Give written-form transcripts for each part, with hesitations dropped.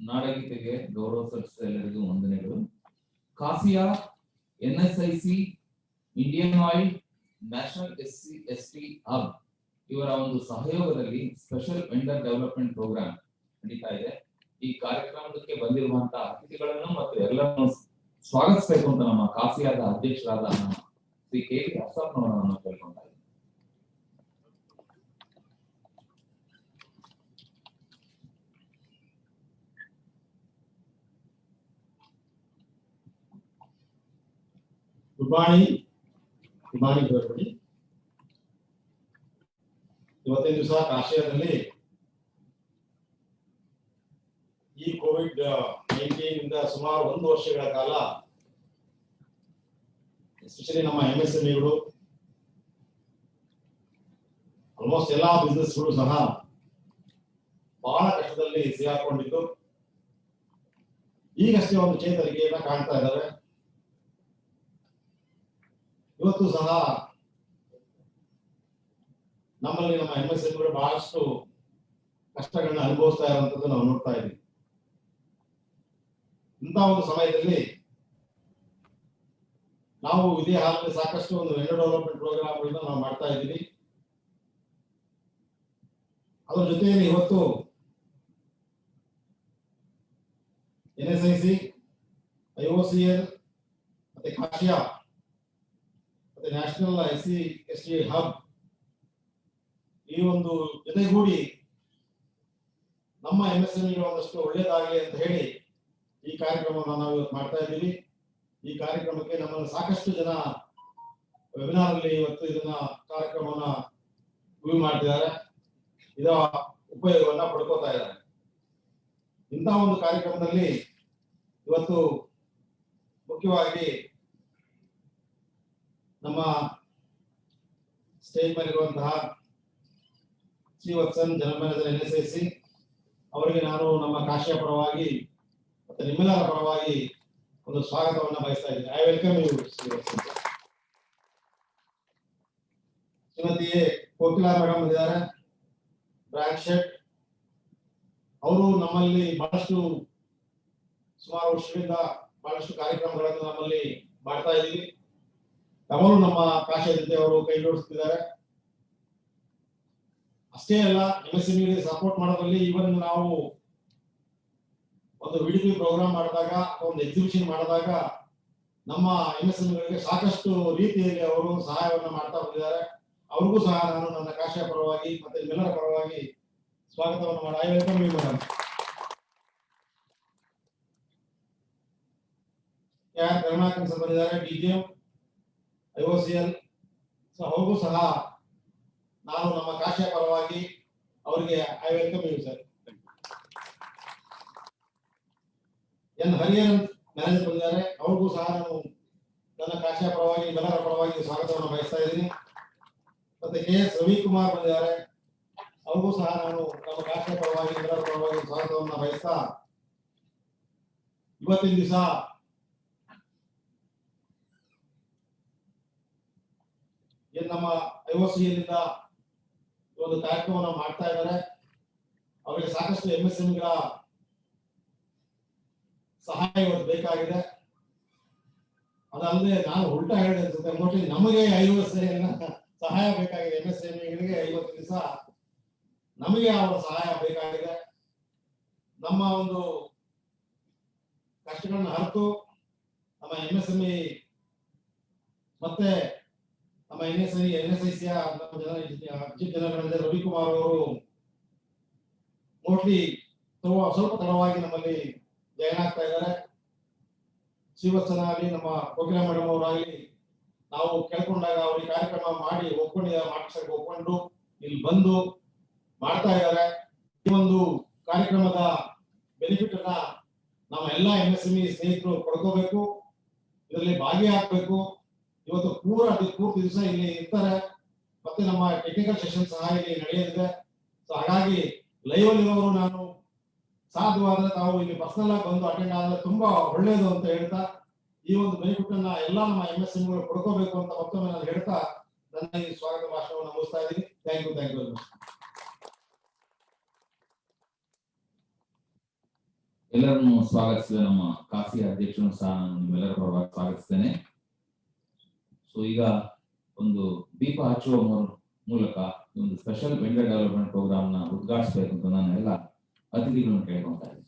ನಾಡಗೀತೆಗೆ ಗೌರವ ಸಲ್ಲಿಸಿದ ಎಲ್ಲರಿಗೂ ವಂದನೆಗಳು. KASSIA, NSIC, Indian oil, national SC/ST hub ಇವರ ಒಂದು ಸಹಯೋಗದಲ್ಲಿ ಸ್ಪೆಷಲ್ ವೆಂಡರ್ ಡೆವಲಪ್ಮೆಂಟ್ ಪ್ರೋಗ್ರಾಮ್ ನಡೀತಾ ಇದೆ. ಈ ಕಾರ್ಯಕ್ರಮಕ್ಕೆ ಬಂದಿರುವಂತಹ ಅತಿಥಿಗಳನ್ನು ಮತ್ತು ಎಲ್ಲರನ್ನು ಸ್ವಾಗತಿಸಬೇಕು ಅಂತ ನಮ್ಮ ಕಾಸಿಯಾದ ಅಧ್ಯಕ್ಷರಾದ ಶ್ರೀ KV ಅಸಫ್ನವರನ್ನು ಕೇಳ್ಕೊಂಡ ಇದ್ದೀನಿ. Good morning everybody. ಇವತ್ತಿನ ದಿವಸ ಕಾಶಿಯಾದಲ್ಲಿ ಈ COVID-19 ಇಂದ ಸುಮಾರು 1 ವರ್ಷಗಳ ಕಾಲ ಎಸ್ಪೆಷಲಿ ನಮ್ಮ MSMEಗಳು ಆಲ್ಮೋಸ್ಟ್ ಎಲ್ಲಾ ಬಿಸ್ನೆಸ್ಗಳು ಸಹ ಬಹಳ ಕಷ್ಟದಲ್ಲಿ ಸಿಗಾಕೊಂಡಿದ್ದು ಈಗಷ್ಟೇ ಒಂದು ಚೇತರಿಕೆಯನ್ನ ಕಾಣ್ತಾ ಇದ್ದಾವೆ. ಇವತ್ತು ಸಹ ನಮ್ಮಲ್ಲಿ ನಮ್ಮ MSMEಗಳು ಬಹಳಷ್ಟು ಕಷ್ಟಗಳನ್ನ ಅನುಭವಿಸ್ತಾ ಇರುವಂತದ್ದು ನಾವು ನೋಡ್ತಾ ಇದ್ದೀವಿ. ಇಂಥ ಒಂದು ಸಮಯದಲ್ಲಿ ನಾವು ಇದೇ ಹಾಲಲ್ಲಿ ಸಾಕಷ್ಟು ಒಂದು ವೆಂಡರ್ ಡೆವಲಪ್ಮೆಂಟ್ ಪ್ರೋಗ್ರಾಮ್ಗಳನ್ನ ನಾವು ಮಾಡ್ತಾ ಇದ್ದೀವಿ. ಅದರ ಜೊತೆಯಲ್ಲಿ ಇವತ್ತು NSIC, IOCL ಮತ್ತೆ ಕಾಶಿಯಾ ಮತ್ತೆ ನ್ಯಾಷನಲ್ SC/ST ಹಬ್ ಈ ಒಂದು ಜೊತೆಗೂಡಿ ನಮ್ಮ MSMEಗಳು ಒಂದಷ್ಟು ಒಳ್ಳೇದಾಗಲಿ ಅಂತ ಹೇಳಿ ಈ ಕಾರ್ಯಕ್ರಮವನ್ನು ನಾವು ಇವತ್ತು ಮಾಡ್ತಾ ಇದ್ದೀವಿ. ಈ ಕಾರ್ಯಕ್ರಮಕ್ಕೆ ನಮ್ಮನ್ನು ಸಾಕಷ್ಟು ಜನ ವೆಬಿನಾರ್ ಅಲ್ಲಿ ಇವತ್ತು ಇದನ್ನ ಕಾರ್ಯಕ್ರಮವನ್ನ ವ್ಯೂ ಮಾಡ್ತಿದ್ದಾರೆ, ಇದರ ಉಪಯೋಗವನ್ನ ಪಡ್ಕೋತಾ ಇದ್ದಾರೆ. ಇಂತಹ ಒಂದು ಕಾರ್ಯಕ್ರಮದಲ್ಲಿ ಇವತ್ತು ಮುಖ್ಯವಾಗಿ ನಮ್ಮ ಸ್ಟೇಜ್ ಮೇಲಿರುವಂತಹ ಶ್ರೀವತ್ಸನ್, ಜನರಲ್ ಮ್ಯಾನೇಜರ್ NSIC ಅವರಿಗೆ ನಾನು ನಮ್ಮ ಕಾಶಿಯ ಪರವಾಗಿ ಮತ್ತೆ ನಿಮ್ಮೆಲ್ಲರ ಪರವಾಗಿ ಒಂದು ಸ್ವಾಗತವನ್ನ ಬಯಸ್ತಾ ಇದ್ದೀನಿ. I welcome you Srivatsan. Shrimati Kokila madam ಇದ್ದಾರೆ, ಬ್ರಾಂಚ್ ಶೆಟ್. ಅವರು ನಮ್ಮಲ್ಲಿ ಬಹಳಷ್ಟು ಸುಮಾರು ವರ್ಷಗಳಿಂದ ಬಹಳಷ್ಟು ಕಾರ್ಯಕ್ರಮಗಳನ್ನು ನಮ್ಮಲ್ಲಿ ಮಾಡ್ತಾ ಇದ್ದೀವಿ. ಅವರು ನಮ್ಮ ಕಾಶಿಯ ಜೊತೆ ಅವರು ಕೈ ಜೋಡಿಸ್ತಿದ್ದಾರೆ. ಅಷ್ಟೇ ಅಲ್ಲ, MSME ಸಪೋರ್ಟ್ ಮಾಡೋದ್ರಲ್ಲಿ ಇವನ್ ನಾವು ಒಂದು VDP ಪ್ರೋಗ್ರಾಮ್ ಮಾಡಿದಾಗ ಒಂದು ಎಕ್ಸಿಬಿಷನ್ ಮಾಡಿದಾಗ ನಮ್ಮ MSMEಗಳಿಗೆ ಸಾಕಷ್ಟು ರೀತಿಯಲ್ಲಿ ಅವರು ಸಹಾಯವನ್ನ ಮಾಡ್ತಾ ಬಂದಿದ್ದಾರೆ. ಅವ್ರಿಗೂ ಸಹ ನಾನು ನನ್ನ ಕಾಶಿಯ ಪರವಾಗಿ ಮತ್ತೆ ನಿಮ್ಮೆಲ್ಲರ ಪರವಾಗಿ ಸ್ವಾಗತವನ್ನು ಮಾಡಿ I welcome you madam. Karunakar sir ಬಂದಿದ್ದಾರೆ, DGM, IOCL. ಸೊ ಅವ್ರಿಗೂ ಸಹ ನಾನು ನಮ್ಮ ಕಾಶಿಯ ಪರವಾಗಿ ಅವರಿಗೆ I welcome you sir. Hariharan manager ಬಂದಿದ್ದಾರೆ, ಅವ್ರಿಗೂ ಸಹ ನಾನು ನನ್ನ ಕಾಶಿಯ ಪರವಾಗಿ ಎಲ್ಲರ ಪರವಾಗಿ ಸ್ವಾಗತವನ್ನು ಬಯಸ್ತಾ ಇದ್ದೀನಿ. ಮತ್ತೆ KS ರವಿಕುಮಾರ್ ಬಂದಿದ್ದಾರೆ, ಅವ್ರಿಗೂ ಸಹ ನಾನು ನಮ್ಮ ಕಾಶಿಯ ಪರವಾಗಿ ಎಲ್ಲರ ಪರವಾಗಿ ಸ್ವಾಗತವನ್ನು ಬಯಸ್ತಾ ಇವತ್ತಿನ ದಿವಸ ಏನ್ ನಮ್ಮ IOCL ಇಂದ ಒಂದು ಕಾರ್ಯಕ್ರಮವನ್ನು ಮಾಡ್ತಾ ಇದ್ದಾರೆ. ಅವರಿಗೆ ಸಾಕಷ್ಟು MSMEಗಳ ಸಹಾಯ ಇವತ್ತು ಬೇಕಾಗಿದೆ. ಅದಲ್ಲದೆ ನಾನು ಉಲ್ಟಾ ಹೇಳಿದೆ ಅನ್ಸುತ್ತೆ, ಮೋಸ್ಟ್ಲಿ ನಮಗೆ 50 ಸಹಾಯ ಬೇಕಾಗಿದೆ. MSMEಗಳಿಗೆ 50 ದಿವಸ ನಮಗೆ ಅವರ ಸಹಾಯ ಬೇಕಾಗಿದೆ. ನಮ್ಮ ಒಂದು ಕಷ್ಟಗಳನ್ನ ಅರಿತು ನಮ್ಮ MSME ಮತ್ತೆ ನಮ್ಮ NSICಯ ನಮ್ಮ ಚೀಫ್ ಜನರಲ್ ರವಿಕುಮಾರ್ ಅವರು ಮೋಸ್ಟ್ಲಿ ಸ್ವಲ್ಪ ತಡವಾಗಿ ನಮ್ಮಲ್ಲಿ ಜಾಯ್ನ್ ಆಗ್ತಾ ಇದ್ದಾರೆ. ಶ್ರೀವತ್ಸನ ಆಗಲಿ, ನಮ್ಮ ಕೋಕಿಲಾ ಮೇಡಮ್ ಅವರಾಗಲಿ, ನಾವು ಕೇಳ್ಕೊಂಡಾಗ ಅವ್ರಿಗೆ ಕಾರ್ಯಕ್ರಮ ಮಾಡಿ ಒಪ್ಕೊಂಡು ಇಲ್ಲಿ ಬಂದು ಮಾಡ್ತಾ ಇದ್ದಾರೆ. ಈ ಒಂದು ಕಾರ್ಯಕ್ರಮದ ಬೆನಿಫಿಟ್ ಅನ್ನ ನಮ್ಮ ಎಲ್ಲ MSME ಸ್ನೇಹಿತರು ಪಡ್ಕೋಬೇಕು, ಇದರಲ್ಲಿ ಭಾಗಿಯಾಗಬೇಕು. ಇವತ್ತು ಪೂರ್ತಿ ದಿವಸ ಇಲ್ಲಿ ಇರ್ತಾರೆ, ಮತ್ತೆ ನಮ್ಮ ಟೆಕ್ನಿಕಲ್ ಸೆಷನ್ ಸಹ ಇಲ್ಲಿ ನಡೆಯಲಿದೆ. ಸೊ ಹಾಗಾಗಿ ಲೈವ್ ಅಲ್ಲಿರೋರು ನಾನು ಸಾಧ್ಯವಾದ್ರೆ ತಾವು ಇಲ್ಲಿ ಪರ್ಸನಲ್ ಆಗಿ ಬಂದು ಅಟೆಂಡ್ ಆದ್ರೆ ತುಂಬಾ ಒಳ್ಳೆಯದು ಅಂತ ಹೇಳ್ತಾ, ಈ ಒಂದು ಬೆನಿಫಿಟ್ ಅನ್ನ ಎಲ್ಲ ನಮ್ಮ MSMEಗಳು ಪಡ್ಕೋಬೇಕು ಅಂತ ಮತ್ತೊಮ್ಮೆ ನಾನು ಹೇಳ್ತಾ ನನ್ನ ಈ ಸ್ವಾಗತ ಭಾಷಣವನ್ನು ಮುಗಿಸ್ತಾ ಇದ್ದೀನಿ. Thank you. ಎಲ್ಲರನ್ನು ಸ್ವಾಗತಿಸಿದ ನಮ್ಮ ಕಾಫಿ ಅಧ್ಯಕ್ಷರು ಸಹ ನಾನು ನಿಮ್ಮೆಲ್ಲರ ಪರವಾಗಿ ಸ್ವಾಗತಿಸ್ತೇನೆ. ಸೊ ಈಗ ಒಂದು ದೀಪ ಹಚ್ಚುವ ಮೂಲಕ ಒಂದು ಸ್ಪೆಷಲ್ ವೆಂಡರ್ ಡೆವಲಪ್ಮೆಂಟ್ ಪ್ರೋಗ್ರಾಮ್ ನ ಉದ್ಘಾಟಿಸಬೇಕು ಅಂತ ನಾನು ಎಲ್ಲ ಅತಿಥಿಗಳನ್ನು ಕೇಳ್ಕೊಳ್ತಾ ಇದ್ದೀನಿ.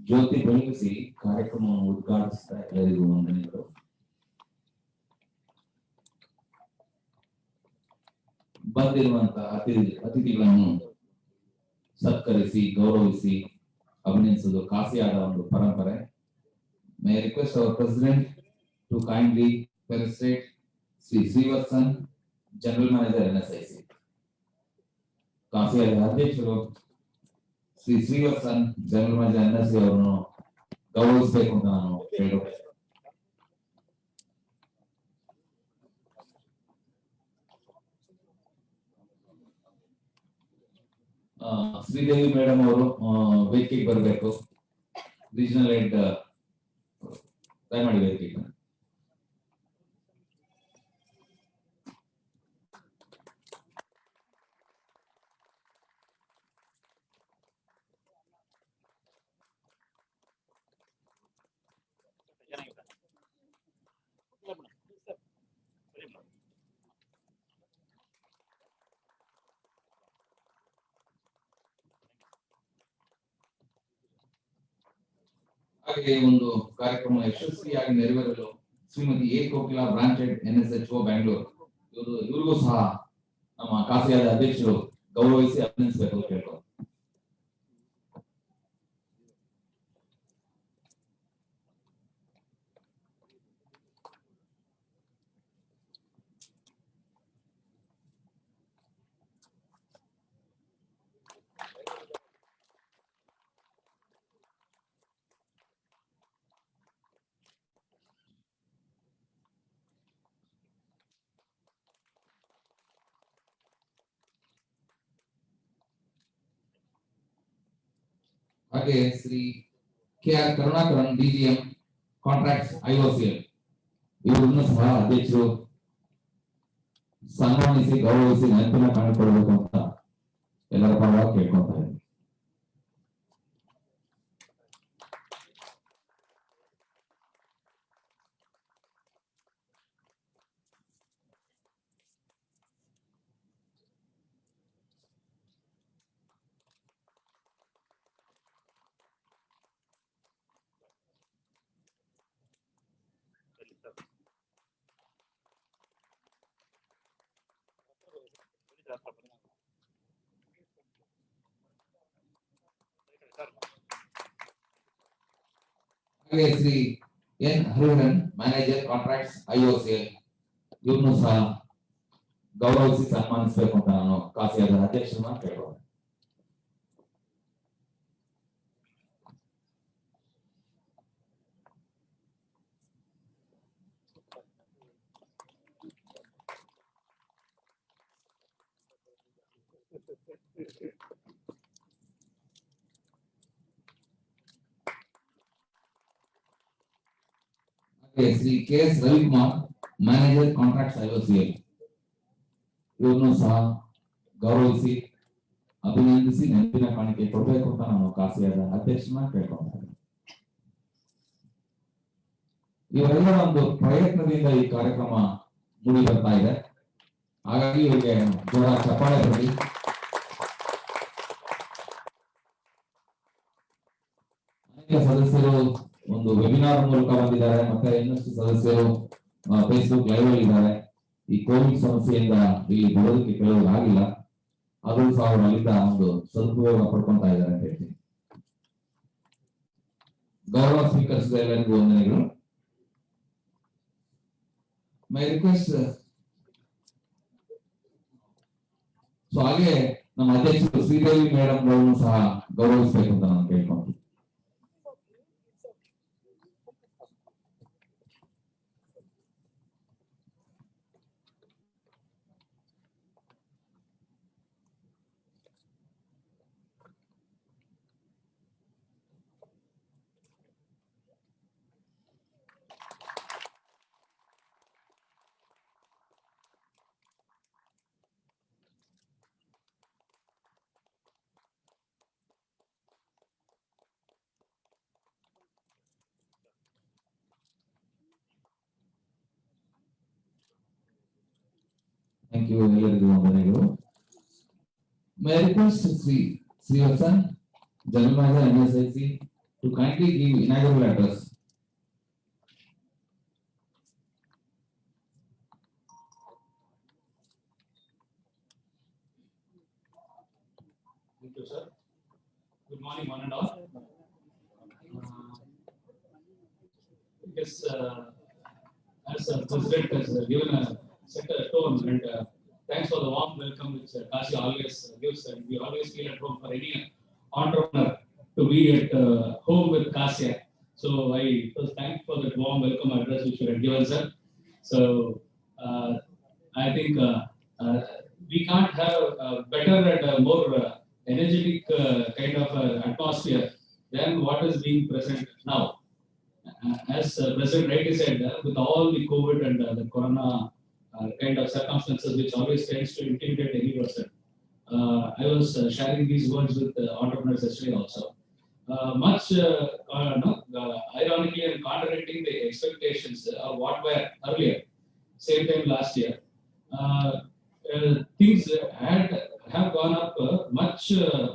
ಜ್ಯೋತಿ ಬೆಳಗಿಸಿ ಕಾರ್ಯಕ್ರಮವನ್ನು ಉದ್ಘಾಟಿಸಿದ ಎಲ್ಲರಿಗೂ ವಂದನೆಗಳು. ಬಂದಿರುವಂತಹ ಅತಿಥಿಗಳನ್ನು ಸತ್ಕರಿಸಿ ಗೌರವಿಸಿ ಅಭಿನಂದಿಸುವುದು ಕಾಸಿಯಾದ ಒಂದು ಪರಂಪರೆ. My request our president to kindly felicitate Shri Srivatsan, general manager NSIC. ಕಾಸಿಯಾದ ಅಧ್ಯಕ್ಷರು Shri Srivatsan, general manager NSC ಅವರನ್ನು ಗೌರವಿಸಬೇಕು ಅಂತ ನಾನು ಕೇಳುತ್ತೇನೆ. ಶ್ರೀದೇವಿ ಮೇಡಮ್ ಅವರು ವೇದಿಕೆಗೆ ಬರಬೇಕು. ರೀಜನಲ್ ಹೆಡ್ ದಯಮಾಡಿ ವೇದಿಕೆಗೆ. ಹಾಗೆ ಒಂದು ಕಾರ್ಯಕ್ರಮ ಯಶಸ್ವಿಯಾಗಿ ನೆರವೇರಲು Shrimati A Kokila, branch head NSHO Bangalore, ಇವರಿಗೂ ಸಹ ನಮ್ಮ ಕಾಸಿಯಾದ ಅಧ್ಯಕ್ಷರು ಗೌರವಿಸಿ ಅಭಿನಂದಿಸಬೇಕು ಅಂತ ಕೇಳ್ತಾರೆ. ಹಾಗೆ Shri KR Karunakaran DGM contracts IOCL ಇವರನ್ನು ಸಹ ಅಧ್ಯಕ್ಷರು ಸನ್ಮಾನಿಸಿ ಗೌರವಿಸಿ ನೆನಪಿನ ಕಾಣಿಕೊಳ್ಬೇಕು ಅಂತ ಎಲ್ಲರ ಪರವಾಗಿ ಕೇಳ್ಕೊಳ್ತಾ ಇದ್ದೀನಿ. ಹಾಗೆ Shri N Hariharan manager contracts IOCL ಇವ್ರನ್ನು ಸಹ ಗೌರವಿಸಿ ಸನ್ಮಾನಿಸಬೇಕು ಅಂತ ನಾನು ಕಾಸಿಯಾದ ಅಧ್ಯಕ್ಷರನ್ನ ಕೇಳ್ಬೋದು. Shri KS Ravikumar manager contracts IOCL ಇವ್ರನ್ನು ಸಹ ಗೌರವಿಸಿ ಅಭಿನಂದಿಸಿ ನೆನಪಿನ ಕಾಣಿಕೆ ಕೊಡಬೇಕು ಅಂತ ನಾನು ಕಾಸಿಯಾದ ಅಧ್ಯಕ್ಷರನ್ನ ಕೇಳ್ಕೊಳ್ತೇನೆ. ಇವರೆಲ್ಲರ ಒಂದು ಪ್ರಯತ್ನದಿಂದ ಈ ಕಾರ್ಯಕ್ರಮ ಮೂಡಿ ಬರ್ತಾ ಇದೆ. ಹಾಗಾಗಿ ಇವರಿಗೆ ಜೋರ ಚಪ್ಪಾಳೆ ಬರಲಿ. ಅನೇಕ ಸದಸ್ಯರು ಒಂದು ವೆಬಿನಾರ್ ಮೂಲಕ ಬಂದಿದ್ದಾರೆ, ಮತ್ತೆ ಇನ್ನಷ್ಟು ಸದಸ್ಯರು ಫೇಸ್ಬುಕ್ ಲೈವ್ ಅಲ್ಲಿ ಇದ್ದಾರೆ. ಈ ಕೋವಿಡ್ ಸಮಸ್ಯೆಯಿಂದ ಇಲ್ಲಿ ಬರೋದಕ್ಕೆ ಕೆಲವರು ಆಗಿಲ್ಲ, ಆದರೂ ಸಹ ಅವರು ಅಲ್ಲಿಂದ ಒಂದು ಸದುಪಯೋಗ ಪಡ್ಕೊಂತಾ ಇದ್ದಾರೆ ಅಂತ ಹೇಳ್ತೀನಿ. ಗೌರವ ಸ್ವೀಕರಿಸಿದ ಎಲ್ಲರಿಗೂ ವಂದನೆಗಳು. ಮೈ ರಿಕ್ವೆಸ್ಟ್ ಸೊ ಹಾಗೆ ನಮ್ಮ ಅಧ್ಯಕ್ಷರು ಶ್ರೀದೇವಿ ಮೇಡಮ್ ಅವರನ್ನು ಸಹ ಗೌರವಿಸಬೇಕು ಅಂತ ನಾನು ಕೇಳ್ಕೊಂತೀನಿ. Thank you, ಎಲ್ಲರಿಗೂ ವಂದನೆಗಳು. May I request Sri Vasan, General Manager NSIC, to kindly give inaugural address. Thank you, sir. Good morning, one and all. Yes, as President has given a set a tone, and thanks for the warm welcome which Kasi always gives, and we always feel at home for any entrepreneur to be at home with Kasia. So I was thankful for that warm welcome address which you had given, sir. So I think we can't have a better and more energetic kind of atmosphere than what is being present now. As President rightly said, with all the COVID and the Corona kind of circumstances, which always tends to intimidate any person, I was sharing these words with entrepreneurs yesterday also. Much ironically and contradicting the expectations of what were earlier, same time last year, things have gone up much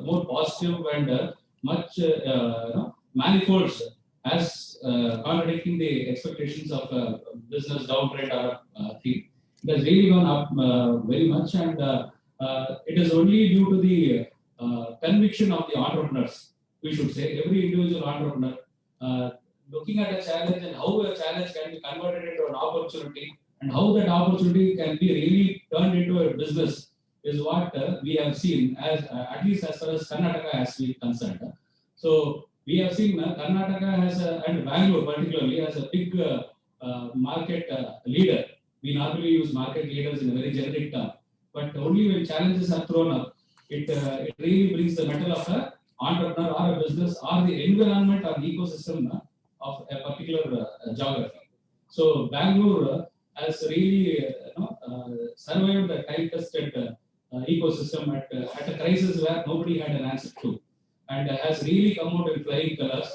more positive and much manifolds as contradicting the expectations of business downtrend or theme. It has really gone up very much, and it is only due to the conviction of the entrepreneurs. We should say every individual entrepreneur looking at a challenge and how a challenge can be converted into an opportunity, and how that opportunity can be really turned into a business is what we have seen, as at least as far as Karnataka has been concerned. So we have seen Karnataka has and Bangalore particularly as a big market leader. We normally use market leaders in a very generic term, but only when challenges are thrown up, it really brings the mettle of an entrepreneur or a business or the environment or the ecosystem of a particular geography. So Bangalore has really survived the time-tested ecosystem at a crisis where nobody had an answer to, and has really come out in flying colors.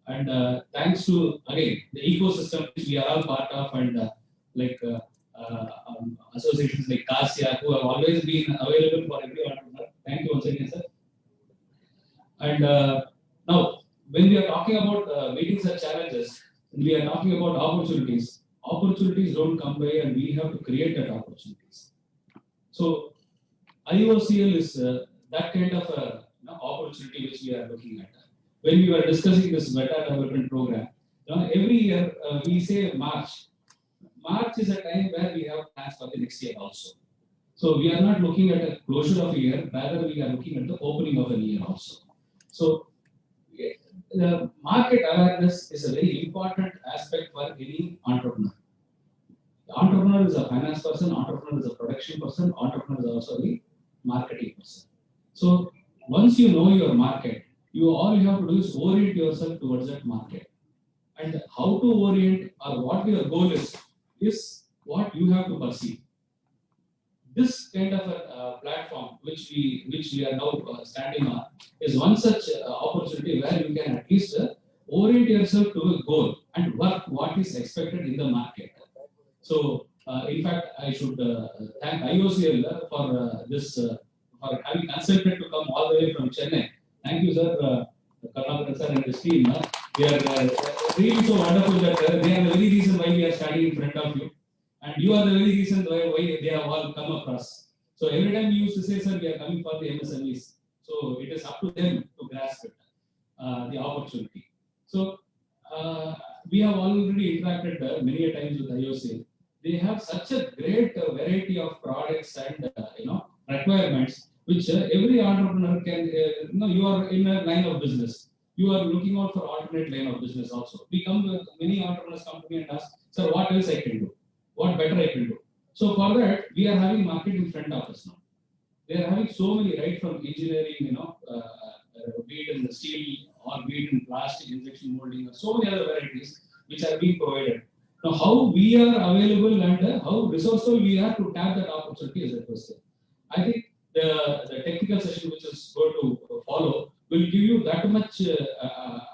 And thanks to again the ecosystem which we are all part of, and associations like CASIA who have always been available for every entrepreneur. Thank you once again, sir. And now, when we are talking about meeting such challenges, we are talking about opportunities. Opportunities don't come by, and we have to create that opportunities. So, IOCL is that kind of opportunity which we are looking at. When we were discussing this meta development program, every year we say March. March is a time where we have plans for the next year also. So we are not looking at a closure of a year, rather we are looking at the opening of a year also. So the market awareness is a very important aspect for any entrepreneur. The entrepreneur is a finance person, entrepreneur is a production person, entrepreneur is also a marketing person. So once you know your market, all you have to do is orient yourself towards that market. And how to orient or what your goal is what you have to perceive. This kind of a platform which we are now standing on is one such opportunity where you can at least orient yourself to a goal and work what is expected in the market. So in fact, I should thank IOCL for this for having consented to come all the way from Chennai. Thank you, sir, Karnataka sir and his team. They are really so wonderful that they are the very reason why we are standing in front of you. And you are the very reason why they have all come across. So every time you used to say, sir, we are coming for the MSMEs. So it is up to them to grasp it, the opportunity. So we have already interacted many a times with IOCL. They have such a great variety of products and requirements, which every entrepreneur can. You are in a line of business. You are looking out for alternate line of business also. Many entrepreneurs come to me and ask, sir, what else I can do? What better I can do? So for that, we are having market in front of us now. They are having so many, right from engineering, be it in the steel or be it in plastic injection molding, so many other varieties which are being provided. Now, how we are available and how resourceful we are to tap that opportunity is a question. I think the technical session which is going to follow will give you that much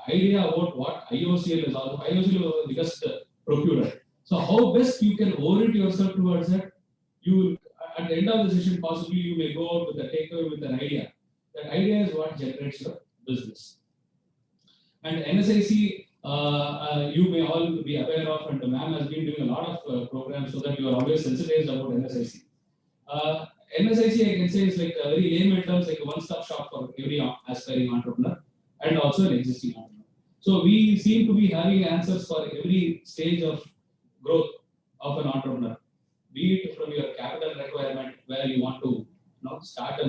idea about what IOCL is all. IOCL is the biggest procurer. So how best you can orient yourself towards that? You will, at the end of the session, possibly you may go out with a takeaway with an idea. That idea is what generates your business. And NSIC, you may all be aware of, and the ma'am has been doing a lot of programs so that you are always sensitized about NSIC. NSIC, I can say, is like a very layman terms, like a one-stop shop for every aspiring entrepreneur and also an existing entrepreneur. So we seem to be having answers for every stage of growth of an entrepreneur, be it from your capital requirement where you want to start a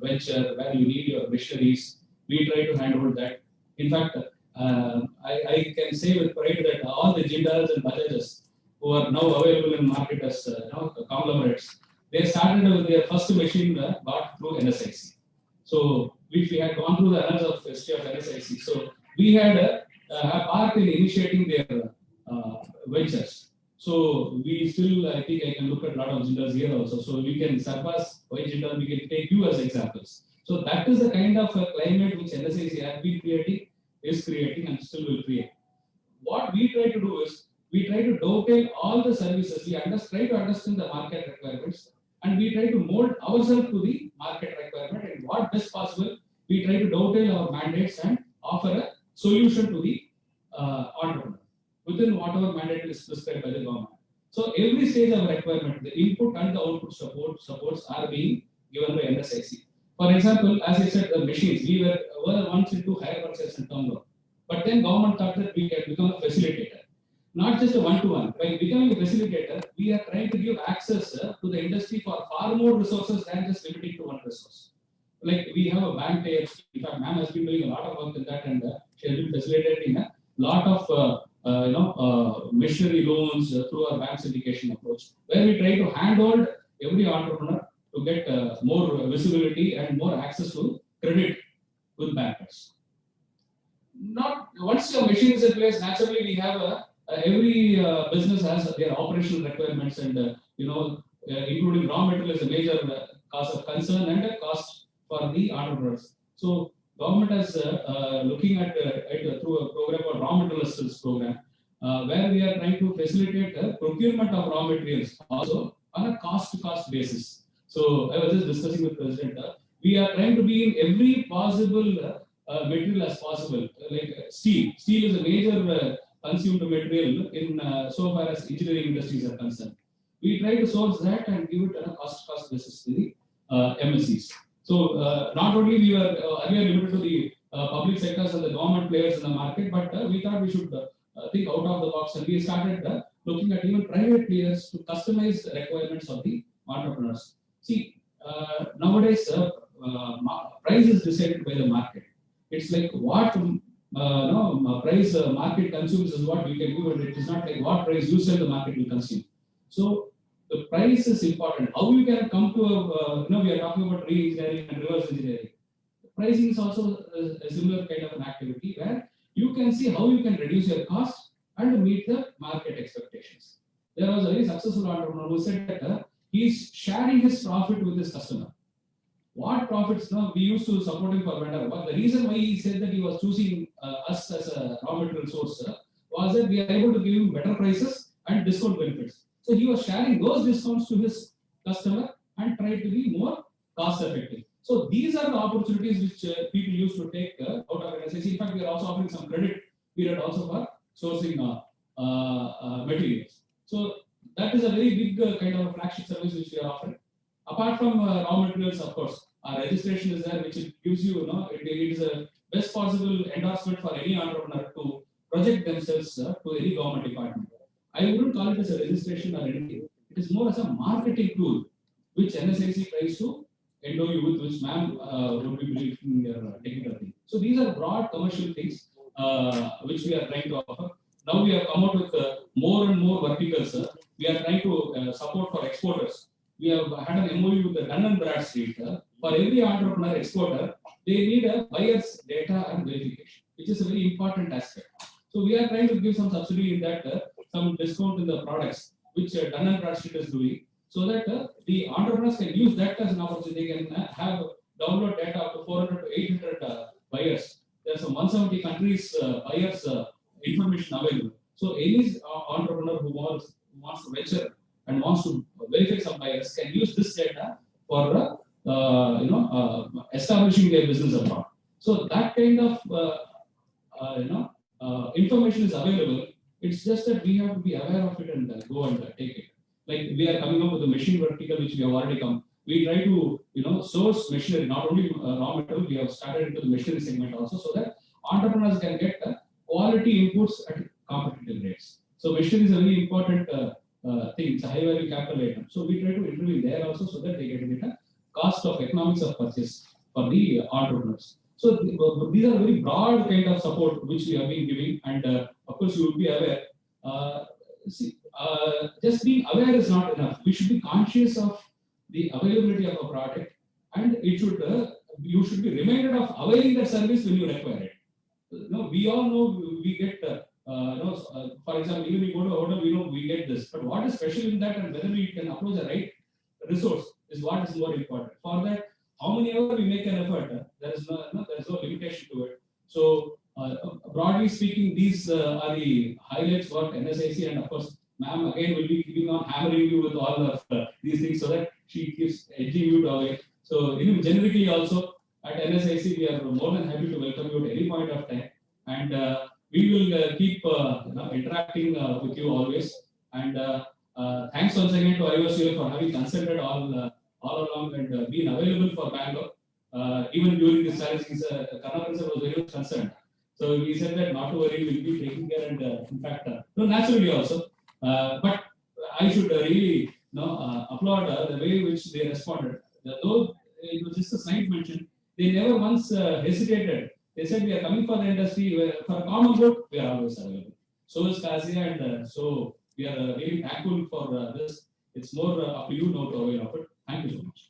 venture, where you need your machineries. We try to handle that. In fact, I can say with pride that all the Jindals and Bajajas who are now available in market as conglomerates, they started with their first machine bought through NSIC. So we had gone through the annals of history of NSIC. So we had a part in initiating their ventures. So we still, I think I can look at a lot of Jindals here also. So we can surpass why Jindal, we can take you as examples. So that is the kind of climate which NSIC has been creating, is creating, and still will create. What we try to do is, we try to dovetail all the services. We try to understand the market requirements, and we try to mold ourselves to the market requirement. And what best possible, we try to dovetail our mandates and offer a solution to the entrepreneur within whatever mandate is prescribed by the government. So every stage of requirement, the input and the output supports are being given by NSIC. For example, as I said, the machines, we were once into higher purchase and term loan. But then government thought that we can become a facilitator. Not just a one-to-one. By becoming a facilitator, we are trying to give access to the industry for far more resources than just limiting to one resource. Like we have a bank tie-up. In fact, ma'am has been doing a lot of work in that, and she has been facilitating a lot of machinery loans through our bank syndication approach, where we try to handhold every entrepreneur to get more visibility and more access to credit with bankers. Not once your machine is in place, naturally we have every business has their operational requirements, and including raw material is a major cause of concern and a cost for the entrepreneurs. So government is looking at it through a program called Raw Material Assistance Program, where we are trying to facilitate procurement of raw materials also on a cost-to-cost basis. So I was just discussing with President. We are trying to be in every possible material as possible. Like steel. Steel is a major consumed material in so far as engineering industries are concerned. We try to source that and give it on a cost basis to the MSCs. So not only we were earlier limited to the public sectors and the government players in the market, but we thought we should think out of the box, and we started looking at even private players to customize the requirements of the entrepreneurs. See, nowadays price is decided by the market. It's like what price market consumes is what we can do, and it is not like what price you sell the market will consume. So the price is important. How you can come to a we are talking about re-engineering and reverse engineering. Pricing is also a similar kind of an activity where you can see how you can reduce your cost and meet the market expectations. There was a very successful entrepreneur who said that he's sharing his profit with his customer. What profits we used to support him for vendor. But the reason why he said that he was choosing us as a raw material source was that we are able to give him better prices and discount benefits. So he was sharing those discounts to his customer and tried to be more cost effective. So these are the opportunities which people used to take out of NSIC. In fact, we are also offering some credit period also for sourcing materials. So that is a very big kind of a flagship service which we are offering. Apart from raw materials, of course, our registration is there, which it gives you, it is a best possible endorsement for any entrepreneur to project themselves to any government department. I wouldn't call it as a registration or anything. It is more as a marketing tool, which NSIC tries to endow you with, which ma'am would be briefing your technical thing. So these are broad commercial things which we are trying to offer. Now we have come out with more and more verticals. We are trying to support for exporters. We have had an MOU with the Dun & Bradstreet. For every entrepreneur exporter, they need a buyer's data and verification, which is a very important aspect. So we are trying to give some subsidy in that, some discount in the products, which Dun & Bradstreet is doing, so that the entrepreneurs can use that as an opportunity. They can have download data up to 400 to 800 buyers. There are some 170 countries buyers information available. So any entrepreneur who wants to venture and wants to verify some buyers can use this data for establishing their business abroad. So that kind of information is available. It's just that we have to be aware of it and go and take it. Like we are coming up with a machine vertical, which we have already come. We try to source machinery, not only raw material. We have started into the machinery segment also, so that entrepreneurs can get quality inputs at competitive rates. So machinery is a very important thing. It's a high value capital item. So we try to intervene there also, so that they get a cost of economics of purchase for the entrepreneurs. So these are very broad kind of support which we have been giving, and of course you will be aware. Just being aware is not enough. We should be conscious of the availability of a product, and it should you should be reminded of availing that service when you require it. We all know we get. For example, even we go to a hotel, we know we get this. But what is special in that, and whether we can approach the right resource is what is more important. For that, how many ever we make an effort, there is no limitation to it. So, broadly speaking, these are the highlights for NSIC, and of course, ma'am again will be keeping on hammering you with all of these things, so that she keeps edging you away. So, even generically also at NSIC, we are more than happy to welcome you at any point of time, and we will keep interacting with you always. And thanks once again to IOCL for having consulted all along and been available for Bangalore. Even during this challenging, Karnataka sir was very much concerned. So we said that not to worry, we'll be taking care, and in fact, naturally also. But I should really applaud the way in which they responded. Though it was just a slight mention, they never once hesitated. They said, we are coming for the industry, for a common good, we are always available. So is CASIA, and so we are really thankful for this. It's more up to you now to avail of it. Thank you so much.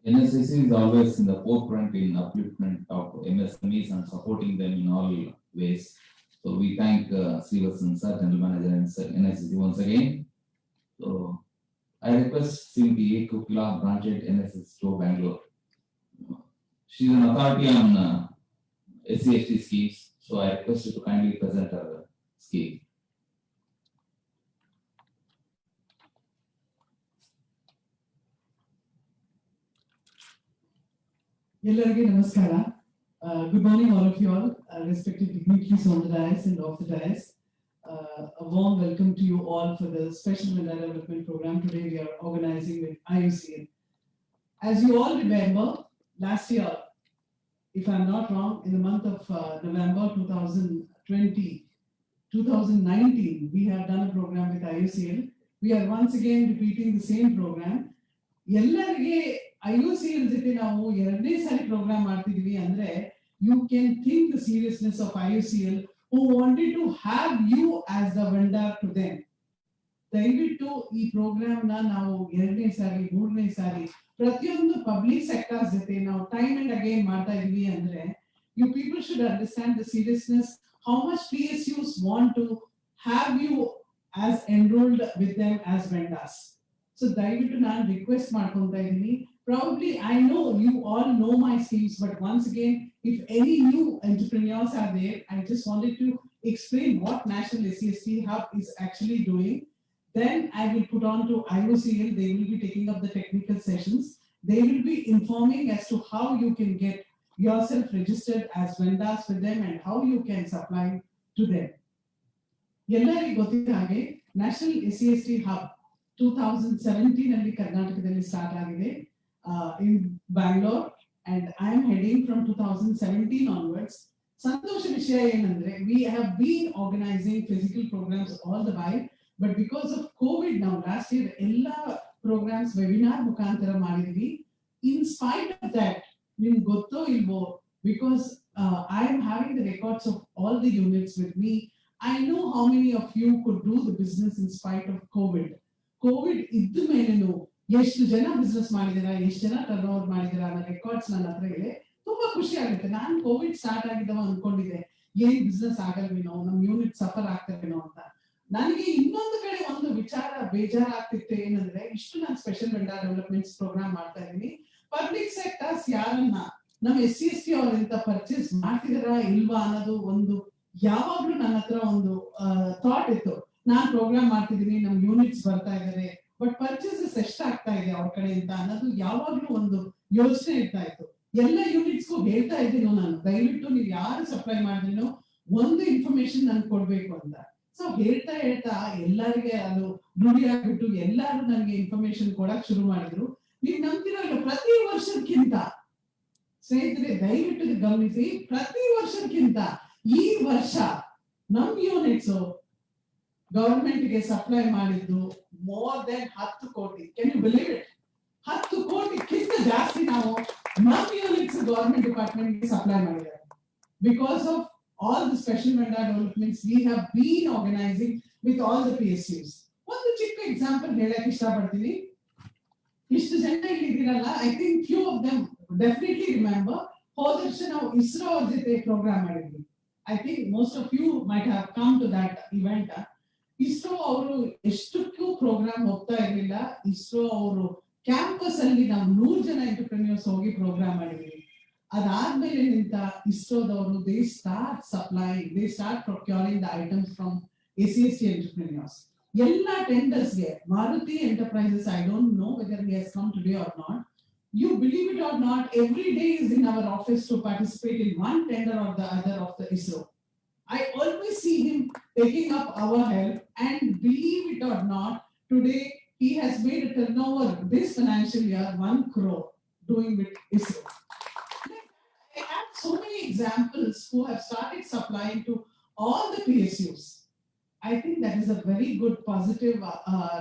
NSSC is always in the forefront in upliftment of MSMEs and supporting them in all ways. So we thank Srivasan sir, General Manager and NSSC once again. So I request Srimati A. Kukla, Branch Head NSS to Bangalore. She is an authority on SC/ST schemes, so I request you to kindly present her scheme. ಎಲ್ಲರಿಗೆ ನಮಸ್ಕಾರ. Good morning all of you all, respected dignitaries on the dais and off the dais. A warm welcome to you all for the special Vendor Development Program today we are organizing with IUCN. As you all remember, last year, if I'm not wrong, in the month of November 2019, we have done a program with IUCN. We are once again repeating the same program. ಎಲ್ಲರಿಗೆ IUCN ಜೊತೆ ನಾವು ಎರಡನೇ ಸಾರಿ program ಮಾಡ್ತಿದ್ವಿ ಅಂದ್ರೆ you can think the seriousness of IUCN who wanted to have you as the vendor to them. ದಯವಿಟ್ಟು ಈ program ನಾವು ಎರಡನೇ ಸಾರಿ ಮೂರನೇ ಸಾರಿ ಪ್ರತಿಯೊಂದು ಪಬ್ಲಿಕ್ ಸೆಕ್ಟರ್ಸ್ ಜೊತೆ ನಾವು ಟೈಮ್ ಅಂಡ್ ಅಗೇನ್ ಮಾಡ್ತಾ ಇದೀವಿ ಅಂದ್ರೆ you people should understand the seriousness, how much PSUs want to have you as enrolled with them as vendors. So ದಯವಿಟ್ಟು ನಾನು ರಿಕ್ವೆಸ್ಟ್ ಮಾಡ್ಕೊಂತಾ ಇದೀನಿ. Probably I know you all know my schemes, but once again, if any new entrepreneurs are there, I just wanted to explain what National SC/ST Hub is actually doing. Then I will put on to IOCL. They will be taking up the technical sessions. They will be informing as to how you can get yourself registered as vendors with them and how you can supply to them. ಎಲ್ಲರಿಗೂ ಗೊತ್ತಿದ್ದ ಹಾಗೆ national SC/ST Hub 2017 ಅಲ್ಲಿ ಕರ್ನಾಟಕದಲ್ಲಿ start ಆಗಿದೆ in Bangalore, and I am heading from 2017 onwards. ಸಂತೋಷ ವಿಷಯ ಏನಂದ್ರೆ we have been organizing physical programs all the while, but because of COVID now last year ಎಲ್ಲ programs webinar ಮುಖಾಂತರ ಮಾಡಿದ್ವಿ. In spite of that, ನಿಮ್ಗೆ ಗೊತ್ತೋ ಇಲ್ವೋ, because I am having the records of all the units with me, I know how many of you could do the business in spite of COVID. COVID ಇದ್ದ ಮೇಲೇನು ಎಷ್ಟು ಜನ business ಮಾಡಿದಿರಾ, ಎಷ್ಟು ಜನ turn over ಮಾಡಿದಿರಾ ಅನ್ನೋ records ನನ್ನ ಹತ್ರ ಇದೆ. ತುಂಬಾ ಖುಷಿ ಆಗುತ್ತೆ. ನಾನು ಕೋವಿಡ್ ಸ್ಟಾರ್ಟ್ ಆಗಿದ್ದವ ಅನ್ಕೊಂಡಿದ್ದೆ ಏನ್ ಬಿಸ್ನೆಸ್ ಆಗಲ್ವೇನೋ, ನಮ್ ಯೂನಿಟ್ ಸಫರ್ ಆಗ್ತವೇನೋ ಅಂತ. ನನಗೆ ಇನ್ನೊಂದು ಕಡೆ ಒಂದು ವಿಚಾರ ಬೇಜಾರಾಗ್ತಿತ್ತು, ಏನಂದ್ರೆ ಇಷ್ಟು ನಾನು ಸ್ಪೆಷಲ್ ವೆಂಡರ್ ಡೆವಲಪ್ಮೆಂಟ್ಸ್ ಪ್ರೋಗ್ರಾಮ್ ಮಾಡ್ತಾ ಇದೀನಿ, ಪಬ್ಲಿಕ್ ಸೆಕ್ಟರ್ಸ್ ಯಾರನ್ನ ನಮ್ಮ SC/ST ಅವರಿಂದ ಪರ್ಚೇಸ್ ಮಾಡ್ತಿದಾರಾ ಇಲ್ವಾ ಅನ್ನೋದು ಒಂದು ಯಾವಾಗ್ಲೂ ನನ್ನ ಹತ್ರ ಒಂದು ಥಾಟ್ ಇತ್ತು. ನಾನ್ ಪ್ರೋಗ್ರಾಮ್ ಮಾಡ್ತಿದೀನಿ, ನಮ್ ಯೂನಿಟ್ಸ್ ಬರ್ತಾ ಇದಾರೆ, ಬಟ್ ಪರ್ಚೇಸಸ್ ಎಷ್ಟಾಗ್ತಾ ಇದೆ ಅವ್ರ ಕಡೆಯಿಂದ ಅನ್ನೋದು ಯಾವಾಗ್ಲೂ ಒಂದು ಯೋಚನೆ ಇರ್ತಾ ಇತ್ತು. ಎಲ್ಲ ಯೂನಿಟ್ಸ್ಗೂ ಹೇಳ್ತಾ ಇದ್ದೀನೋ ನಾನು, ದಯವಿಟ್ಟು ನೀವು ಯಾರು ಸಪ್ಲೈ ಮಾಡಿದ್ರೂ ಒಂದು ಇನ್ಫಾರ್ಮೇಶನ್ ನನ್ಗೆ ಕೊಡ್ಬೇಕು ಅಂತ. ಸೊ ಹೇಳ್ತಾ ಎಲ್ಲರಿಗೆ ಅದು ರೂಢಿ ಆಗ್ಬಿಟ್ಟು ಎಲ್ಲಾರು ನನಗೆ ಇನ್ಫಾರ್ಮೇಶನ್ ಕೊಡಕ್ ಶುರು ಮಾಡಿದ್ರು. ನೀವು ನಂಬ್ತಿರೋ ಇಲ್ಲ, ಪ್ರತಿ ವರ್ಷಕ್ಕಿಂತ ಸ್ನೇಹಿತರೆ ದಯವಿಟ್ಟು ಗಮನಿಸಿ, ಪ್ರತಿ ವರ್ಷಕ್ಕಿಂತ ಈ ವರ್ಷ ನಮ್ ಯೂನಿಟ್ಸ್ ಗವರ್ಮೆಂಟ್ ಗೆ ಸಪ್ಲೈ ಮಾಡಿದ್ದು more than 10 ಕೋಟಿ. Can you believe it? 10 ಕೋಟಿಗಿಂತ ಜಾಸ್ತಿ ನಾವು ನಮ್ಮ ಯೂನಿಟ್ಸ್ ಗವರ್ಮೆಂಟ್ ಡಿಪಾರ್ಟ್ಮೆಂಟ್ ಗೆ ಸಪ್ಲೈ ಮಾಡಿದ್ದಾರೆ. Because of all the special vendor developments we have been organizing with all the PSUs. ಒಂದು ಚಿಕ್ಕ ಎಕ್ಸಾಂಪಲ್ ಹೇಳಕ್ ಇಷ್ಟಪಡ್ತೀನಿ. ಇಷ್ಟು ಜನ ಇಲ್ಲಿದ್ದೀರಲ್ಲ, I think few of them definitely remember ಹೋದ ವರ್ಷ ನಾವು ISRO ಅವ್ರ ಜೊತೆ ಪ್ರೋಗ್ರಾಮ್ ಮಾಡಿದ್ವಿ. I think most of you might have come to that event. ISRO ಅವರು ಎಷ್ಟಕ್ಕೂ ಪ್ರೋಗ್ರಾಮ್ ಹೋಗ್ತಾ ಇರ್ಲಿಲ್ಲ. ISRO ಅವರು ಕ್ಯಾಂಪಸ್ ಅಲ್ಲಿ ನಾವು 100 ಜನ ಎಂಟರ್ಪ್ರೆನ್ಯೂರ್ಸ್ ಹೋಗಿ ಪ್ರೋಗ್ರಾಮ್ ಮಾಡಿದ್ವಿ. ಅದಾದ್ಮೇಲೆ ನಿಂತ ISROದವರು they start procuring the items from SC/ST entrepreneurs. ಎಲ್ಲ ಟೆಂಡರ್ಸ್ಗೆ Maruti Enterprises, I don't know whether he has come today or not. You believe it or not, every day is in our office to participate in one tender or the other of the ISRO. I always see him taking up our help, and believe it or not, today he has made a turnover this financial year 1 crore doing with ISRO. I have so many examples who have started supplying to all the PSUs. I think that is a very good positive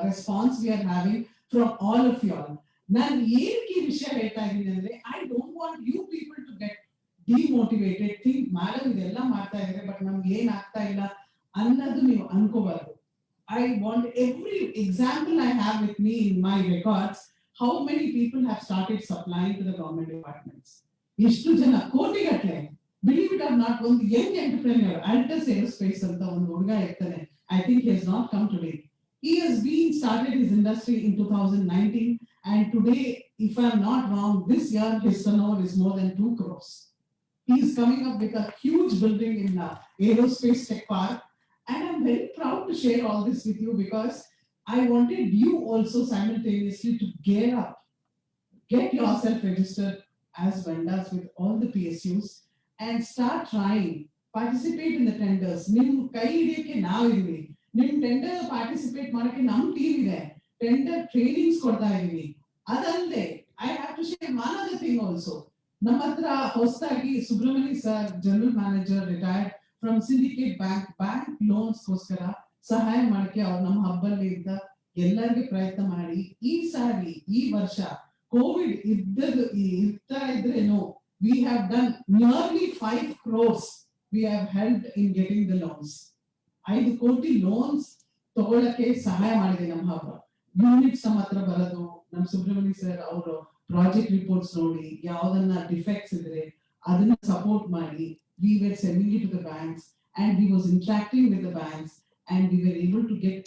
response we are having from all of you all. ನಾನು ಏನಕ್ಕೆ ವಿಷಯ ಹೇಳ್ತಾ ಇದ್ದೀನಿ ಅಂದ್ರೆ, I don't want you people to get demotivated, think madam ಇದೆಲ್ಲ ಮಾಡ್ತಾ ಇದ್ದಾರೆ but ನಮ್ಗೆ ಏನ್ ಆಗ್ತಾ ಇಲ್ಲ ಅನ್ನೋದು ನೀವು ಅನ್ಕೋಬಾರ್ದು. I want every example I have with me in my records how many people have started supplying to the government departments? ಎಷ್ಟು ಜನ ಕೋಟಿಗಟ್ಟಲೆ, believe it or not, ಒಂದು young entrepreneur, Altus Aerospace ಅಂತ ಒಂದು ಹುಡುಗ ಇರ್ತಾನೆ. I think he has not come today. He has been started his industry in 2019, and today, if I'm not wrong, this year his turnover is more than 2 crores. He is coming up with a huge building in Aerospace Tech Park, and I'm very proud to share all this with you because I wanted you also simultaneously to gear up, get yourself registered as vendors with all the PSUs and start trying, participate in the tenders. ನಿಮ್ ಕೈ ಹಿಡಿಯಕ್ಕೆ ನಾವಿದೀವಿ, ನಿಮ್ tender participate ಮಾಡಕ್ಕೆ ನಮ್ team ಇದೆ, tender trainings ಕೊಡ್ತಾ ಇದೀವಿ. ಅದಲ್ಲದೆ I have to share one other thing also. ನಮ್ಮ ಹತ್ರ ಹೊಸದಾಗಿ Subrahmanya sir, general manager retired from Syndicate Bank loans ಗೋಸ್ಕರ ಸಹಾಯ ಮಾಡಕ್ಕೆ ಅವ್ರು ನಮ್ಮ ಹಬ್ಬಲ್ಲಿ ಇದ್ದ ಎಲ್ಲರಿಗೂ ಪ್ರಯತ್ನ ಮಾಡಿ ಈ ವರ್ಷ ಕೋವಿಡ್ ಇರ್ತಾ ಇದ್ರೇನು we have done nearly 5 crores we have helped in getting the loans. 5 ಕೋಟಿ ಲೋನ್ಸ್ ತಗೊಳ್ಳಕ್ಕೆ ಸಹಾಯ ಮಾಡಿದೆ ನಮ್ಮ ಹಬ್ಬ. ಯೂನಿಟ್ಸ್ ನಮ್ಮ ಹತ್ರ ಬರೋದು, ನಮ್ಮ ಸುಬ್ರಹ್ಮಣ್ಯ ಸರ್ ಅವರು ಪ್ರಾಜೆಕ್ಟ್ ರಿಪೋರ್ಟ್ಸ್ ನೋಡಿ ಯಾವ್ದನ್ನ ಡಿಫೆಕ್ಟ್ಸ್ ಇದ್ರೆ ಅದನ್ನ ಸಪೋರ್ಟ್ ಮಾಡಿ we were sending it to the banks and we was interacting with the banks and we were able to get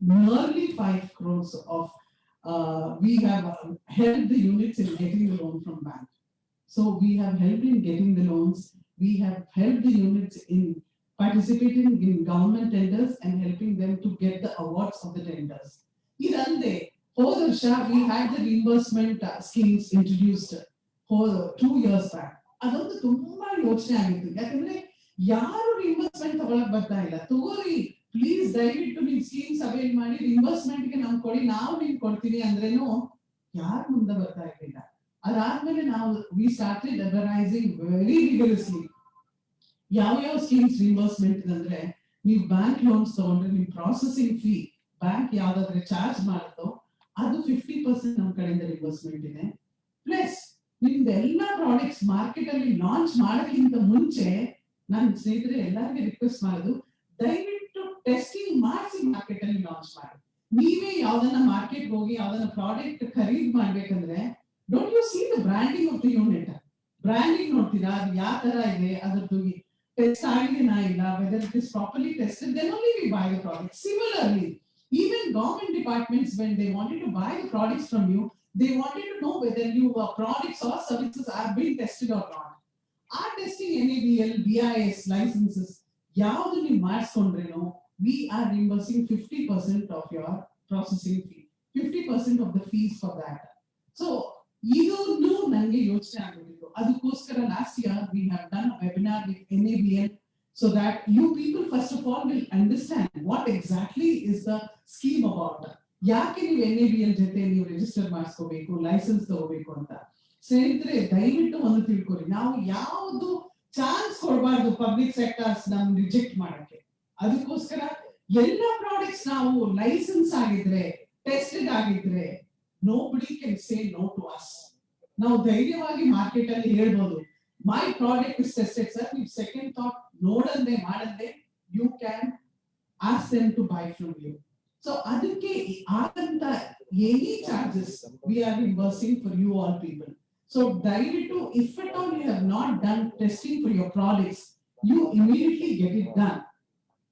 nearly 5 crores of we have helped the units in getting the loan from bank. So we have helped in getting the loans, we have helped the units in participating in government tenders and helping them to get the awards of the tenders. Idande ಹೋದ ವರ್ಷ we had the reimbursement schemes introduced for 2 years back. ಅದೊಂದು ತುಂಬಾ ಯೋಚನೆ ಆಗಿತ್ತು, ಯಾಕಂದ್ರೆ ಯಾರು reimbursement ತಗೊಳಕ್ ಬರ್ತಾ ಇಲ್ಲ. ತಗೋರಿ ಪ್ಲೀಸ್ ದಯವಿಟ್ಟು ನಿಮ್ ಸ್ಕೀಮ್ಸ್ ಅವೈಲ್ ಮಾಡಿ, ರಿಇಂಬರ್ಸ್ಮೆಂಟ್ ಗೆ ನಮ್ ಕೊಡಿ, ನಾವು ನಿಮ್ಗೆ ಕೊಡ್ತೀವಿ ಅಂದ್ರೇನು ಯಾರು ಮುಂದೆ ಬರ್ತಾ ಇರ್ಲಿಲ್ಲ. ಅದಾದ್ಮೇಲೆ ನಾವು ವಿ ಸ್ಟಾರ್ಟೆಡ್ ಅಡ್ವರ್ಟೈಸಿಂಗ್ ವೆರಿ ರಿಗರಸ್ಲಿ. ಯಾವ ಸ್ಕೀಮ್ಸ್ ರಿಇಂಬರ್ಸ್ಮೆಂಟ್ ಅಂದ್ರೆ, ನೀವು ಬ್ಯಾಂಕ್ ಲೋನ್ಸ್ ತಗೊಂಡ್ರೆ ನಿಮ್ ಪ್ರಾಸೆಸಿಂಗ್ ಫೀ ಬ್ಯಾಂಕ್ ಯಾವ್ದಾದ್ರೆ ಚಾರ್ಜ್ ಮಾಡುತ್ತೋ ಅದು 50% ನಮ್ ಕಡೆಯಿಂದ ರಿಇಂಬರ್ಸ್ಮೆಂಟ್ ಇದೆ. ಪ್ಲಸ್ ನಿಮ್ದು ಎಲ್ಲಾ ಪ್ರಾಡಕ್ಟ್ಸ್ ಮಾರ್ಕೆಟ್ ಅಲ್ಲಿ ಲಾಂಚ್ ಮಾಡೋಕ್ಕಿಂತ ಮುಂಚೆ ನನ್ನ ಸ್ನೇಹಿತರೆ ಎಲ್ಲರಿಗೂ ರಿಕ್ವೆಸ್ಟ್ ಮಾಡೋದು, ದಯವಿಟ್ಟು ಟೆಸ್ಟಿಂಗ್ ಮಾಡಿಸಿ ಮಾರ್ಕೆಟ್ ಅಲ್ಲಿ ಲಾಂಚ್ ಮಾಡಿ. ನೀವೇ ಯಾವ್ದನ್ನ ಮಾರ್ಕೆಟ್ ಹೋಗಿ ಯಾವ್ದನ್ನ ಪ್ರಾಡಕ್ಟ್ ಖರೀದಿ ಮಾಡ್ಬೇಕಂದ್ರೆ don't you see the branding of the unit. Branding ನೋಡ್ತೀರಾ, ಅದು ಯಾವ ತರ ಇದೆ, ಅದ್ರದ್ದು ಟೆಸ್ಟ್ ಆಗಿದೆನಾ ಇಲ್ಲ, whether it is properly tested, then only we buy the product. Similarly even government departments, when they wanted to buy the products from you, they wanted to know whether your products or services are being tested or not. Our testing NABL, BIS licenses, ಯಾವುದು ನೀವು ಮಾಡಿಸ್ಕೊಂಡ್ರೇನೋ we are reimbursing 50% of your processing fee, 50% of the fees for that. So ಇದೊಂದು ನನಗೆ ಯೋಚನೆ ಆಗಿತ್ತು. ಅದಕ್ಕೋಸ್ಕರ last year we have done a webinar with NABL so that you people first of all will understand what exactly is the scheme about. ಯಾಕೆ ನೀವು NABL ಜೊತೆ ನೀವು register ಮಾಡಿಸ್ಕೋಬೇಕು, licence ತಗೋಬೇಕು ಅಂತ. ಸ್ನೇಹಿತರೆ ದಯವಿಟ್ಟು ಒಂದು ತಿಳ್ಕೊರಿ, ನಾವು ಯಾವುದು ಚಾನ್ಸ್ ಕೊಡಬಾರ್ದು ಪಬ್ಲಿಕ್ ಸೆಕ್ಟರ್ಸ್ ನಮ್ ರಿಜೆಕ್ಟ್ ಮಾಡಕ್ಕೆ. ಅದಕ್ಕೋಸ್ಕರ ಎಲ್ಲ ಪ್ರಾಡಕ್ಟ್ಸ್ ನಾವು ಲೈಸೆನ್ಸ್ ಆಗಿದ್ರೆ, ಟೆಸ್ಟೆಡ್ ಆಗಿದ್ರೆ, nobody can say no to us. ನಾವು ಧೈರ್ಯವಾಗಿ ಮಾರ್ಕೆಟ್ ಅಲ್ಲಿ ಹೇಳ್ಬೋದು, my product is tested sir. If second thought ನೋಡಂದೆ ಮಾಡಂದೆ, you can ask them to buy from you. So ಅದಕ್ಕೆ ಆಗಂತ any charges we are reimbursing for you all people. So ದಯವಿಟ್ಟು if at all you have not done testing for your products, you immediately get it done.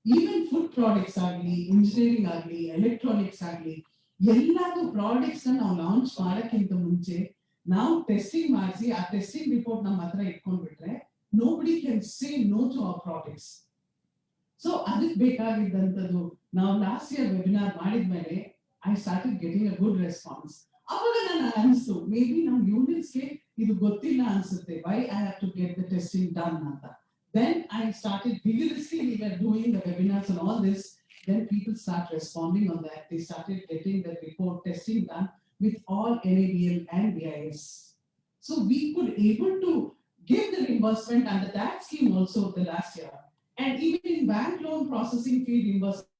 Even food products ಆಗಲಿ, engineering ಆಗಲಿ, electronics ಆಗಲಿ, ಎಲ್ಲಾನು products ನಾವು launch ಮಾಡಕ್ಕಿಂತ ಮುಂಚೆ ನಾವು testing ಮಾಡಿಸಿ ಆ ಟೆಸ್ಟಿಂಗ್ ರಿಪೋರ್ಟ್ ನಮ್ಮ ಹತ್ರ ಇಟ್ಕೊಂಡ್ಬಿಟ್ರೆ nobody can say no to our products. So ಅದಕ್ಕೆ ಬೇಕಾಗಿದ್ದಂಥದ್ದು ನಾವು ಲಾಸ್ಟ್ ಇಯರ್ ವೆಬಿನಾರ್ ಮಾಡಿದ್ಮೇಲೆ I started getting a good response. ಅವಾಗ ನನಗೆ ಅನಿಸ್ತು ಮೇ ಬಿ ನಮ್ಮ ಯೂನಿಟ್ಸ್ಗೆ ಇದು ಗೊತ್ತಿಲ್ಲ ಅನ್ಸುತ್ತೆ, why I have to get the testing done ಅಂತ. Then I started vigorously, we were doing the webinars and all this, then people start responding on that. They started getting the report testing done with all NABL and BIS. So we could able to give the reimbursement under that scheme also the last year. And even in bank loan processing fee reimbursement,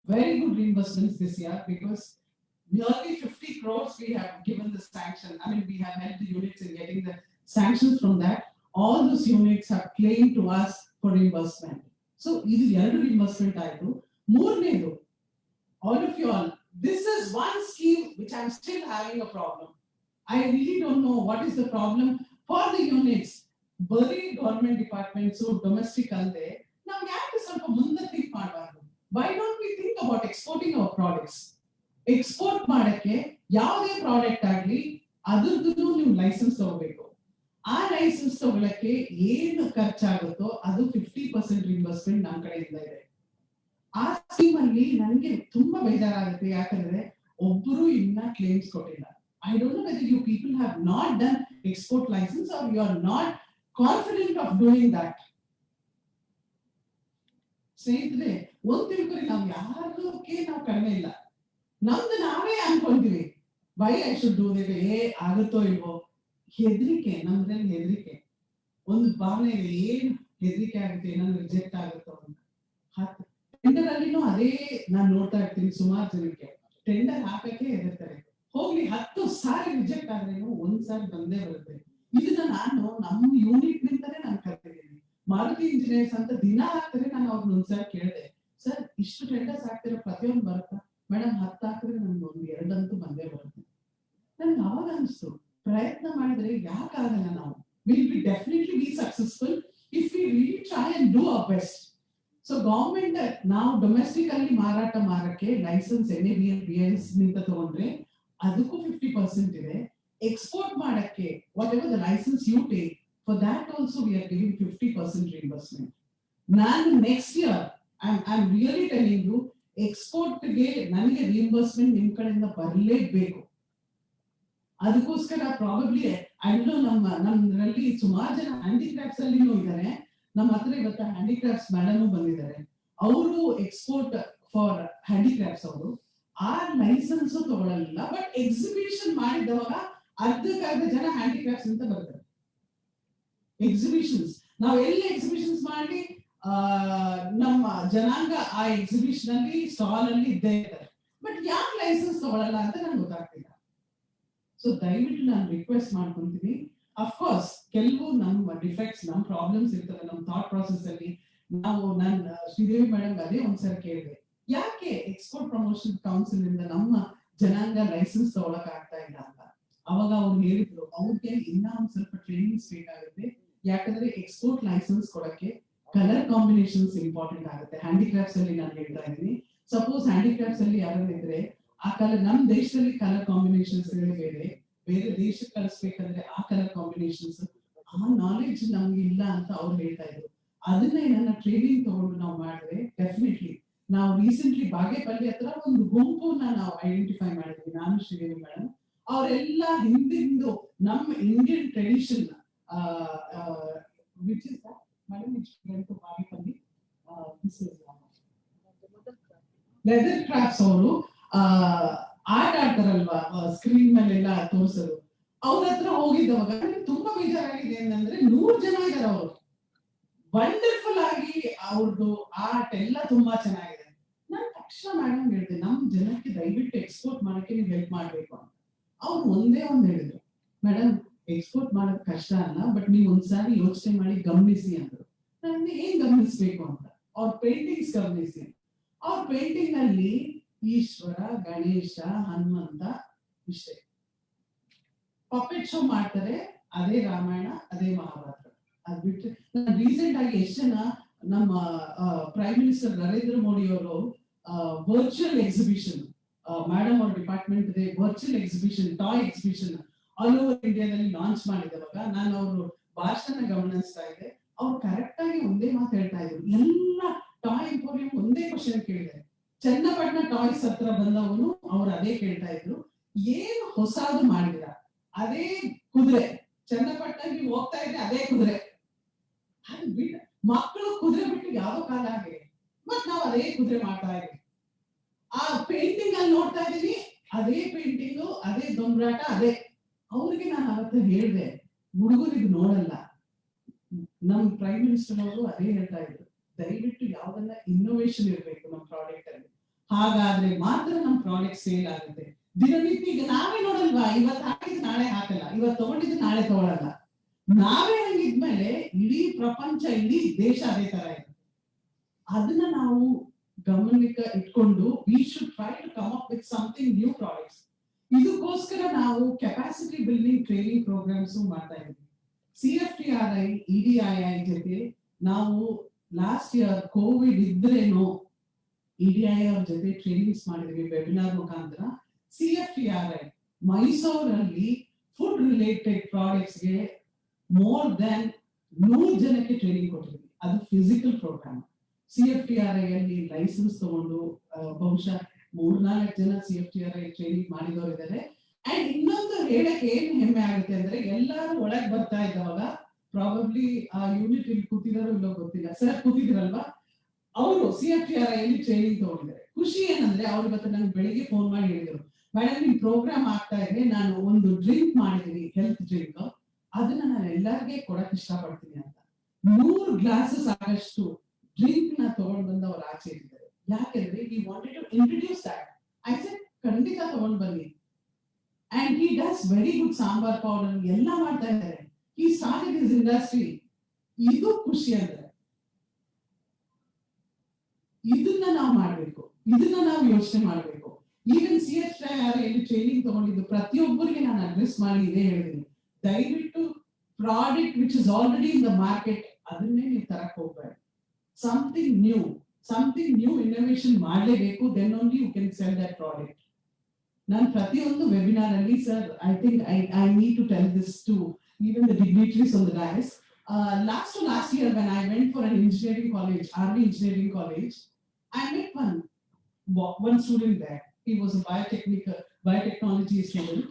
very good reimbursements this year, because nearly 50 crores we have given the sanction. I mean, we have helped the units in getting the sanctions from that. All those units have claimed to us for reimbursement. So ಇದು ಎರಡು reimbursement ಆಯ್ತು. ಮೂರನೇದು, all of you all, this is one scheme which I'm still having a problem. I really don't know what is the problem for the units. Bari government departments, so domestic alde, now yake ಸ್ವಲ್ಪ ಮುಂದೆ think ಮಾಡಬಾರದು. Why don't we think about exporting our products? Export ಮಾಡಕ್ಕೆ ಯಾವುದೇ product ಆಗಲಿ ಅದರದ್ದು ನೀವು licence ತಗೋಬೇಕು. ಆ ಲೈಸೆನ್ಸ್ ತಗೊಳಕ್ಕೆ ಏನು ಖರ್ಚಾಗುತ್ತೋ ಅದು 50% ರಿಂಬರ್ಸ್ಮೆಂಟ್ ನಮ್ಮ ಕಡೆಯಿಂದ ಇದೆ. ಆ ಸ್ಕೀಮ್ ಅಲ್ಲಿ ನನಗೆ ತುಂಬಾ ಬೇಜಾರಾಗುತ್ತೆ, ಯಾಕಂದ್ರೆ ಒಬ್ಬರು ಇನ್ನ ಕ್ಲೇಮ್ಸ್ ಕೊಟ್ಟಿಲ್ಲ. I don't know whether you people have not done export license or you are not confident of doing that. ಸ್ನೇಹಿತರೆ, ಒಂದ್ ತಿಳ್ಕೊರಿ, ನಾವು ಯಾರಕ್ಕೆ ನಾವು ಕಡಿಮೆ ಇಲ್ಲ, ನಮ್ದು ನಾವೇ ಅನ್ಕೊಂತೀವಿ why I should do that, ಆಗುತ್ತೋ ಇಲ್ವೋ, ಹೆದರಿಕೆ, ನಮ್ದ್ರಲ್ಲಿ ಹೆದರಿಕೆ, ಒಂದು ಭಾವನೆ ಇದೆ, ಏನ್ ಹೆದರಿಕೆ ಆಗುತ್ತೆ, ಏನಾದ್ರು ರಿಜೆಕ್ಟ್ ಆಗುತ್ತೋ ಅಂತ. ಟೆಂಡರ್ ಅಲ್ಲಿನೂ ಅದೇ ನಾನು ನೋಡ್ತಾ ಇರ್ತೀನಿ, ಸುಮಾರು ಜನಕ್ಕೆ ಟೆಂಡರ್ ಹಾಕಕ್ಕೆ ಹೆದರ್ತಾರೆ. ಹೋಗ್ಲಿ 10 ಸಾರಿ ರಿಜೆಕ್ಟ್ ಆದ್ರೇನು ಒಂದ್ ಸಾರಿ ಬಂದೇ ಬರುತ್ತೆ. ಇದನ್ನ ನಾನು ನಮ್ಮ ಯೂನಿಟ್ ನಿಂತಾನೆ ನಾನು ಕಲ್ತಿದ್ದೀನಿ. ಮಾರುತಿ ಇಂಜಿನಿಯರ್ಸ್ ಅಂತ ದಿನ ಹಾಕ್ತಾರೆ, ನಾನು ಅವ್ರನ್ನ ಒಂದ್ಸಾರಿ ಕೇಳಿದೆ, ಸರ್ ಇಷ್ಟು ಟೆಂಡರ್ಸ್ ಹಾಕ್ತಿರೋ ಪ್ರತಿಯೊಂದು ಬರುತ್ತಾ? ಮೇಡಮ್ 10 ಹಾಕಿದ್ರೆ ನಮ್ಗೆ ಒಂದು 2 ಅಂತೂ ಬಂದೇ ಬರುತ್ತೆ. ನನ್ಗೆ ಅವಾಗ ಅನಿಸ್ತು, ಪ್ರಯತ್ನ ಮಾಡಿದ್ರೆ ಯಾಕಾಗಲ್ಲ, ನಾವು will be definitely be successful if we really try and do our best. So government ನಾವು ಡೊಮೆಸ್ಟಿಕ್ ಅಲ್ಲಿ ಮಾರಾಟ ಮಾಡಕ್ಕೆ ಲೈಸೆನ್ಸ್ NABL BIS ನಿಂದ ತಗೊಂಡ್ರೆ ಅದಕ್ಕೂ 50% ಇದೆ. ಎಕ್ಸ್ಪೋರ್ಟ್ ಮಾಡಕ್ಕೆ whatever the licence you take, for that also we are giving 50% reimbursement. ನಾನು next year I am really telling you, ಎಕ್ಸ್ಪೋರ್ಟ್ಗೆ ನನಗೆ ರಿಇಂಬರ್ಸ್ಮೆಂಟ್ ನಿಮ್ ಕಡೆಯಿಂದ ಬರಲೇಬೇಕು. ಅದಕ್ಕೋಸ್ಕರ ಪ್ರಾಬಬ್ಲಿ ನಮ್ಮಲ್ಲಿ ಸುಮಾರು ಜನ ಹ್ಯಾಂಡಿಕ್ರಾಫ್ಟ್ಸ್ ಅಲ್ಲಿನೂ ಇದ್ದಾರೆ. ನಮ್ಮ ಹತ್ರ ಇವತ್ತು ಹ್ಯಾಂಡಿಕ್ರಾಫ್ಟ್ಸ್ ಮೇಡಮ್ ಬಂದಿದ್ದಾರೆ, ಅವರು ಎಕ್ಸ್ಪೋರ್ಟ್ ಫಾರ್ ಹ್ಯಾಂಡಿಕ್ರಾಫ್ಟ್ಸ್. ಅವರು ಆ ಲೈಸೆನ್ಸ್ ತಗೊಳ್ಳಲ್ಲ, ಬಟ್ ಎಕ್ಸಿಬಿಷನ್ ಮಾಡಿದವಾಗ ಅರ್ಧಕ್ಕರ್ಧ ಜನ ಹ್ಯಾಂಡಿಕ್ರಾಫ್ಟ್ಸ್ ಅಂತ ಬರ್ತಾರೆ. ಎಕ್ಸಿಬಿಷನ್ಸ್ ನಾವು ಎಲ್ಲಿ ಎಕ್ಸಿಬಿಷನ್ಸ್ ಮಾಡಿ ನಮ್ಮ ಜನಾಂಗ ಆ ಎಕ್ಸಿಬಿಷನ್ ಅಲ್ಲಿ ಸ್ಟಾಲ್ ಅಲ್ಲಿ ಇದ್ದೇ ಇರ್ತಾರೆ, ಬಟ್ ಯಾಕೆ ಲೈಸೆನ್ಸ್ ತಗೊಳ್ಳಲ್ಲ ಅಂತ ನಂಗೆ ಗೊತ್ತಾಗ್ತಿಲ್ಲ. ಸೊ ದಯವಿಟ್ಟು ನಾನು ರಿಕ್ವೆಸ್ಟ್ ಮಾಡ್ಕೊಂತೀನಿ, ಅಫ್ಕೋರ್ಸ್ ಕೆಲವು ನಮ್ಮ ಡಿಫೆಕ್ಟ್ಸ್, ನಮ್ಮ ಪ್ರಾಬ್ಲಮ್ಸ್ ಇರ್ತವೆ ನಮ್ಮ ಥಾಟ್ ಪ್ರಾಸೆಸ್ ಅಲ್ಲಿ. ನಾವು ನಾನು ಶ್ರೀದೇವಿ ಮೇಡಮ್ ಅದೇ ಒಂದ್ಸರಿ ಕೇಳಿದೆ, ಯಾಕೆ ಎಕ್ಸ್ಪೋರ್ಟ್ ಪ್ರಮೋಷನ್ ಕೌನ್ಸಿಲ್ ಇಂದ ನಮ್ಮ ಜನಾಂಗ ಲೈಸೆನ್ಸ್ ತಗೊಳಕ್ ಆಗ್ತಾ ಇಲ್ಲ ಅಂತ. ಅವಾಗ ಅವ್ರು ಹೇಳಿದ್ರು, ಅವ್ರಿಗೆ ಇನ್ನ ಒಂದ್ ಸ್ವಲ್ಪ ಟ್ರೈನಿಂಗ್ಸ್ ಬೇಕಾಗುತ್ತೆ, ಯಾಕಂದ್ರೆ ಎಕ್ಸ್ಪೋರ್ಟ್ ಲೈಸೆನ್ಸ್ ಕೊಡಕ್ಕೆ ಕಲರ್ ಕಾಂಬಿನೇಷನ್ಸ್ ಇಂಪಾರ್ಟೆಂಟ್ ಆಗುತ್ತೆ. ಹ್ಯಾಂಡಿಕ್ರಾಫ್ಟ್ಸ್ ಅಲ್ಲಿ ನಾನು ಹೇಳ್ತಾ ಇದ್ದೀನಿ, ಸಪೋಸ್ ಹ್ಯಾಂಡಿಕ್ರಾಫ್ಟ್ಸ್ ಅಲ್ಲಿ ಯಾರು ಇದ್ರೆ ಆ ಕಲರ್, ನಮ್ ದೇಶದಲ್ಲಿ ಕಲರ್ ಕಾಂಬಿನೇಷನ್ಸ್ ಬೇರೆ, ಬೇರೆ ದೇಶಕ್ಕೆ ಕಳಿಸ್ಬೇಕಂದ್ರೆ ಆ ಕಲರ್ ಕಾಂಬಿನೇಷನ್ಸ್, ಆ ನಾಲೆಡ್ಜ್ ನಮ್ಗೆ ಇಲ್ಲ ಅಂತ ಅವ್ರು ಹೇಳ್ತಾ ಇದ್ರು. ಅದನ್ನ ನನ್ನ ಟ್ರೈನಿಂಗ್ ತಗೊಂಡು ನಾವು ಮಾಡಿದ್ರೆ ಡೆಫಿನೆಟ್ಲಿ. ನಾವು ರೀಸೆಂಟ್ಲಿ ಬಾಗೇಪಲ್ಲಿ ಹತ್ರ ಒಂದು ಗುಂಪನ್ನ ನಾವು ಐಡೆಂಟಿಫೈ ಮಾಡಿದ್ವಿ, ನಾನು ಶ್ರೀದೇವಿ ಮೇಡಮ್. ಅವರೆಲ್ಲ ಹಿಂದಿಂದು ನಮ್ಮ Indian tradition which is that madam which went to Bagepalli, this is leather crafts. ಅವರು ಆಟ ಆಡ್ತಾರಲ್ವಾ ಸ್ಕ್ರೀನ್ ಮೇಲೆಲ್ಲ ತೋರಿಸೋದು, ಅವ್ರ ಹತ್ರ ಹೋಗಿದ್ದವಾಗ ತುಂಬಾ ಬೇಜಾರಾಗಿದೆ ಏನಂದ್ರೆ 100 ಜನ ಇದ್ದಾರೆ, ಅವರು ವಂಡರ್ಫುಲ್ ಆಗಿ ಅವ್ರದ್ದು ಆರ್ಟ್ ಎಲ್ಲ ತುಂಬಾ ಚೆನ್ನಾಗಿದೆ. ನಾನು ತಕ್ಷಣ ಮೇಡಮ್ ಹೇಳಿದೆ, ನಮ್ ಜನಕ್ಕೆ ದಯವಿಟ್ಟು ಎಕ್ಸ್ಪೋರ್ಟ್ ಮಾಡಕ್ಕೆ ನೀವು ಹೆಲ್ಪ್ ಮಾಡ್ಬೇಕು ಅಂತ. ಅವ್ರು ಒಂದೇ ಒಂದು ಹೇಳಿದ್ರು, ಮೇಡಮ್ ಎಕ್ಸ್ಪೋರ್ಟ್ ಮಾಡೋದ್ ಕಷ್ಟ ಅಲ್ಲ, ಬಟ್ ನೀವು ಒಂದ್ಸಾರಿ ಯೋಚನೆ ಮಾಡಿ ಗಮನಿಸಿ ಅಂದ್ರು. ನಾನು ಏನ್ ಗಮನಿಸ್ಬೇಕು ಅಂತ, ಅವ್ರ ಪೇಂಟಿಂಗ್ಸ್ ಗಮನಿಸಿ. ಅವ್ರ ಪೇಂಟಿಂಗ್ ಅಲ್ಲಿ ಈಶ್ವರ, ಗಣೇಶ, ಹನುಮಂತ ಇಷ್ಟೇ. ಪಪೆಟ್ ಶೋ ಮಾಡ್ತಾರೆ, ಅದೇ ರಾಮಾಯಣ, ಅದೇ ಮಹಾಭಾರತ. ಅದ್ ಬಿಟ್ಟರೆ ರೀಸೆಂಟ್ ಆಗಿ ಎಷ್ಟು ಜನ ನಮ್ಮ ಪ್ರೈಮ್ ಮಿನಿಸ್ಟರ್ ನರೇಂದ್ರ ಮೋದಿ ಅವರು ವರ್ಚುವಲ್ ಎಕ್ಸಿಬಿಷನ್, ಮೇಡಮ್ ಅವ್ರ ಡಿಪಾರ್ಟ್ಮೆಂಟ್ ಇದೆ virtual exhibition, toy exhibition all over ಇಂಡಿಯಾದಲ್ಲಿ ಲಾಂಚ್ ಮಾಡಿದವಾಗ ನಾನು ಅವರು ಭಾಷಣ ಗಮನಿಸ್ತಾ ಇದ್ದೆ. ಅವ್ರು ಕರೆಕ್ಟ್ ಆಗಿ ಒಂದೇ ಮಾತು ಹೇಳ್ತಾ ಇದ್ರು, ಎಲ್ಲ ಟಾಯ್ ಎಂಪೋರಿಯಂ ಒಂದೇ ಕ್ವಶನ್ ಕೇಳಿದೆ. ಚನ್ನಪಟ್ಟಣ ಟಾಯ್ಸ್ ಹತ್ರ ಬಂದವನು ಅವ್ರು ಅದೇ ಕೇಳ್ತಾ ಇದ್ರು, ಏನು ಹೊಸದು ಮಾಡಿದ್ರ? ಅದೇ ಕುದುರೆ, ಚನ್ನಪಟ್ಟಣಕ್ಕೆ ಹೋಗ್ತಾ ಇದ್ರೆ ಅದೇ ಕುದುರೆ. ಅದು ಬಿಟ್ಟು ಮಕ್ಕಳು ಕುದುರೆ ಬಿಟ್ಟು ಯಾವ ಕಾಲ ಆಗಿದೆ, ಮತ್ ನಾವು ಅದೇ ಕುದುರೆ ಮಾಡ್ತಾ ಇದ್ವಿ. ಆ ಪೇಂಟಿಂಗ್ ಅಲ್ಲಿ ನೋಡ್ತಾ ಇದೀನಿ, ಅದೇ ಪೇಂಟಿಂಗು, ಅದೇ ದೊಂಬರಾಟ, ಅದೇ. ಅವ್ರಿಗೆ ನಾನು ಅವತ್ತು ಹೇಳಿದೆ, ಹುಡುಗರಿಗೆ ನೋಡಲ್ಲ. ನಮ್ ಪ್ರೈಮ್ ಮಿನಿಸ್ಟರ್ ಅವರು ಅದೇ ಹೇಳ್ತಾ ಇದ್ರು, ದಯವಿಟ್ಟು ಯಾವ್ದನ್ನ ಇನ್ನೋವೇಷನ್ ಇರ್ಬೇಕು ನಮ್ಮ ಪ್ರಾಡಕ್ಟ್ ಅಲ್ಲಿ, ಹಾಗಾದ್ರೆ ಮಾತ್ರ ನಮ್ ಪ್ರಾಡಕ್ಟ್ ಸೇಲ್ ಆಗುತ್ತೆ. ದಿನನಿತ್ಯ ಈಗ ನಾವೇ ನೋಡಲ್ವಾ, ಇವತ್ತು ಹಾಕಿದ್ರೆ ನಾಳೆ ಹಾಕಲ್ಲ, ಇವತ್ತು ತಗೊಂಡಿದ್ರೆ ನಾಳೆ ತಗೊಳಲ್ಲ. ನಾವೇ ಹಂಗಿದ್ಮೇಲೆ ಇಡೀ ಪ್ರಪಂಚ, ಇಡೀ ದೇಶ ಅದೇ ತರ ಇದೆ. ಅದನ್ನ ನಾವು ಗಮನಕ್ಕೆ ಇಟ್ಕೊಂಡು we should try to come up with with something new products. ಇದಕ್ಕೋಸ್ಕರ ನಾವು ಕೆಪಾಸಿಟಿ ಬಿಲ್ಡಿಂಗ್ ಟ್ರೈನಿಂಗ್ ಪ್ರೋಗ್ರಾಮ್ಸ್ ಮಾಡ್ತಾ ಇದ್ದೀವಿ. CFTRI, EDII ಜೊತೆ ನಾವು ಲಾಸ್ಟ್ ಇಯರ್ ಕೋವಿಡ್ ಇದ್ರೇನೋ EDII ಅವ್ರ ಜೊತೆ ಟ್ರೈನಿಂಗ್ಸ್ ಮಾಡಿದ್ವಿ ವೆಬಿನಾರ್ ಮುಖಾಂತರ. CFTRI ಮೈಸೂರಲ್ಲಿ ಫುಡ್ ರಿಲೇಟೆಡ್ ಪ್ರಾಡಕ್ಟ್ಸ್ಗೆ ಮೋರ್ ದನ್ 100 ಜನಕ್ಕೆ ಟ್ರೈನಿಂಗ್ ಕೊಟ್ಟಿದ್ವಿ. ಅದು ಫಿಸಿಕಲ್ ಪ್ರೋಗ್ರಾಮ್. CFTRI ಅಲ್ಲಿ ಲೈಸೆನ್ಸ್ ತಗೊಂಡು ಬಹುಶಃ 3-4 ಜನ CFTRI ಟ್ರೈನಿಂಗ್ ಮಾಡಿದವರು ಇದ್ದಾರೆ. ಅಂಡ್ ಇನ್ನೊಂದು ಹೇಳಕ್ಕೆ ಏನ್ ಹೆಮ್ಮೆ ಆಗುತ್ತೆ ಅಂದ್ರೆ ಎಲ್ಲರೂ ಒಳಗ್ ಬರ್ತಾ ಇದ್ದವಾಗ ಪ್ರಾಬಬ್ಲಿ ಆ ಯೂನಿಟ್ ಇಲ್ಲಿ ಕೂತಿದಾರೋ ಇಲ್ಲೋ ಗೊತ್ತಿಲ್ಲ, ಸರ್ ಕೂತಿದ್ರಲ್ವಾ, ಅವರು CFTRI ಅಲ್ಲಿ ಟ್ರೈನಿಂಗ್ ತಗೊಂಡಿದ್ದಾರೆ. ಖುಷಿ ಏನಂದ್ರೆ ಅವ್ರು ಇವತ್ತು ನಂಗೆ ಬೆಳಿಗ್ಗೆ ಫೋನ್ ಮಾಡಿ ಹೇಳಿದ್ರು, ಮೇಡಮ್ ನಿಮ್ ಪ್ರೋಗ್ರಾಮ್ ಆಗ್ತಾ ಇದೆ, ನಾನು ಒಂದು ಡ್ರಿಂಕ್ ಮಾಡಿದೀನಿ, ಹೆಲ್ತ್ ಡ್ರಿಂಕ್, ಅದನ್ನ ನಾನು ಎಲ್ಲರಿಗೆ ಕೊಡಕ್ ಇಷ್ಟಪಡ್ತೀನಿ ಅಂತ. 100 ಗ್ಲಾಸಸ್ ಆಗಷ್ಟು ಡ್ರಿಂಕ್ ನ ತಗೊಂಡ್ ಬಂದು ಅವ್ರು ಆಚೆ ಇದ್ದಾರೆ. ಯಾಕೆಂದ್ರೆ he wanted to introduce that. I said ಖಂಡಿತ ತಗೊಂಡ್ ಬನ್ನಿ. And he does very good sambar powder ಎಲ್ಲ ಮಾಡ್ತಾ ಇದ್ದಾರೆ. He started his industry. ಇದು ಖುಷಿ ಅಂದ್ರೆ ಇದನ್ನ ನಾವು ಮಾಡ್ಬೇಕು, ಇದನ್ನ ನಾವು ಯೋಚನೆ ಮಾಡ್ಬೇಕು. ಈವನ್ CFTRI ಟ್ರೈನಿಂಗ್ ತಗೊಂಡಿದ್ದು ಪ್ರತಿಯೊಬ್ಬರಿಗೆ ನಾನು ಅಡ್ರೆಸ್ ಮಾಡಿ ಇದೇ ಹೇಳಿದ್ದೀನಿ, ದಯವಿಟ್ಟು product which is already in the market ಅದನ್ನೇ ನೀವು ತರಕ್ ಹೋಗ್ಬೇಡಿ. ಸಮಥಿಂಗ್ ನ್ಯೂ ಇನ್ನೋವೇಷನ್ ಮಾಡಲೇಬೇಕು, then only you can sell that product. ನಾನು ಪ್ರತಿಯೊಂದು ವೆಬಿನಾರ್ ಅಲ್ಲಿ sir I need to tell this to even the dignitaries on the dais. Last year when I went for an engineering college, RV Engineering College, I met one student there. He was a biotechnology student,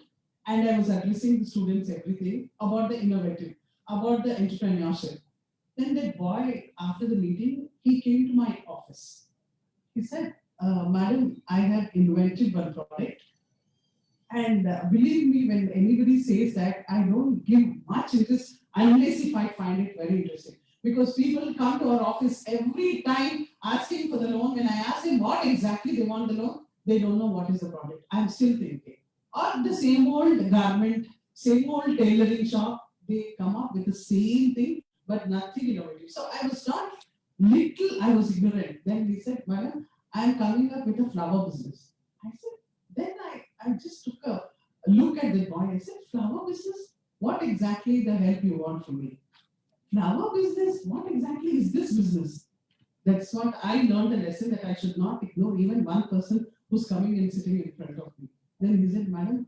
and I was addressing the students everything about the innovative, about the entrepreneurship. Then that boy, after the meeting, he came to my office. He said, Madam, I have invented one product. And believe me, when anybody says that, I don't give much interest unless if I find it very interesting. Because people come to our office every time asking for the loan. When I ask them what exactly they want the loan, they don't know what is the product. I'm still thinking. Or the same old garment, same old tailoring shop, they come up with the same thing, but nothing innovative. So I was ignorant. Then he said, Madam, I'm coming up with a flower business. I said, then I just took a look at the boy. I said, flower business? What exactly the help you want from me? Flower business? What exactly is this business? That's what I learned a lesson, that I should not ignore even one person who's coming and sitting in front of me. Then he said, Madam,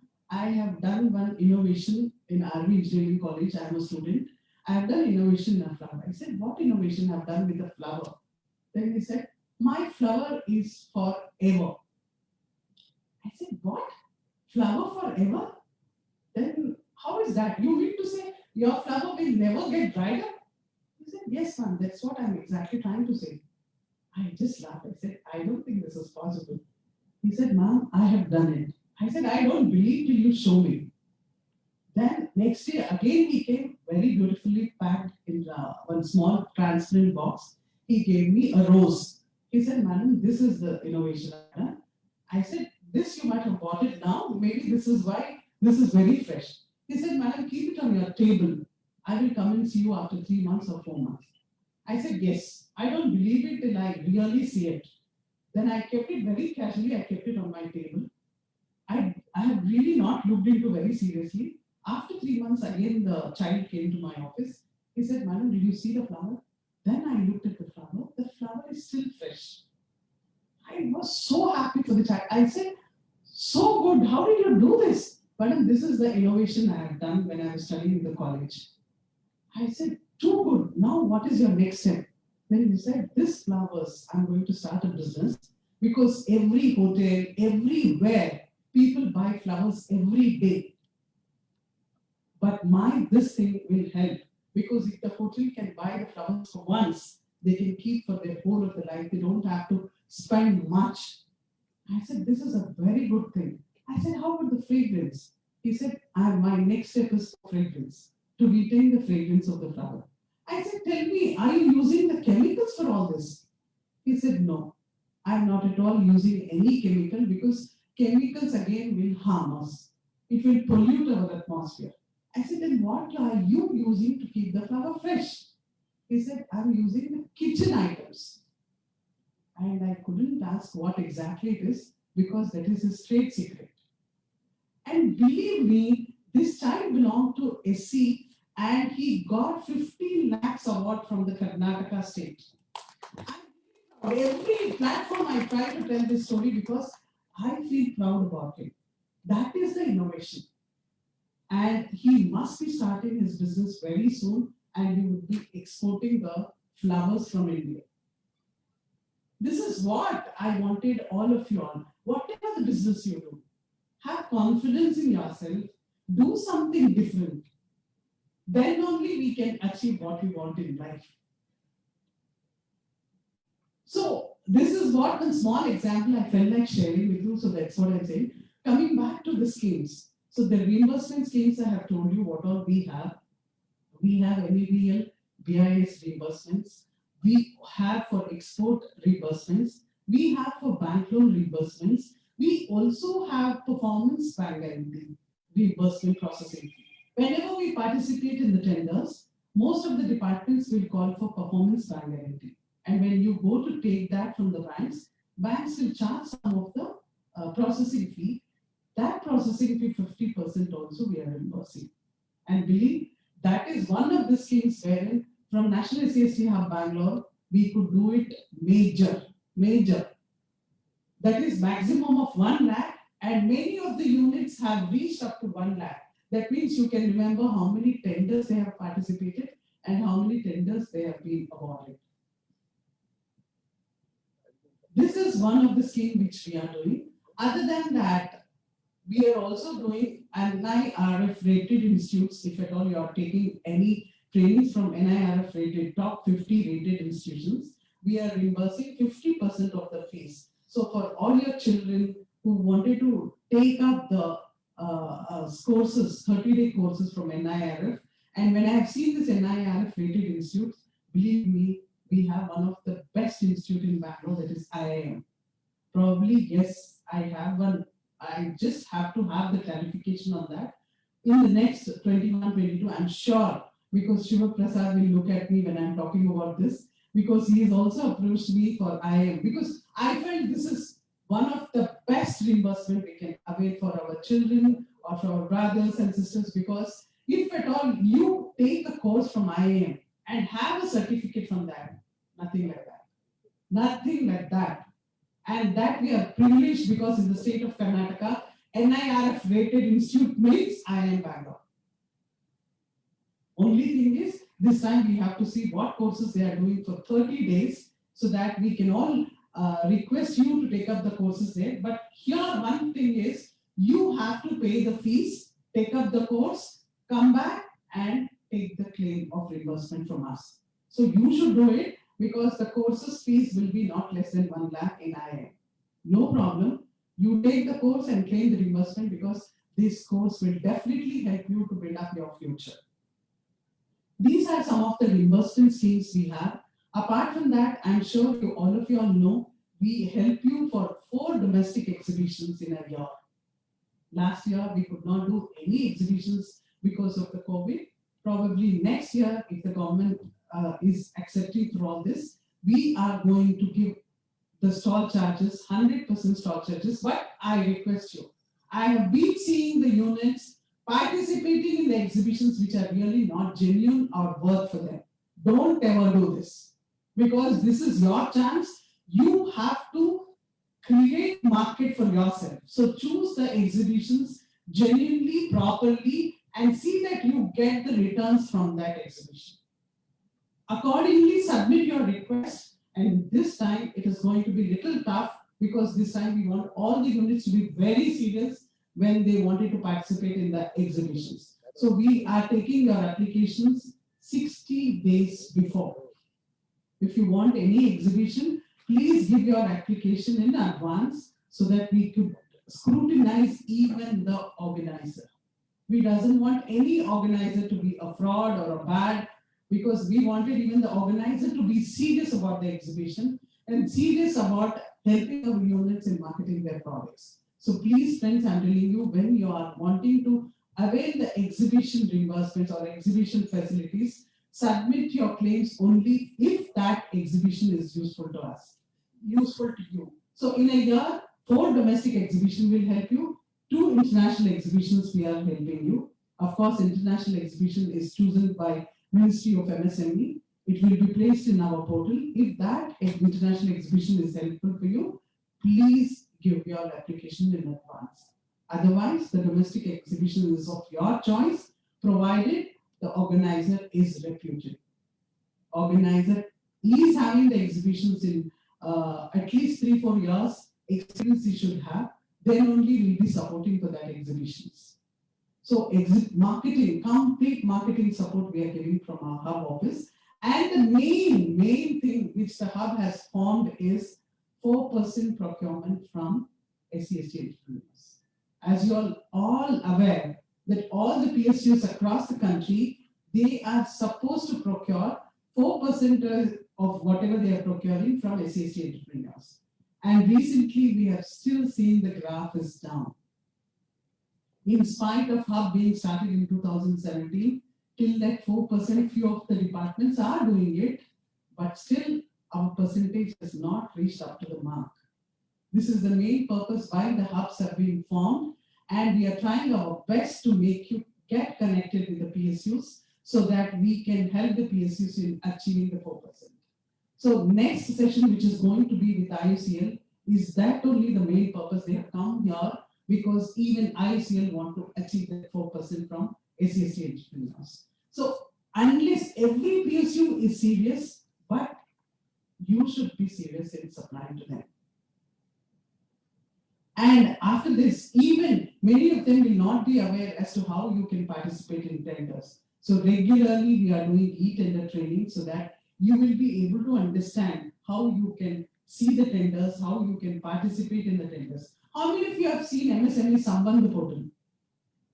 I have done one innovation in RV Engineering College. I'm a student. I have done innovation in a flower. I said, what innovation I've done with a flower? Then he said, my flower is forever. I said, what? Flower forever? Then how is that? You mean to say your flower will never get dried up? He said, yes, ma'am, that's what I'm exactly trying to say. I just laughed. I said, I don't think this is possible. He said, ma'am, I have done it. I said, I don't believe till you show me. Then next day again he came very beautifully packed in one small transparent box. He gave me a rose. He said, madam, this is the innovation. I said, this you might have bought it now. Maybe this is why this is very fresh. He said, madam, keep it on your table. I will come and see you after 3 months or 4 months. I said, yes. I don't believe it till I really see it. Then I kept it very casually. I kept it on my table. I have really not looked into very seriously. After 3 months, again the child came to my office. He said, madam, did you see the flower? Then I looked at the flower. The flower is still fresh. I was so happy for the child. I said, so good. How did you do this? Madam, this is the innovation I have done when I was studying in the college. I said, too good. Now what is your next step? Then he said, this flowers, I'm going to start a business, because every hotel, everywhere, people buy flowers every day. But this thing will help, because if the hotel can buy the flowers for once, they can keep for their whole of their life. They don't have to spend much. I said, this is a very good thing. I said, how about the fragrance? He said, my next step is fragrance, to retain the fragrance of the flower. I said, tell me, are you using the chemicals for all this? He said, no, I'm not at all using any chemical, because chemicals again will harm us. It will pollute our atmosphere. I said, then what are you using to keep the flower fresh? He said, I'm using the kitchen items. And I couldn't ask what exactly it is. because that is his trade secret. And believe me, this child belonged to SC and he got 15 lakhs award from the Karnataka state. And every platform I try to tell this story because I feel proud about it. That is the innovation. And he must be starting his business very soon and he will be exporting the flowers from India. This is what I wanted all of you on. Whatever the business you do, have confidence in yourself, do something different. Then only we can achieve what we want in life. So this is what one small example I felt like sharing with you. So that's what I'm saying. Coming back to the schemes. So the reimbursement schemes I have told you what all we have. We have MEBL, BIS reimbursements. We have for export reimbursements. We have for bank loan reimbursements. We also have performance bank guarantee reimbursement processing. Whenever we participate in the tenders, most of the departments will call for performance bank guarantee. And when you go to take that from the banks will charge some of the processing fee. That processing fee 50% also we are reimbursing. And believe that is one of the schemes wherein from National SCST Hub Bangalore, we could do it major. That is maximum of 1 lakh and many of the units have reached up to 1 lakh. That means you can remember how many tenders they have participated and how many tenders they have been awarded. This is one of the schemes which we are doing. Other than that, we are also doing NIRF rated institutes. If at all you are taking any trainings from NIRF rated, top 50 rated institutions, we are reimbursing 50% of the fees. So for all your children who wanted to take up the courses, 30-day courses from NIRF, and when I have seen this NIRF rated institutes, believe me, we have one of the best institute in Bangalore, that is IIM. Probably, yes, I have one. I just have to have the clarification on that. In the next 21-22, I'm sure, because Shiva Prasad will look at me when I'm talking about this, because he has also approached me for IIM, because I felt this is one of the best reimbursement we can avail for our children or for our brothers and sisters, because if at all you take a course from IIM and have a certificate from that, nothing like that. Nothing like that. And that we are privileged because in the state of Karnataka, NIRF rated institute means IIM Bangalore. Only thing is, this time we have to see what courses they are doing for 30 days so that we can all request you to take up the courses there. But here one thing is, you have to pay the fees, take up the course, come back and take the claim of reimbursement from us. So you should do it because the courses fees will be not less than 1 lakh in IIM. No problem. You take the course and claim the reimbursement because this course will definitely help you to build up your future. These are some of the reimbursement schemes we have. Apart from that, I'm sure all of you all know, we help you for 4 domestic exhibitions in a year. Last year, we could not do any exhibitions because of the COVID. Probably next year, if the government is accepting through all this, we are going to give the stall charges, 100% stall charges. But I request you, I have been seeing the units participating in the exhibitions which are really not genuine or worth for them. Don't ever do this because this is your chance. You have to create market for yourself. So choose the exhibitions genuinely, properly, and see that you get the returns from that exhibition. Accordingly, submit your request, and this time it is going to be little tough because this time we want all the units to be very serious when they wanted to participate in the exhibitions. So we are taking your applications 60 days before. If you want any exhibition, please give your application in advance so that we could scrutinize even the organizer. We doesn't want any organizer to be a fraud or a bad, because we wanted even the organizer to be serious about the exhibition and serious about helping our units in marketing their products. So please, friends, I'm telling you, when you are wanting to avail the exhibition reimbursements or exhibition facilities, submit your claims only if that exhibition is useful to us, useful to you. So in a year, 4 domestic exhibitions will help you. 2 international exhibitions we are helping you. Of course, international exhibition is chosen by Ministry of MSME. It will be placed in our portal. If that international exhibition is helpful for you, please give your application in advance. Otherwise, the domestic exhibition is of your choice, provided the organizer is reputed. Organizer is having the exhibitions in at least 3-4 years experience he should have, then only we'll be supporting for that exhibitions. So marketing, complete marketing support we are giving from our hub office. And the main thing which the hub has formed is 4% procurement from SC/ST entrepreneurs. As you are all aware that all the PSUs across the country, they are supposed to procure 4% of whatever they are procuring from SC/ST entrepreneurs. And recently we have still seen the graph is down. In spite of hub being started in 2017, till that 4%, few of the departments are doing it, but still our percentage has not reached up to the mark. This is the main purpose why the hubs have been formed, and we are trying our best to make you get connected with the PSUs so that we can help the PSUs in achieving the 4%. So next session, which is going to be with IUCL, is that only the main purpose. They have come here because even IUCL want to achieve that 4% from SC/ST entrepreneurs. So unless every PSU is serious, but you should be serious in supplying to them. And after this, even many of them will not be aware as to how you can participate in tenders. So regularly we are doing e-tender training so that you will be able to understand how you can see the tenders, how you can participate in the tenders. How many of you have seen MSME Sambandh portal?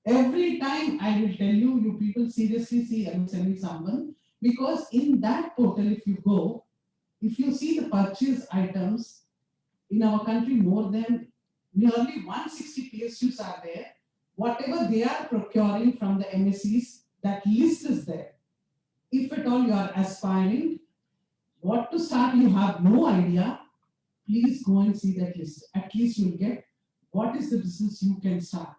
Every time I will tell you, you people seriously see MSME Sambandh, because in that portal, if you go, if you see the purchase items in our country, more than nearly 160 PSUs are there. Whatever they are procuring from the MSCs, that list is there. If at all you are aspiring, what to start, you have no idea, please go and see that list. At least you'll get what is the business you can start.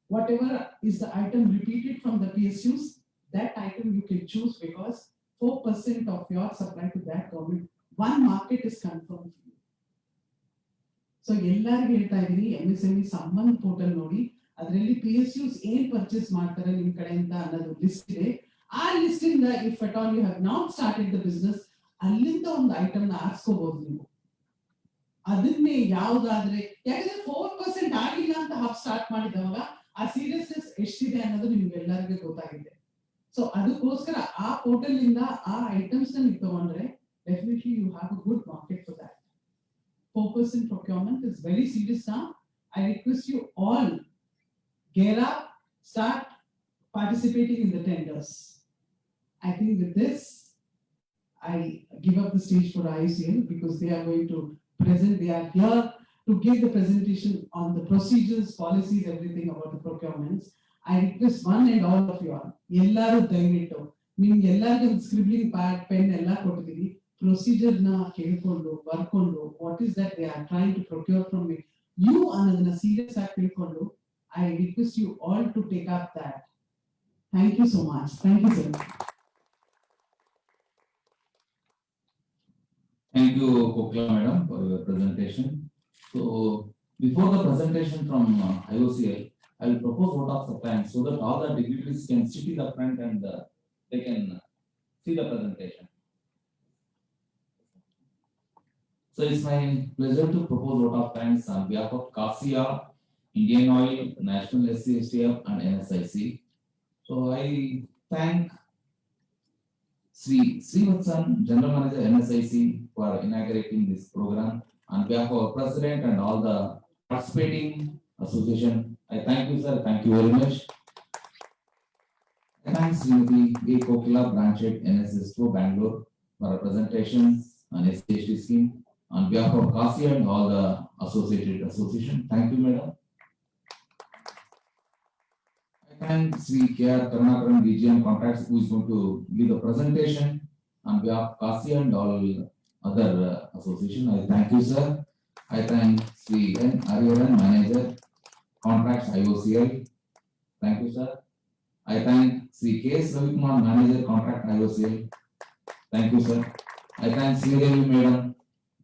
Whatever is the item repeated from the PSUs, that item you can choose, because 4% of your supply to that government, one market is confirmed for you. So ಎಲ್ಲರಿಗೂ ಹೇಳ್ತಾ ಇದೀನಿ, MSME ಸಂಬಂಧ portal ನೋಡಿ, ಅದರಲ್ಲಿ PSUs ಏನ್ purchase ಮಾಡ್ತಾರೆ ನಿಮ್ ಕಡೆಯಿಂದ ಅನ್ನೋದು ಲಿಸ್ಟ್ ಇದೆ. ಆ ಲಿಸ್ಟ್ ಇಂದ if at all you have not started the business, ಅಲ್ಲಿಂದ ಒಂದು ಐಟಮ್ ನ ಆರಿಸ್ಕೋಬಹುದು ನೀವು. ಅದನ್ನೇ ಯಾವ್ದಾದ್ರೆ, ಯಾಕಂದ್ರೆ 4% ಆಗಿಲ್ಲ ಅಂತ ಹಬ್ ಸ್ಟಾರ್ಟ್ ಮಾಡಿದವಾಗ ಆ ಸೀರಿಯಸ್ನೆಸ್ ಎಷ್ಟಿದೆ ಅನ್ನೋದು ನಿಮ್ಗೆ ಎಲ್ಲರಿಗೂ ಗೊತ್ತಾಗಿದೆ. ಸೊ ಅದಕ್ಕೋಸ್ಕರ ಆ ಪೋರ್ಟಲ್ ಇಂದ ಆ ಐಟಮ್ಸ್ ನ ನೀವು ತಗೊಂಡ್ರೆ definitely you have a good market for that. 4% procurement is very serious now. I request you all, gear up, start participating in the tenders. I think with this, I give up the stage for IUCL because they are going to present, they are here to give the presentation on the procedures, policies, everything about the procurements. I request one and all of you all, ellaru dayaviಟ್ಟು ನಿಮ್ಗೆ ಎಲ್ಲರಿಗೂ ಒಂದು scribbling pad pen ಎಲ್ಲ ಕೊಟ್ಟಿದ್ದೀವಿ. Procedure ನ ಕೇಳ್ಕೊಂಡು ಬರ್ಕೊಂಡು what is that they are trying to procure from you ಅನ್ನೋದನ್ನ serious ಆಗಿ ತಿಳ್ಕೊಂಡು I request you all to take up that. Thank you so much. Thank you sir. Thank you, Kokla madam, for your presentation. So before the presentation from IOCL, I will propose vote of supplying so that all the dignitaries can sit in the front and they can see the presentation. So it's my pleasure to propose vote of thanks on behalf of CASIA, Indian Oil, National SC/ST and NSIC. So I thank Srivatsan, General Manager NSIC, for inaugurating this program. On behalf of our President and all the participating association, I thank you, sir. Thank you very much. I thank Srimati A. Kokla, Branch Head, NSS2 Bangalore, for a presentation on SC/ST scheme. On behalf of CASIA and all the associated association, thank you, madam. I thank Sri K.R. Karunakaran, DGM Contracts, who is going to give the presentation on behalf of CASIA and all other association. I thank you, sir. I thank Sri N. Ariyaran, Manager, Contracts IOCL. Thank you, sir. I thank Sri K. S. Ravikumar, Manager, Contract IOCL. Thank you, sir. I thank Sri Devi Madam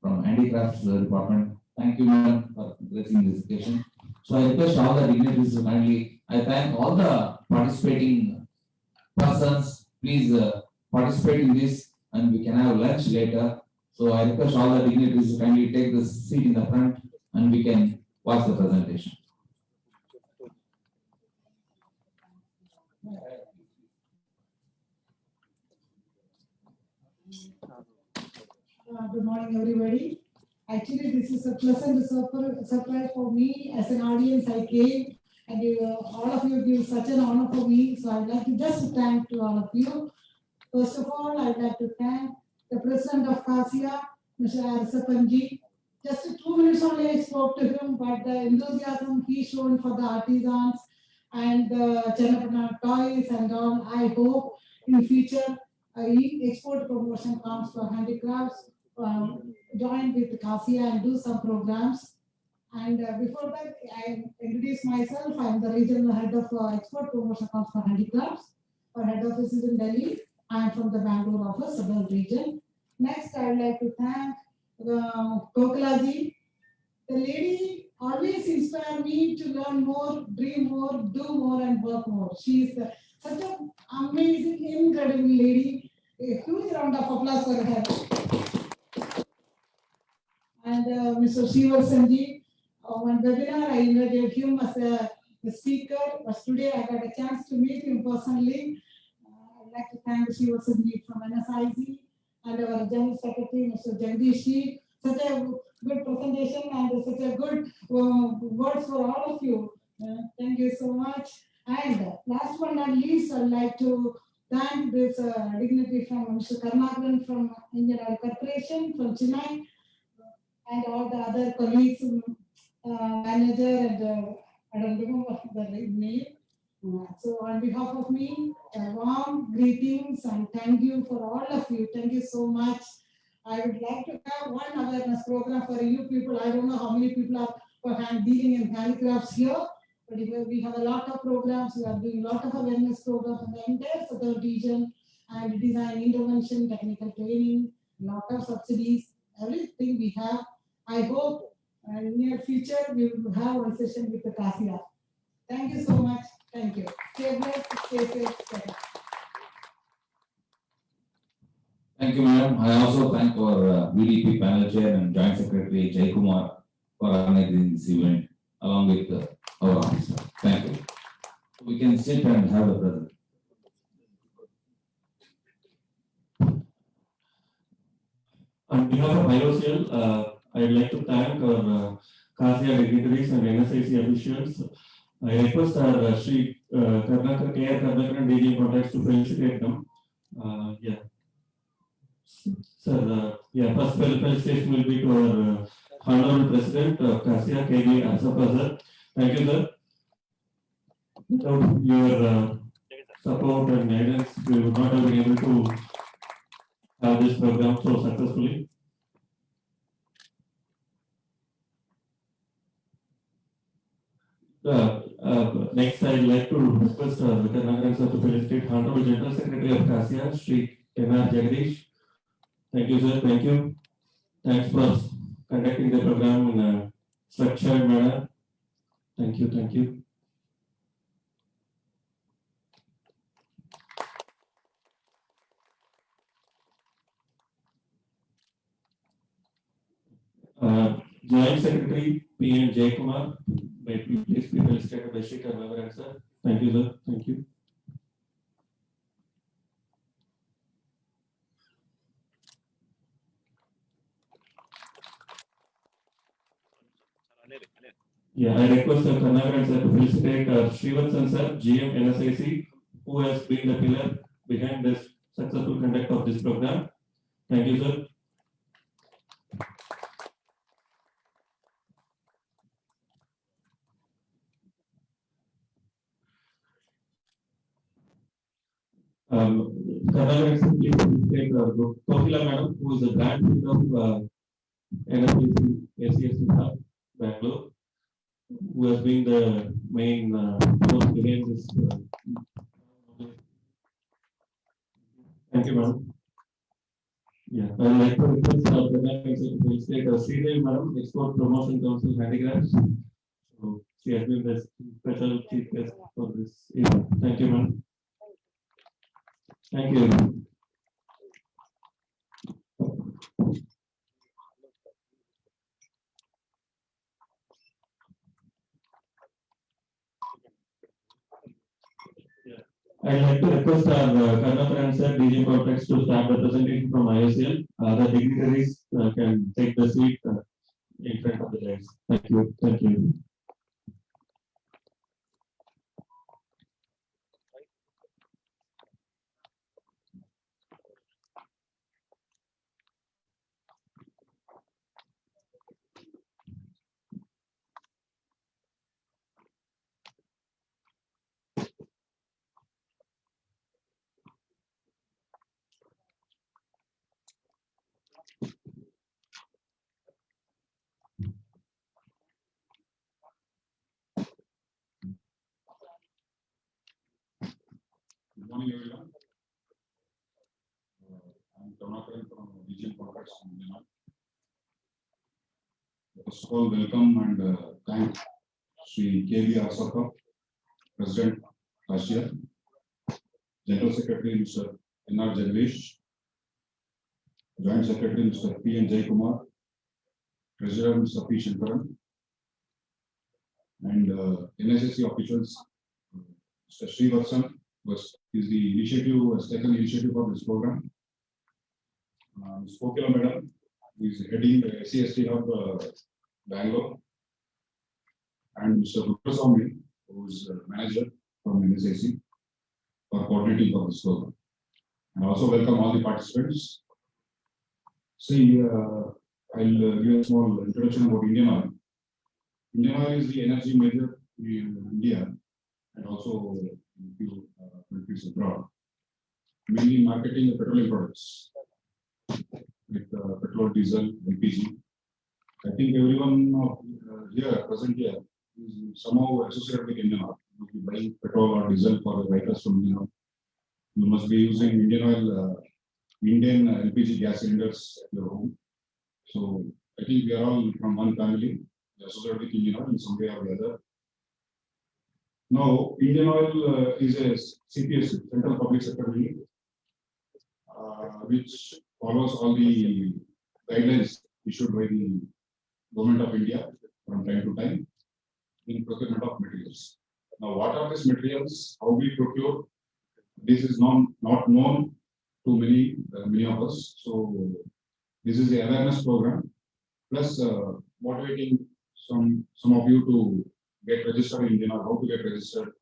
from Handicrafts Department. Thank you, madam, for blessing this occasion. So I request all the dignitaries to kindly, I thank all the participating persons. Please participate in this and we can have lunch later. So I request all the dignitaries to kindly take the seat in the front and we can watch the presentation. Good morning, everybody. Actually, this is a pleasant surprise for me. As an audience, I came and all of you give such an honor for me. So I'd like to just thank to all of you. First of all, I'd like to thank the president of CASIA, Mr. Arsapanji. Just 2 minutes only I spoke to him, but the enthusiasm he shown for the artisans and the Chennapatna toys and all, I hope in future export promotion comes for handicrafts, join with CASIA and do some programs. And before that, I introduce myself. I am the regional head of export promotion comes for handicrafts. Our head office is in Delhi. I am from the Bangalore office, southern region. Next, I would like to thank Kokalaji. The lady always inspires me to learn more, dream more, do more, and work more. She is such an amazing, incredible lady. A huge round of applause for her. And Mr. Shiva Sanjeev, one webinar, I invited him as a speaker, but today I got a chance to meet him personally. I'd like to thank Shiva Sanjeev from NSIC and our General Secretary, Mr. Jagdish. Such a good presentation and such a good words for all of you. Thank you so much. And last but not least, I'd like to thank this dignitary from Mr. Karnakaran from Indian Oil Corporation from Chennai and all the other colleagues, manager and I don't remember the name. So on behalf of me, warm greetings and thank you for all of you. Thank you so much. I would like to have one awareness program for you people. I don't know how many people are dealing in handicrafts here, but we have a lot of programs. We are doing a lot of awareness programs in the entire southern region and design intervention, technical training, lot of subsidies, everything we have. I hope in near future we will have one session with the CASIA. Thank you so much. Thank you. Stay blessed, stay safe. Thank you, madam. I also thank our BDP panel chair and joint secretary Jay Kumar for organizing this event along with our officer. Thank you. We can sit and have a present. On behalf of IOCL, I'd like to thank our CASIA dignitaries and NSIC officials. I request our Sri Karnakar KR Karnakaran DG Contracts to felicitate them. Sir, first felicitation will be to our Honorable President of CASIA, KG Arsappa sir. Thank you, sir. Without your support and guidance, we would not have been able to have this program so successfully. Next, I'd like to request Karnakaran sir to felicitate Honorable General Secretary of CASIA, Sri N.R. Jagdish. Thank you, sir. Thank you. Thanks for conducting the program in a structured manner. Thank you. Thank you. Joint Secretary P.N. Jaykumar, may you please be felicitated by Sri Karnakaran sir. Thank you, sir. Thank you. I request Karnakaran sir to felicitate Srivatsan sir, GM NSIC, who has been the pillar behind this successful conduct of this program. Thank you, sir. Karnakaran sir, please felicitate Kokila madam, who is the brand leader of NFCC SCST Hub, Bangalore, who has been the main force behind this. Thank you, madam. Yeah, I would like to request the state Sridevi madam, Export Promotion Council Handicrafts. So she has been the special chief guest for this event. Thank you, madam. Thank you. I'd like to request our Karnataka sir, DG Cortex to start the presentation from IOCL. The dignitaries can take the seat in front of the dais. Thank you. Thank you. Good morning, everyone. I'm Karnataka from Region Cortex from India. First of all, welcome and thank Sri K.V. Asaka, President, Russia, General Secretary, Mr. N.R. Jagdish, Joint Secretary, Mr. P. N. Jaykumar, Treasurer, Mr. P. Shankaran, and NSSC officials, Mr. Srivatsan has taken initiative for this program. Spokila Madam is heading the SCST Hub Bangalore, and Mr. Rukraswamy, who is manager from NSSC, for coordinating for this program. And also welcome all the participants. See, I'll give a small introduction about Indian Oil. Indian Oil is the energy major in India and also in few countries abroad, mainly marketing petroleum products like petrol, diesel, LPG. I think everyone here present here is somehow associated with Indian Oil. If you buy petrol or diesel for the vehicles from Indian Oil, you must be using Indian Oil, Indian LPG gas cylinders at your home. So I think we are all from one family, associated with Indian Oil in some way or the other. Now, Indian Oil is a CPSU, Central Public Sector Unit, which follows all the guidelines issued by the Government of India from time to time in procurement of materials. Now, what are these materials? How we procure? This is not known to many of us. So, this is the awareness program, plus motivating some of you to get registered in Indian Oil, how to get registered.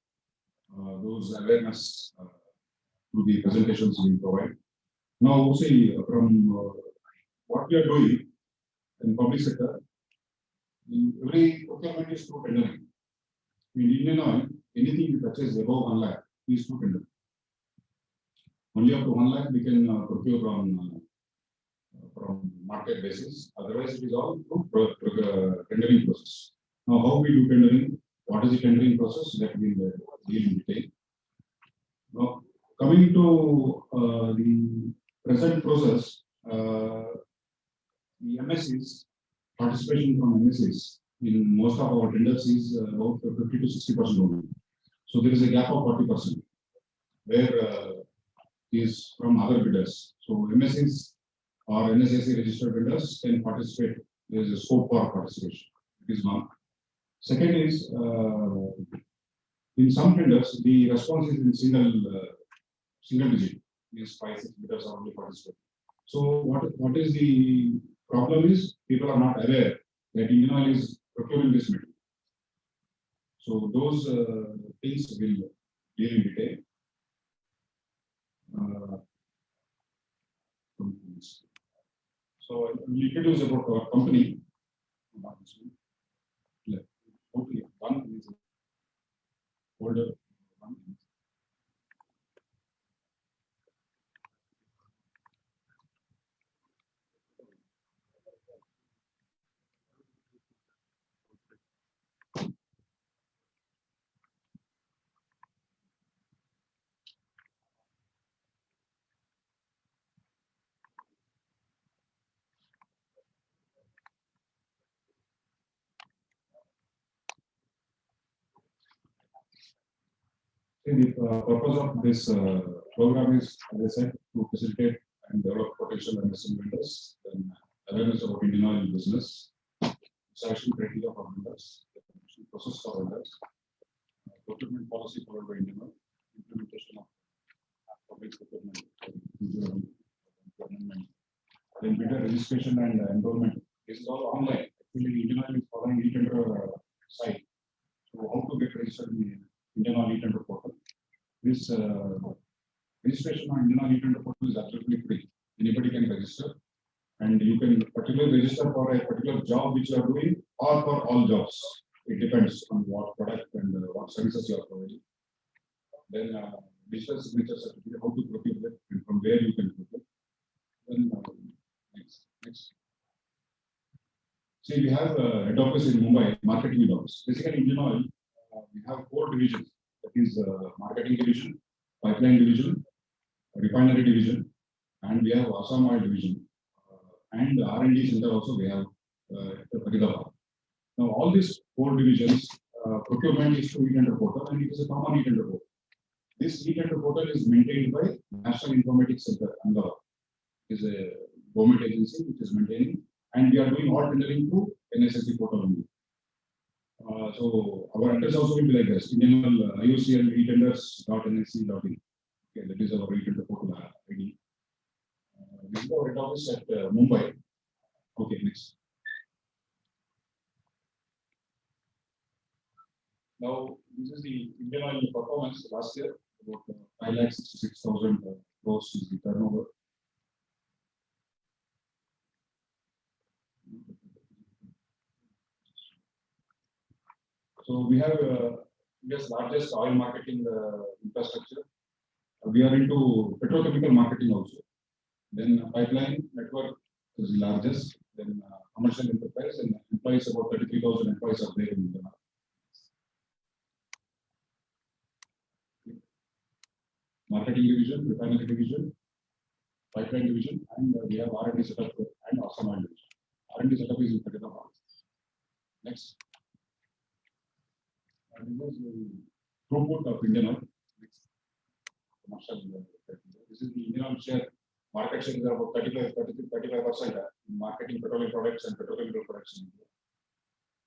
Those awareness to the presentations we provide. Now, see, from what we are doing in public sector, every procurement is through tendering. In Indian Oil, anything that touches above 1 lakh is through tender. Only up to 1 lakh we can procure from market basis. Otherwise, it is all through tendering process. Now, how we do tendering? What is the tendering process? That we will deal in detail. Now, coming to the present process, the MSCs, participation from MSCs in most of our tenders is about 50 to 60% only. So there is a gap of 40% where is from other bidders. So MSCs or NSSC registered bidders can participate. There is a scope for participation. It is one. Second is in some tenders the response is in single digit. Means 5-6 bidders are only participating. So what is the problem is people are not aware that Indian Oil is procuring this material. So those things will deal in detail. So I'll introduce about our company. Okay, one is older. The purpose of this program is, as I said, to facilitate and develop potential MSME vendors, then awareness about Indian oil business, selection criteria for vendors, process for vendors, procurement policy followed by Indian oil, implementation of public procurement, then bidder registration and enrollment. This is all online. Actually, Indian oil is following e-tender site. So how to get registered in Indian oil e-tender portal? This registration on Indian oil e-tender portal is absolutely free. Anybody can register, and you can particularly register for a particular job which you are doing or for all jobs. It depends on what product and what services you are providing. Then digital signature certificate, how to procure it and from where you can procure. Then next. See, we have head office in Mumbai, marketing head office. Basically, Indian oil, we have 4 divisions. That is marketing division, pipeline division, refinery division, and we have Assam oil division. And R&D center also we have Faridabad. Now, all these 4 divisions, procurement is through e-tender portal, and it is a common e-tender portal. This e-tender portal is maintained by National Informatics Center, Ahmedabad. It is a government agency which is maintaining, and we are doing all tendering through NSSC portal only. So our address also will be like this: Indian IOCL e-tenders.nsc.in. Okay, that is our e-tender portal ID. This is our head office at Mumbai. Okay, next. Now, this is the Indian oil performance last year. About 5,66,000 crores is the turnover. So we have India's largest oil marketing infrastructure. We are into petrochemical marketing also. Then pipeline network is the largest. Then commercial enterprise and employees, about 33,000 employees are there in India. Marketing division, refinery division, pipeline division, and we have R&D setup and Assam oil division. R&D setup is in Faridabad. Next. This is the throughput of Indian oil. Next. Commercial. This is the Indian oil share. Market share is about 35% in marketing petroleum products and petrochemical products in India.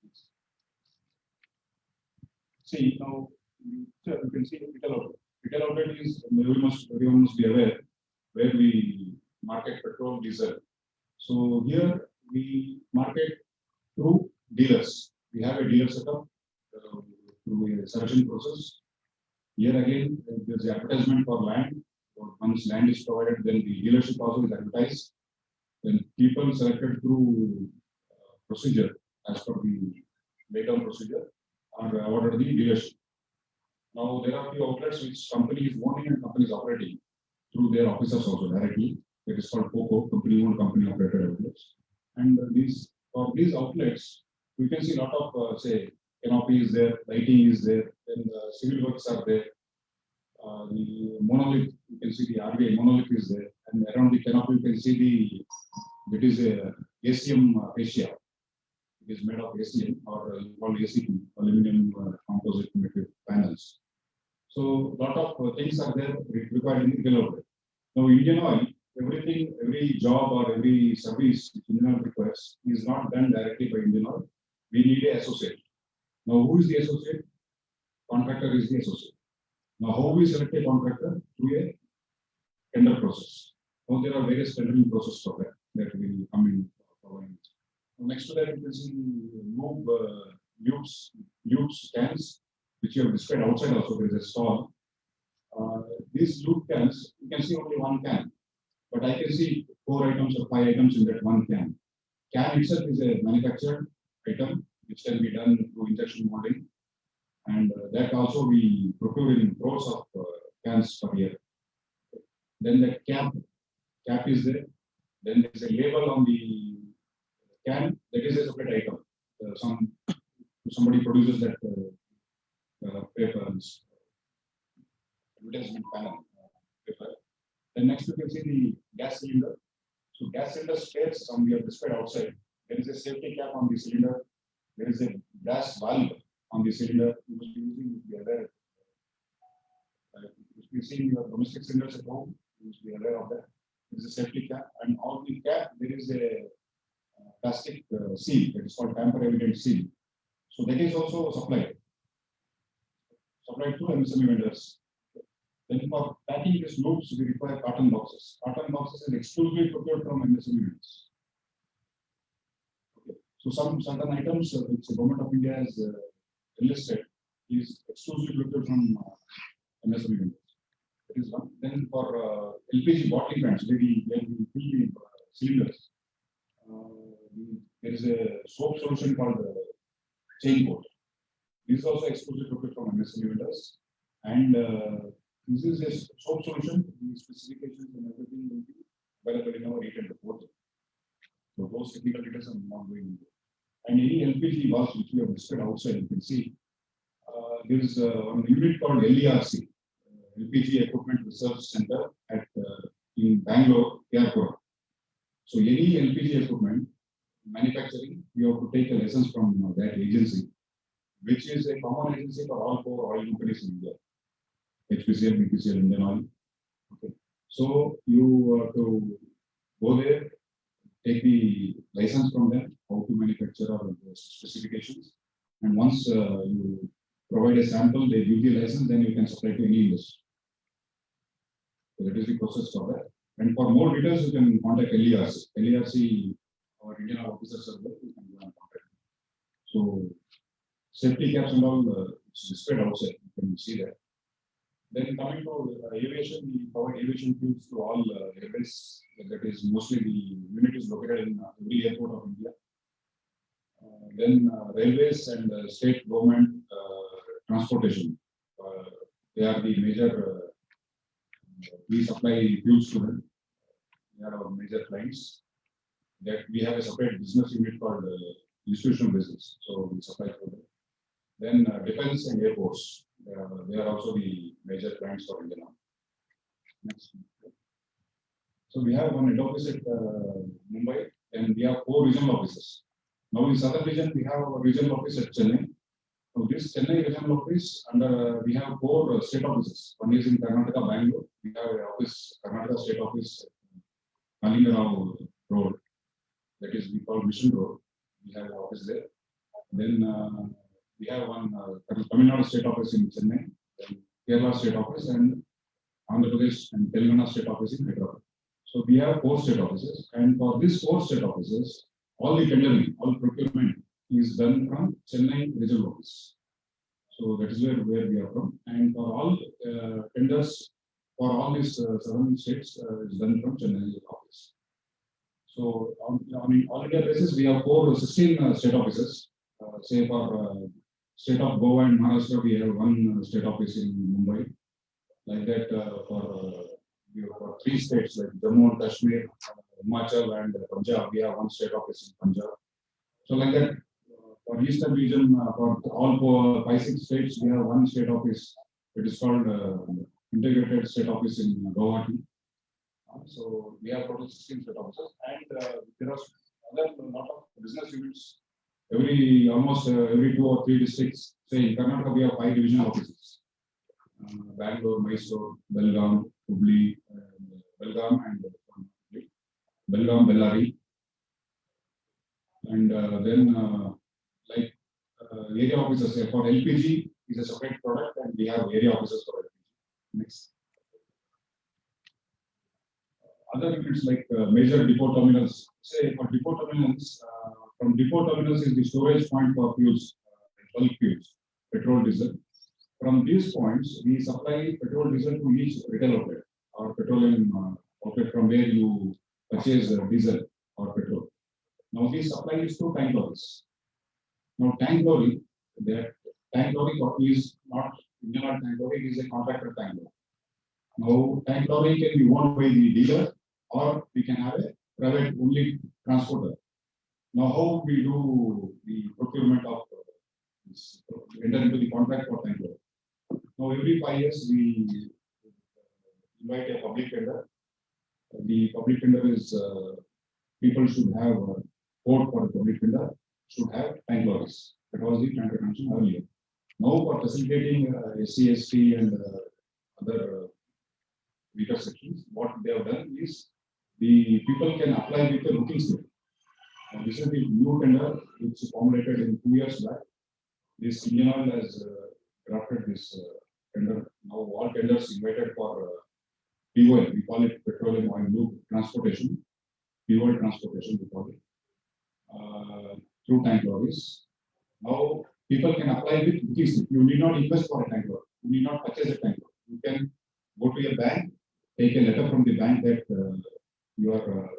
Next. See, now you can see the retail outlet. Retail outlet is everyone must be aware where we market petrol, diesel. So here we market through dealers. We have a dealer setup through a selection process. Here again, there's the advertisement for land. Once land is provided, then the dealership also is advertised. Then people selected through procedure as per the laid down procedure are awarded the dealership. Now there are few outlets which company is owning and company is operating through their officers also directly. It is called COCO, company owned, company operated outlets. And for these outlets, you can see a lot of say canopy is there, lighting is there, then civil works are there. The monolith, you can see the RBI monolith is there, and around the canopy you can see that is a ACM fascia. It is made of ACM or called ACP, aluminum composite material panels. So lot of things are there required in the retail outlet. Now Indian oil, everything, every job or every service which Indian oil requires is not done directly by Indian oil. We need an associate. Now who is the associate? Contractor is the associate. Now how we select a contractor? Through a tender process. Now there are various tendering process for that will come in following. Next to that, you can see lubes cans, which you have displayed outside also. There is a stall. These lube cans, you can see only one can, but I can see 4 items or 5 items in that one can. Can itself is a manufactured item which can be done through injection molding, and that also we procure in crores of cans per year. Then the cap is there. Then there is a label on the can, that is a separate item. Somebody produces that paper, advertisement panel paper. Then next you can see the gas cylinder. So gas cylinder spares, some we have displayed outside. There is a safety cap on the cylinder. There is a gas valve on the cylinder. You must be using the other you see your domestic cylinders at home, you should be aware of that. There is a safety cap, and on the cap there is a plastic seal that is called tamper evident seal. So that is also supplied to MSME vendors. Then for packing these loops, we require carton boxes. Carton boxes are exclusively procured from MSME vendors. Okay. So some certain items which the government of India has enlisted is exclusively procured from MSME vendors. That is one. Then for LPG bottling plants, where we fill the cylinders, there is a soap solution called chain coat. This is also exclusively procured from MSME vendors, and this is a soap solution. The specifications and everything will be available in our retail report. So those technical details are not going into. And any LPG valves which we have listed outside, you can see there is one unit called LERC, LPG Equipment Research Center at in Bangalore, Airport. So any LPG equipment manufacturing, we have to take a license from that agency, which is a common agency for all four oil companies in India, HPCL, BPCL, Indian Oil. Okay. So you have to go there, take the license from them, how to manufacture or the specifications, and once you provide a sample, they give you a license, then you can supply to any industry. So that is the process for that. And for more details, you can contact LERC. LERC, our Indian officers are there, you can go and contact them. So safety caps and all, it's displayed outside, you can see that. Then coming to aviation, we provide aviation fuels to all airways. That is mostly the unit is located in every airport of India. Then railways and state government transportation, they are the major. We supply fuels to them. They are our major clients. That we have a separate business unit called institutional business. So we supply to them. Then defense and airports, they are also the major clients for India. Next. So we have one head office at Mumbai, and we have 4 regional offices. Now in southern region, we have a regional office at Chennai. So this Chennai regional office, under we have 4 state offices. One is in Karnataka, Bangalore. We have an office, Karnataka State Office, Kalingarao Road. That is we call Mission Road. We have an office there. Then we have one Tamil Nadu State Office in Chennai, then Kerala State Office, and Andhra Pradesh and Telangana State Office in Hyderabad. So we have 4 state offices, and for these 4 state offices, all the tendering, all procurement is done from Chennai regional office. So that is where we are from, and for all tenders for all these southern states is done from Chennai office. So on all India basis, we have 16 state offices. Say for state of Goa and Maharashtra, we have 1 state office in Mumbai. Like that for 3 states like Jammu and Kashmir, Himachal and Punjab, we have 1 state office in Punjab. So like that for eastern region, for all 5-6 states, we have 1 state office. It is called integrated state office in Guwahati. So we have total 16 state offices, and there are other lot of business units. Almost every 2 or 3 districts. Say in Karnataka, we have 5 divisional offices: Bangalore, Mysore, Belgaum, Hubli, Belgaum, and Belgaum, Bellary. And then like area offices for LPG is a separate product, and we have area offices for LPG. Next. Other units like major depot terminals. Say for depot terminals, from depot terminals is the storage point for fuels, bulk fuels, petrol, diesel. From these points, we supply petrol, diesel to each retail outlet or petroleum outlet from where you purchase diesel or petrol. Now, this supply is to tank lorries. Now, tank lorry, that tank lorry is not Indian Oil tank lorry, it is a contractor tank lorry. Now, tank lorry can be owned by the dealer, or we can have a private only transporter. Now, how we do the procurement of this, enter into the contract for tank lorry. Now, every 5 years we invite a public tender. The public tender is people should have quote for the public tender, should have tank lorries. That was the tender condition earlier. Now, for facilitating SC, ST and other weaker sections. What they have done is the people can apply with the booking slip. This is the new tender which is formulated in 2 years back. This Indian Oil has drafted this tender. Now all tenders invited for POL, we call it petroleum oil lube transportation, POL transportation we call it, through tank lorries. Now people can apply with booking slip. You need not invest for a tank lorry. You need not purchase a tank lorry. You can go to a bank, take a letter from the bank that you are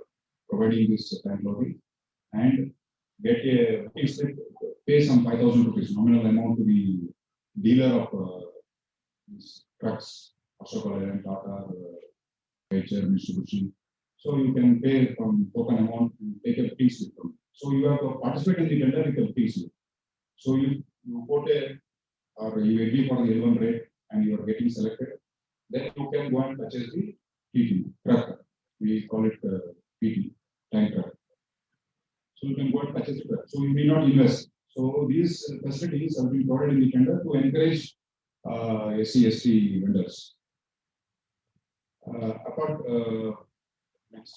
providing this tank lorry and get a booking slip, pay some 5,000 rupees nominal amount to the dealer of these trucks, Ashoka Leyland, Tata, Eicher, Mitsubishi. So you can pay from token amount and take a booking slip from. So you have to participate in the tender with a booking slip. So you quote a or you agree for the L1 rate and you are getting selected, then you can go and purchase the PT truck. We call it PT tank truck. So you can go and purchase it. So you may not invest. So these facilities have been provided in the tender to encourage SC/ST vendors. Next.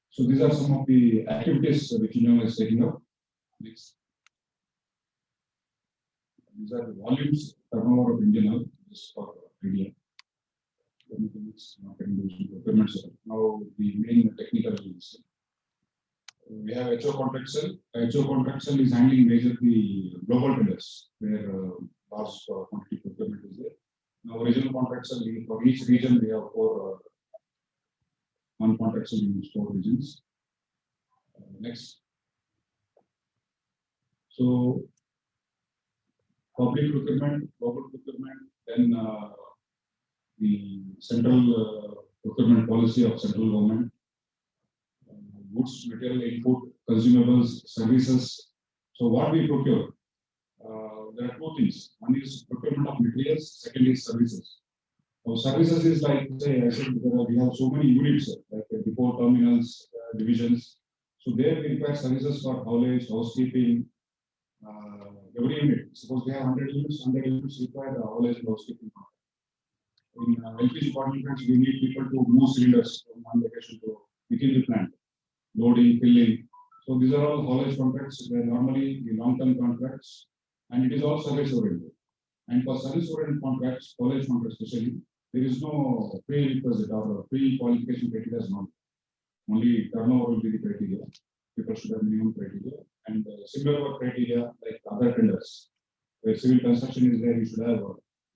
So these are some of the activities which Indian Oil is taking up. Next. These are the volumes turnover of Indian Oil just for India. Now the main technical list. We have HO contract cell. HO contract cell is handling majorly global tenders where large quantity procurement is there. Now regional contract cell, for each region we have one contract cell in 4 regions. Next. So public procurement, global procurement, then the central procurement policy of central government. Goods, material input, consumables, services. So what we procure, there are 2 things. One is procurement of materials, second is services. So services is like, say, I said, we have so many units, like depot terminals, divisions. So there we require services for haulage, housekeeping, every unit. Suppose we have 100 units, 100 units require haulage and housekeeping. In LPG bottling plants, we need people to move cylinders from one location to within the plant. Loading, filling. So these are all haulage contracts where normally the long-term contracts, and it is all service oriented. And for service oriented contracts, haulage contracts especially, there is no prerequisite or pre-qualification criteria is not. Only turnover will be the criteria. People should have minimum criteria and similar criteria like other tenders. Where civil construction is there, you should have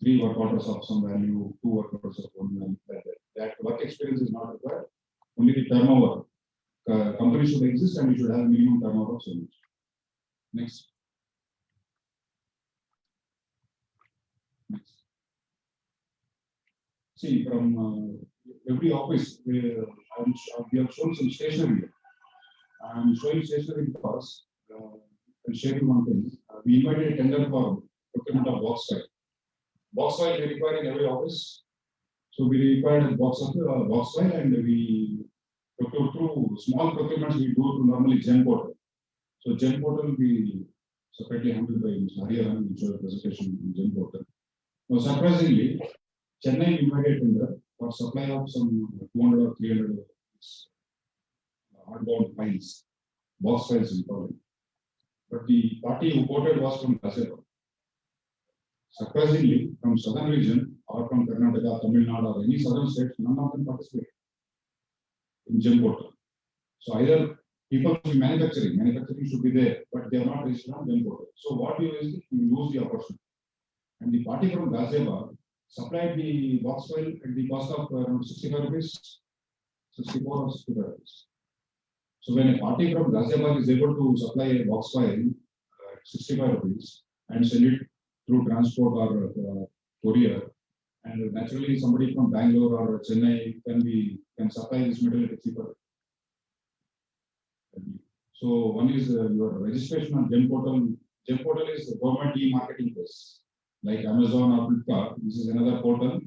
3 work orders of some value, 2 work orders of 1 value. That work experience is not required. Only the turnover. Company should exist and you should have minimum turnover of so much. Next. Next. See, from every office, we have shown some stationery. I am showing stationery because I'll share you one thing. We invited a tender for procurement of box file. Box file we require in every office. So we required a box file and we procure through small procurements we do to normally Gen portal. So Gen portal will be separately handled by Mr. Hariharan, which was a presentation in Gen portal. Now surprisingly, Chennai invited tender for supply of some 200 or 300 hardbound files, box files we call it. But the party who quoted was from Ghaziabad. Surprisingly, from southern region or from Karnataka, Tamil Nadu or any southern states, none of them participated in Gen portal. So either people should be manufacturing should be there, but they are not registered on Gen portal. So what we do is we lose the opportunity. And the party from Ghaziabad supplied the box file at the cost of around 65 rupees, 64 or 65 rupees. So when a party from Ghaziabad is able to supply a box file at 65 rupees and send it through transport or courier, and naturally somebody from Bangalore or Chennai can supply this material at cheaper. So one is your registration on Gen portal. Gen portal is the government e-marketing place, like Amazon or Flipkart. This is another portal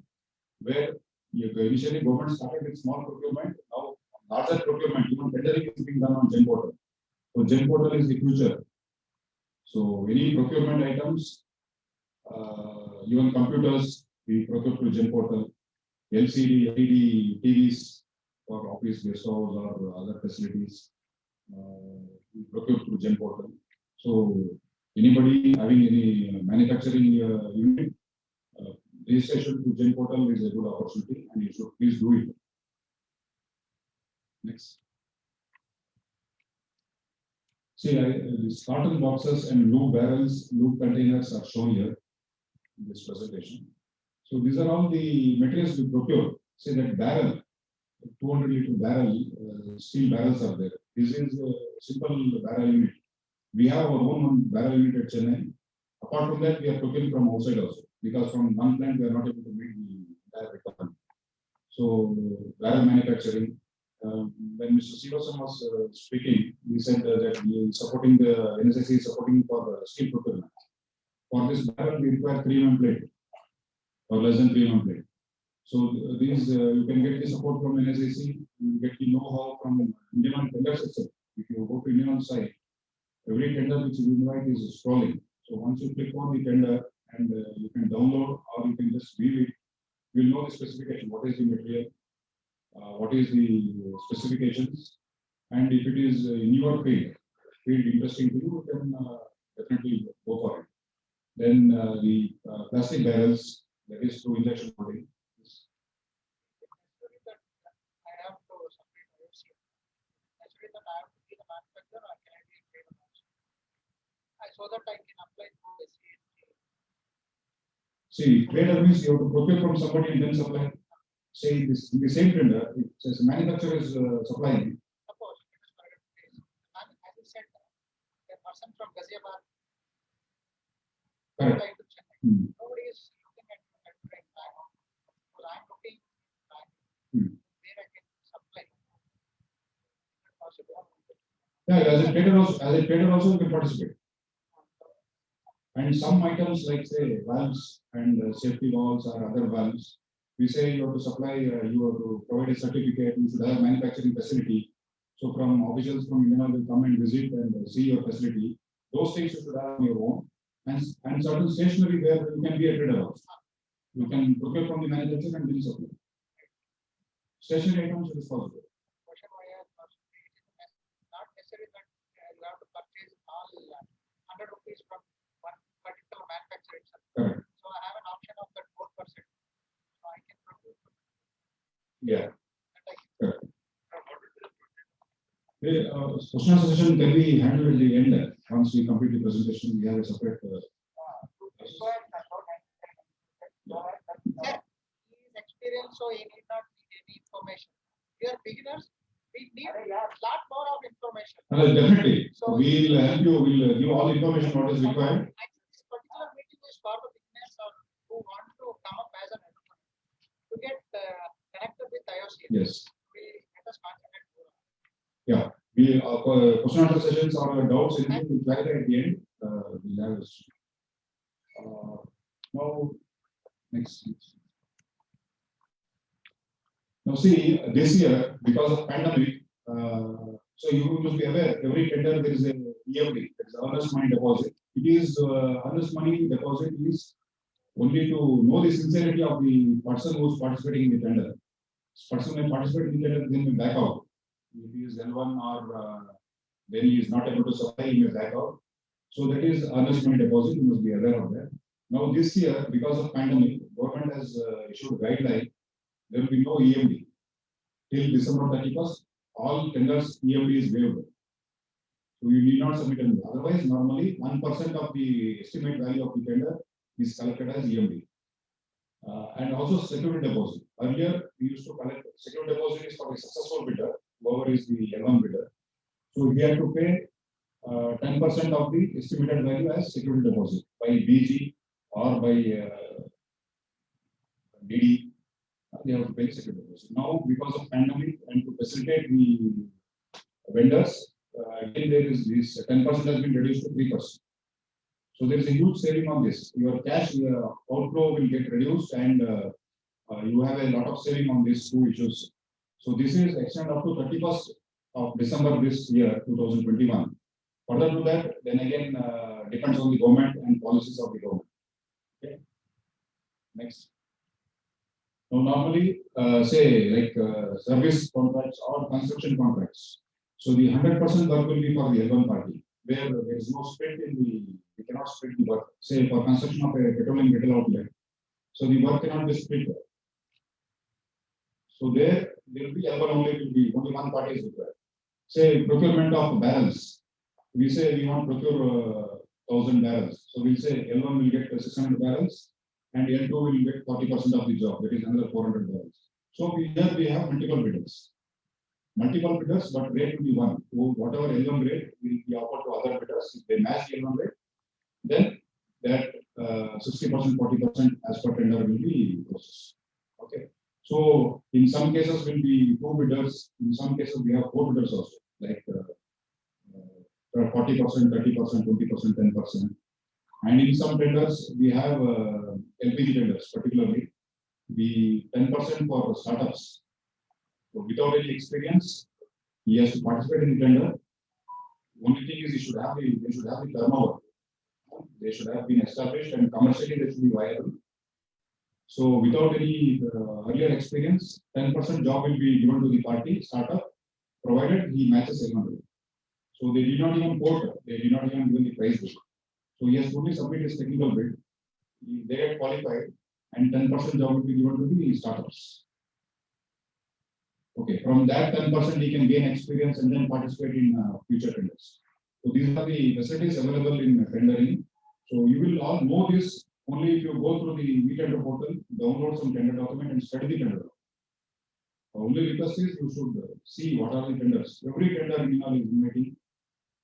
where initially government started with small procurement. Now larger procurement, even tendering is being done on Gen portal. So Gen portal is the future. So any procurement items, even computers, we procure through Gen portal. LCD, LED TVs for office, guest house or other facilities. We procure through Gen Portal. So anybody having any manufacturing unit, registration to Gen Portal is a good opportunity and you should please do it. Next. See, these carton boxes and loop barrels, loop containers are shown here in this presentation. So these are all the materials we procure. Say that barrel, 200-liter barrel, steel barrels are there. This is a simple barrel unit. We have our own barrel unit at Chennai. Apart from that, we are procuring from outside also, because from one plant we are not able to meet the entire requirement. So barrel manufacturing. When Mr. Sivasan was speaking, he said that he is supporting the NSSC is supporting for steel procurement. For this barrel, we require 3 mm plate or less than 3 mm plate. So these you can get the support from NSSC. You get the know-how from Indian Oil tenders itself. If you go to Indian Oil site, every tender which you invite is scrolling. So once you click on the tender and you can download or you can just view it, you will know the specification. What is the material? What is the specifications, and if it is in your field interesting to you, then definitely go for it. Then the plastic barrels, that is through injection molding. I have to submit IOCL. Actually, that I have to be the manufacturer or can I be a trader also? So that I can apply for the CST. See, trader means you have to procure from somebody and then supply. Say this in the same tender, it says manufacturer is supplying. Suppose it is private place. And as I said, a person from Ghaziabad Correct. applied to Chennai. Nobody is looking at right now. Because I'm looking where I can supply. Possible. Yeah, as a trader also you can participate. And some items like say valves and safety valves or other valves, we say you have to supply, you have to provide a certificate, you should have manufacturing facility. So from officials from Indian Oil will come and visit and see your facility. Those things you should have on your own. And certain stationery where you can be a trader also. You can procure from the manufacturer and then supply. Stationery items it is possible. Question why I asked, not necessary that you have to purchase all 100 rupees from one particular manufacturer itself. Correct. So I have an option of that 4%. So I can procure. Yeah. And I can Correct. The question and session can be handled at the end. Once we complete the presentation, we have a separate. Sir, he is experienced, so he need not need any information. We are beginners, we need a lot more of information. Definitely. So- We'll help you, we'll give all information what is required. I think this particular meeting is for the beginners or who want to come up as an entrepreneur. To get connected with IOCL. Yes. We let us concentrate more. Yeah. We question answer sessions or doubts, anything we clarify at the end. We'll have this. Now, next. Now see, this year, because of pandemic, so you must be aware, every tender there is a EFD, that is earnest money deposit. It is earnest money deposit is only to know the sincerity of the person who is participating in the tender. Person may participate in the tender, then may back out. If he is L1 or then he is not able to supply, he may back out. So that is earnest money deposit, you must be aware of that. Now this year, because of pandemic, government has issued guideline, there will be no EMD. Till December 31st, all tenders EMD is waived. So you need not submit any. Otherwise, normally 1% of the estimate value of the tender is collected as EMD. And also security deposit. Earlier, we used to collect security deposit is for a successful bidder, whoever is the L1 bidder. So we have to pay 10% of the estimated value as security deposit by BG or by DD. They have to pay security deposit. Now, because of pandemic and to facilitate the vendors, again there is this 10% has been reduced to 3%. So there is a huge saving on this. Your cash outflow will get reduced and you have a lot of saving on these two issues. So this is extended up to 31st of December this year, 2021. Further to that, then again depends on the government and policies of the government. Okay. Next. Now, normally, say like service contracts or construction contracts. So the 100% work will be for the L1 party, where there is no split in the, we cannot split the work. Say for construction of a petroleum metal outlet, so the work cannot be split. So there will be L1 only, will be only one party is required. Say procurement of barrels. We say we want to procure 1,000 barrels. So we'll say L1 will get 600 barrels and L2 will get 40% of the job, that is another 400 barrels. So here we have multiple bidders. Multiple bidders, but rate will be one. So whatever L1 rate will be offered to other bidders. If they match the L1 rate, then that 60%, 40% as per tender will be processed. Okay. So in some cases will be 2 bidders. In some cases we have 4 bidders also, like 40%, 30%, 20%, 10%. And in some tenders we have LPG tenders, particularly the 10% for startups. So without any experience, he has to participate in the tender. Only thing is they should have the turnover. They should have been established and commercially they should be viable. So without any earlier experience, 10% job will be given to the party startup, provided he matches L1 rate. So they did not even quote, they did not even give the price bid. So he has to only submit his technical bid. They get qualified, and 10% job will be given to the startups. Okay, from that 10% he can gain experience and then participate in future tenders. So these are the facilities available in tendering. So you will all know this only if you go through the e-tender portal, download some tender document and study the tender. Only request is you should see what are the tenders. Every tender is inviting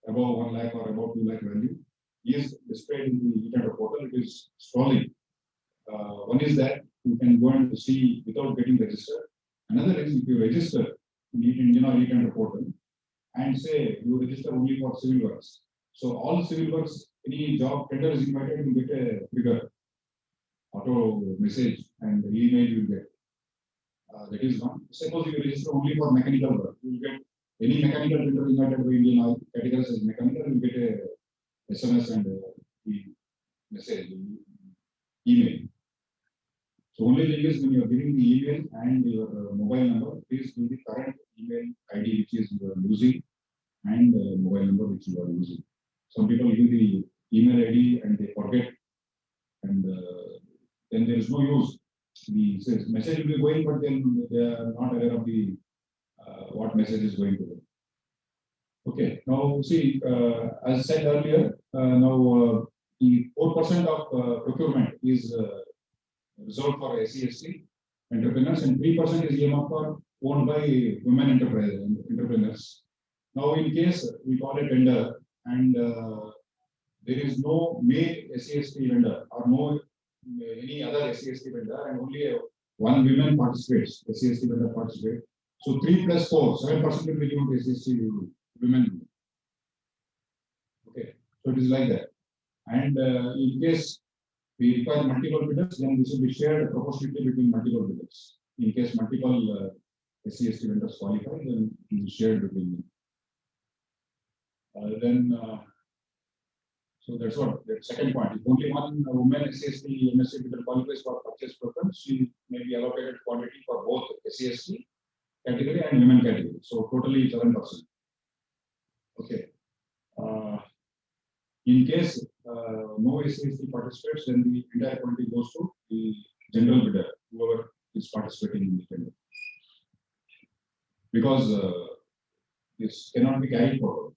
above 1 lakh or above 2 lakh value is displayed in the e-tender portal. It is scrolling. One is that you can go and see without getting registered. Another is if you register in e-tender portal and say you register only for civil works. So all civil works, any job tender is invited, you get a trigger, auto message and email you get. That is one. Suppose you register only for mechanical work, you will get any mechanical tender invited by Indian Oil, categorized as mechanical, you get a SMS and the message, email. So only thing is when you are giving the email and your mobile number, please give the current email ID which is you are using and mobile number which you are using. Some people give the email ID and they forget, and then there is no use. The message will be going, but then they are not aware of the what message is going to them. Okay, now see, as said earlier, now the 4% of procurement is reserved for SC/ST entrepreneurs and 3% is earmarked for owned by women entrepreneurs. Now, in case we call a tender and there is no male SC/ST vendor or no any other SC/ST vendor and only one woman participates, SC/ST vendor participates. So 3 plus 4, 7% will be given to SC/ST women. Okay, so it is like that. And in case we require multiple bidders, then this will be shared proportionately between multiple bidders. In case multiple SC/ST vendors qualify, then it is shared between them. So that's what the second point. If only one woman SC/ST MSc bidder qualifies for purchase preference, she may be allocated quantity for both SC/ST category and women category. So totally 7%. Okay. In case no SC/ST participates, then the entire quantity goes to the general bidder, whoever is participating in the tender. Because this cannot be carried forward.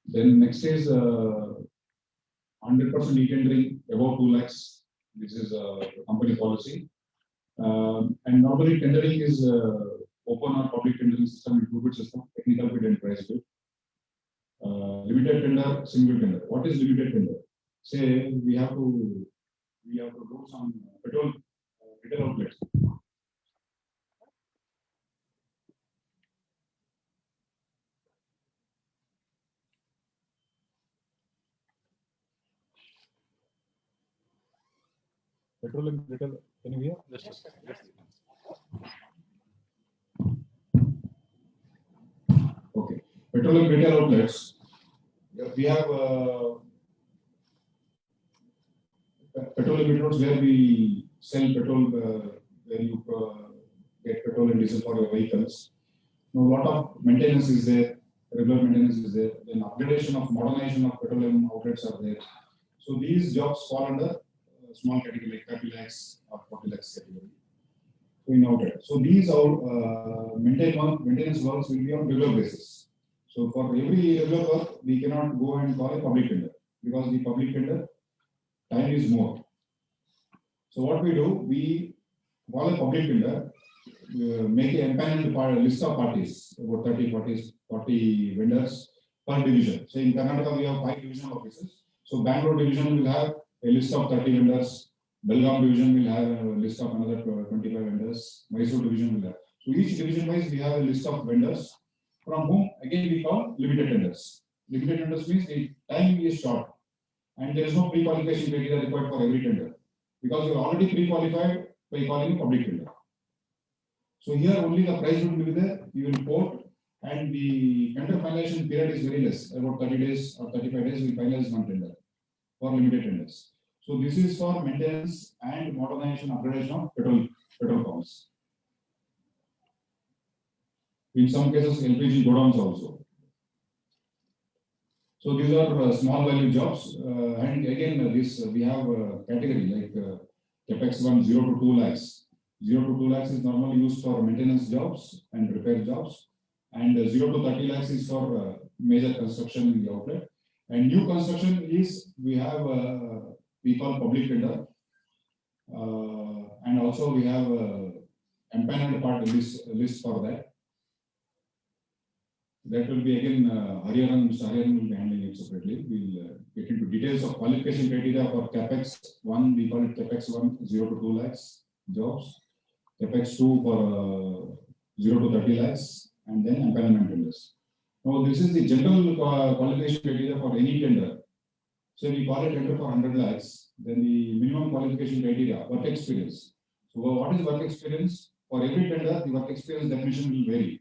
Then next is 100% e-tendering above 2 lakhs. This is the company policy. And normally tendering is open or public tendering system and 2-bid system, technical bid and price bid. Limited tender, single tender. What is limited tender? Say we have to do some petrol outlets. Petroleum retail, can you hear? Yes, sir. Okay. Petroleum retail outlets. We have petroleum outlets where we sell petrol when you get petrol and diesel for your vehicles. Now, a lot of maintenance is there, regular maintenance is there, then upgradation of modernization of petroleum outlets are there. So these jobs fall under small category like 30 lakhs or 40 lakhs category. So in outlet. So these are maintenance works will be on regular basis. So for every regular work, we cannot go and call a public tender because the public tender time is more. So what we do, we call a public tender, make an empaneled list of parties, about 40 vendors per division. So in Karnataka, we have 5 divisional offices. So Bangalore division will have a list of 30 vendors. Belgaum division will have a list of another 25 vendors. Mysore division will have. So each division wise, we have a list of vendors from whom again we call limited tenders. Limited tenders means the time is short and there is no pre-qualification criteria required for every tender because you are already pre-qualified by calling a public tender. So here only the price will be there, you will quote, and the tender finalization period is very less, about 30 days or 35 days we finalize one tender for limited tenders. So this is for maintenance and modernization upgradation of petrol pumps. In some cases, LPG godowns also. So these are small value jobs, and again this we have a category like capex 1 0 to 2 lakhs. 0 to 2 lakhs is normally used for maintenance jobs and repair jobs, and 0 to 30 lakhs is for major construction in the outlet. And new construction is we have we call public tender, and also we have empaneled part list for that. That will be again Hariharan, Mr. Hariharan will be handling it separately. We'll get into details of qualification criteria for capex 1. We call it capex 1 0 to 2 lakhs jobs. Capex 2 for 0 to 30 lakhs, and then empanelment tenders. Now this is the general qualification criteria for any tender. So we call it tender for 100 lakhs. Then the minimum qualification criteria, work experience. So what is work experience? For every tender, the work experience definition will vary.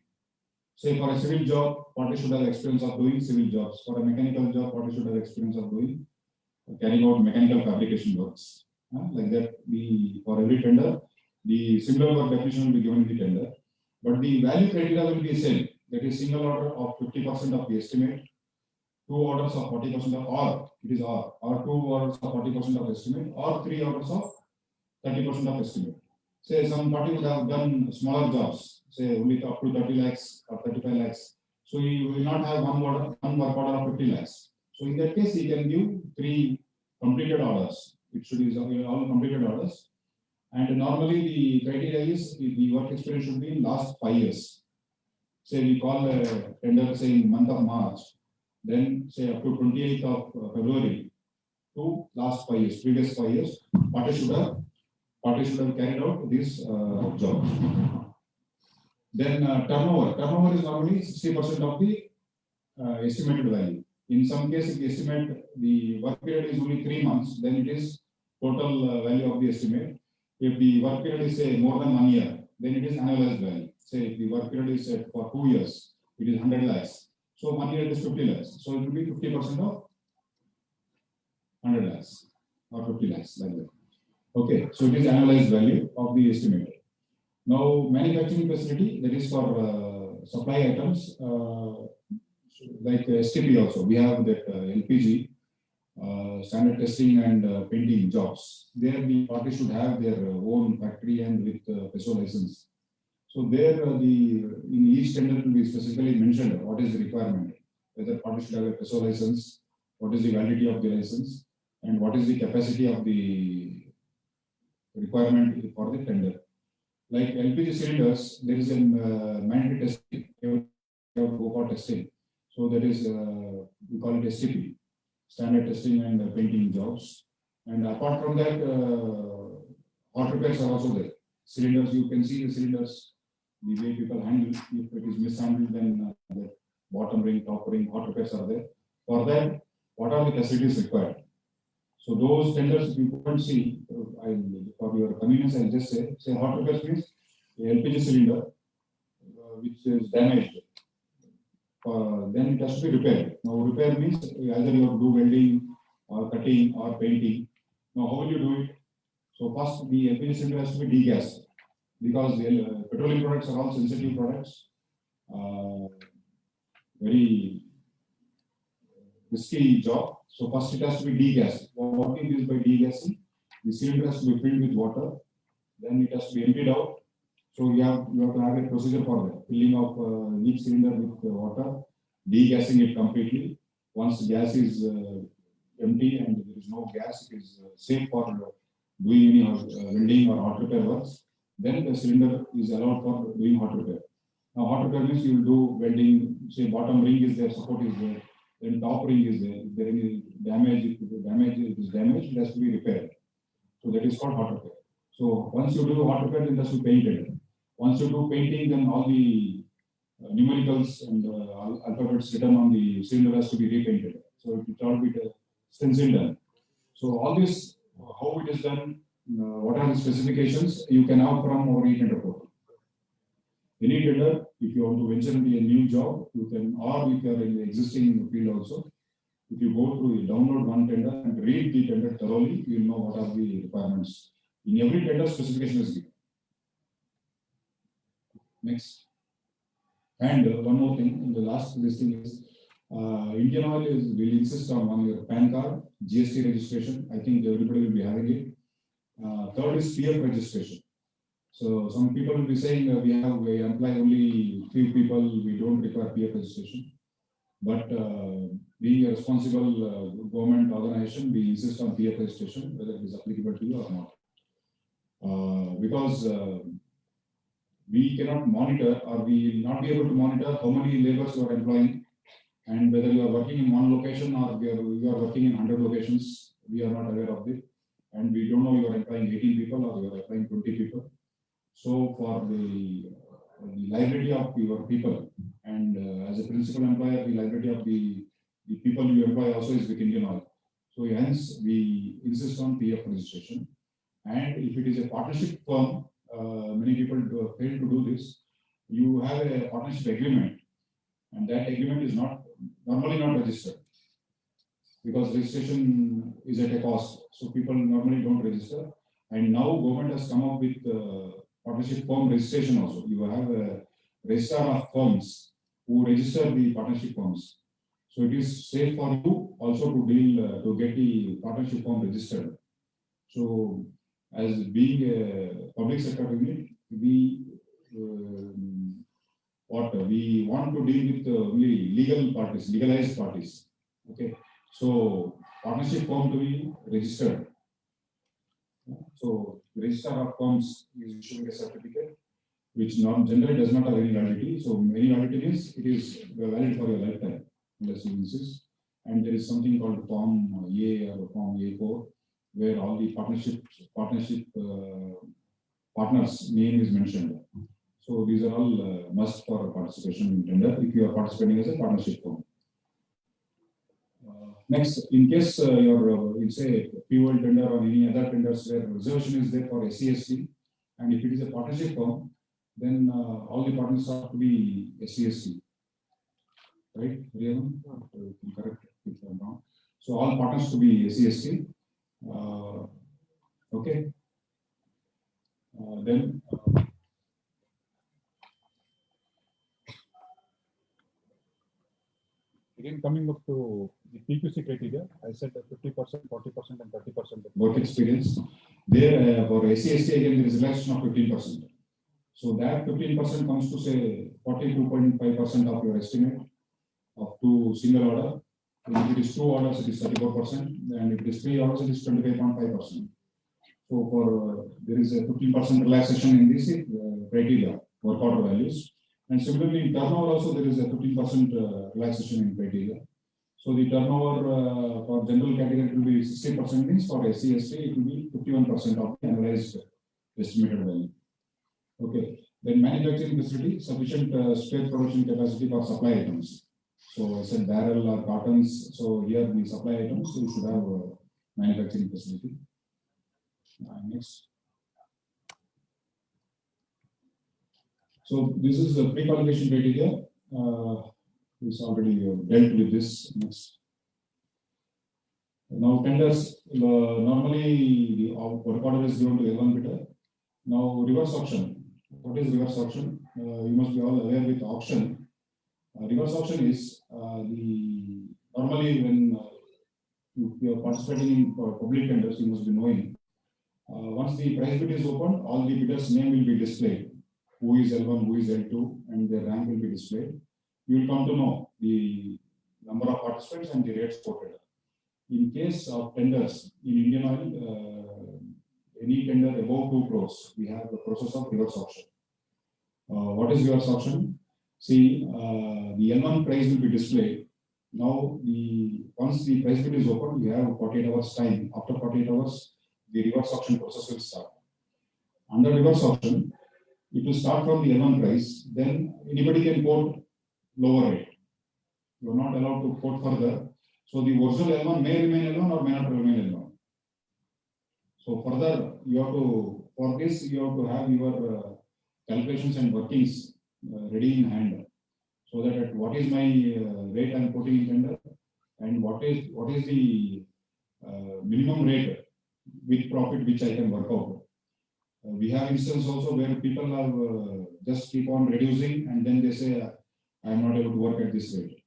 Say for a civil job, party should have experience of doing civil jobs. For a mechanical job, party should have experience of doing carrying out mechanical fabrication works. Like that, for every tender, the similar work definition will be given in the tender. But the value criteria will be same. That is single order of 50% of the estimate, 2 orders of 40% of, or it is or 2 orders of 40% of estimate, or 3 orders of 30% of estimate. Say some party would have done smaller jobs, say only up to 30 lakhs or 35 lakhs. So he will not have one work order of 50 lakhs. So in that case, he can give 3 completed orders. It should be all completed orders. And normally the criteria is the work experience should be in last 5 years. Say we call a tender say in month of March, then say up to 28th of February to last 5 years, previous 5 years, party should have carried out this job. Then turnover is normally 60% of the estimated value. In some cases, the estimate the work period is only 3 months, then it is total value of the estimate. If the work period is say more than 1 year, then it is annualized value. Say if the work period is for 2 years, it is 100 lakhs. So 1 year it is 50 lakhs. So it will be 50% of 100 lakhs or 50 lakhs like that. Okay, so it is annualized value of the estimate. Now manufacturing facility, that is for supply items like STP also. We have that LPG. Standard testing and painting jobs. There the party should have their own factory and with PESO license. So there in each tender will be specifically mentioned what is the requirement, whether party should have a PESO license, what is the validity of the license, and what is the capacity of the requirement for the tender. Like LPG cylinders, there is a mandatory testing, you have to go for testing. So that is we call it STP. Standard testing and painting jobs. And apart from that, hot repairs are also there. Cylinders, you can see the cylinders, the way people handle. If it is mishandled, then the bottom ring, top ring, hot repairs are there. For that, what are the facilities required? So those tenders, if you couldn't see, for your convenience, I'll just say hot repairs means the LPG cylinder, which is damaged. Then it has to be repaired. Now repair means either you have to do welding or cutting or painting. Now how will you do it? So first the LPG cylinder has to be degassed. because the petroleum products are all sensitive products, very risky job. So first it has to be degassed. What it is by degassing? The cylinder has to be filled with water, then it has to be emptied out. So you have to have a procedure for that. Filling of each cylinder with water, degassing it completely. Once the gas is empty and there is no gas, it is safe for doing any welding or hot repair works. Then the cylinder is allowed for doing hot repair. Now hot repair means you will do welding. Say bottom ring is there, support is there, then top ring is there. If there is any damage, if it is damaged, it has to be repaired. So that is called hot repair. So once you do hot repair, it has to be painted. Once you do painting, then all the numericals and alphabets written on the cylinder has to be repainted. So it all be stenciled done. So all this, how it is done, what are the specifications, you can have from our e-tender portal. Any tender, if you want to venture into a new job, you can, or if you are in the existing field also, if you go to download one tender and read the tender thoroughly, you will know what are the requirements. In every tender, specification is given. Next. And one more thing, in the last this thing is, Indian Oil will insist on your PAN card, GST registration. I think everybody will be having it. Third is PF registration. So some people will be saying we employ only few people, we don't require PF registration. But being a responsible government organization, we insist on PF registration, whether it is applicable to you or not. Because we cannot monitor, or we will not be able to monitor how many laborers you are employing, and whether you are working in one location or you are working in 100 locations, we are not aware of it. And we don't know you are employing 18 people or you are employing 20 people. So for the liability of your people, and as a principal employer, the liability of the people you employ also is with Indian Oil. So hence we insist on PF registration. And if it is a partnership firm, many people fail to do this. You have a partnership agreement, and that agreement is normally not registered, because registration is at a cost. So people normally don't register. And now government has come up with partnership firm registration also. You have a registrar of firms who register the partnership firms. So it is safe for you also to deal to get the partnership firm registered. So as being a public sector unit, we want to deal with only legal parties, legalized parties. Okay, so partnership firm to be registered. So registrar of firms is issuing a certificate which generally does not have any validity. So any validity is it is valid for your lifetime unless you insist. And there is something called Form A or Form A4, where all the partnership partners' name is mentioned. So these are all must for participation in tender if you are participating as a partnership firm. Next, in case you say fuel tender or any other tenders where reservation is there for SC/ST, and if it is a partnership firm, then all the partners have to be SC/ST. Right? Correct if I'm wrong. So all partners to be SC/ST. Okay. Then again, coming up to the PQC criteria, I said 50%, 40%, and 30%. Work experience. There for SC/ST again there is relaxation of 15%. So that 15% comes to say 42.5% of your estimate of two single order. And if it is two orders, it is 34%, and if it is three orders, it is 25.5%. So for there is a 15% relaxation in this criteria work order values. And similarly, in turnover also there is a 15% relaxation in criteria. So the turnover for general category will be 60%, means for SC/ST it will be 51% of the analyzed estimated value. Okay. Then manufacturing facility, sufficient spare production capacity for supply items. So I said barrel or cartons. So here the supply items, you should have a manufacturing facility. Next. So this is the pre-qualification criteria. This already dealt with this. Next. Now tenders, normally the work order is given to L1 bidder. Now reverse auction. What is reverse auction? You must be all aware with auction. Reverse auction is normally when you are participating in public tenders, you must be knowing. Once the price bid is opened, all the bidders' name will be displayed. Who is L1, who is L2, and their rank will be displayed. You will come to know the number of participants and the rates quoted. In case of tenders in Indian Oil, any tender above 2 crores, we have the process of reverse auction. What is reverse auction? See, the L1 price will be displayed. Now, once the price bid is opened, we have 48 hours time. After 48 hours, the reverse auction process will start. Under reverse auction, it will start from the L1 price. Then anybody can quote lower rate. You are not allowed to quote further. So the original L1 may remain L1 or may not remain L1. So further, for this, you have to have your calculations and workings ready in hand, so that what is my rate I am quoting in tender, and what is the minimum rate with profit which I can work out. We have instances also where people have just keep on reducing and then they say I am not able to work at this rate.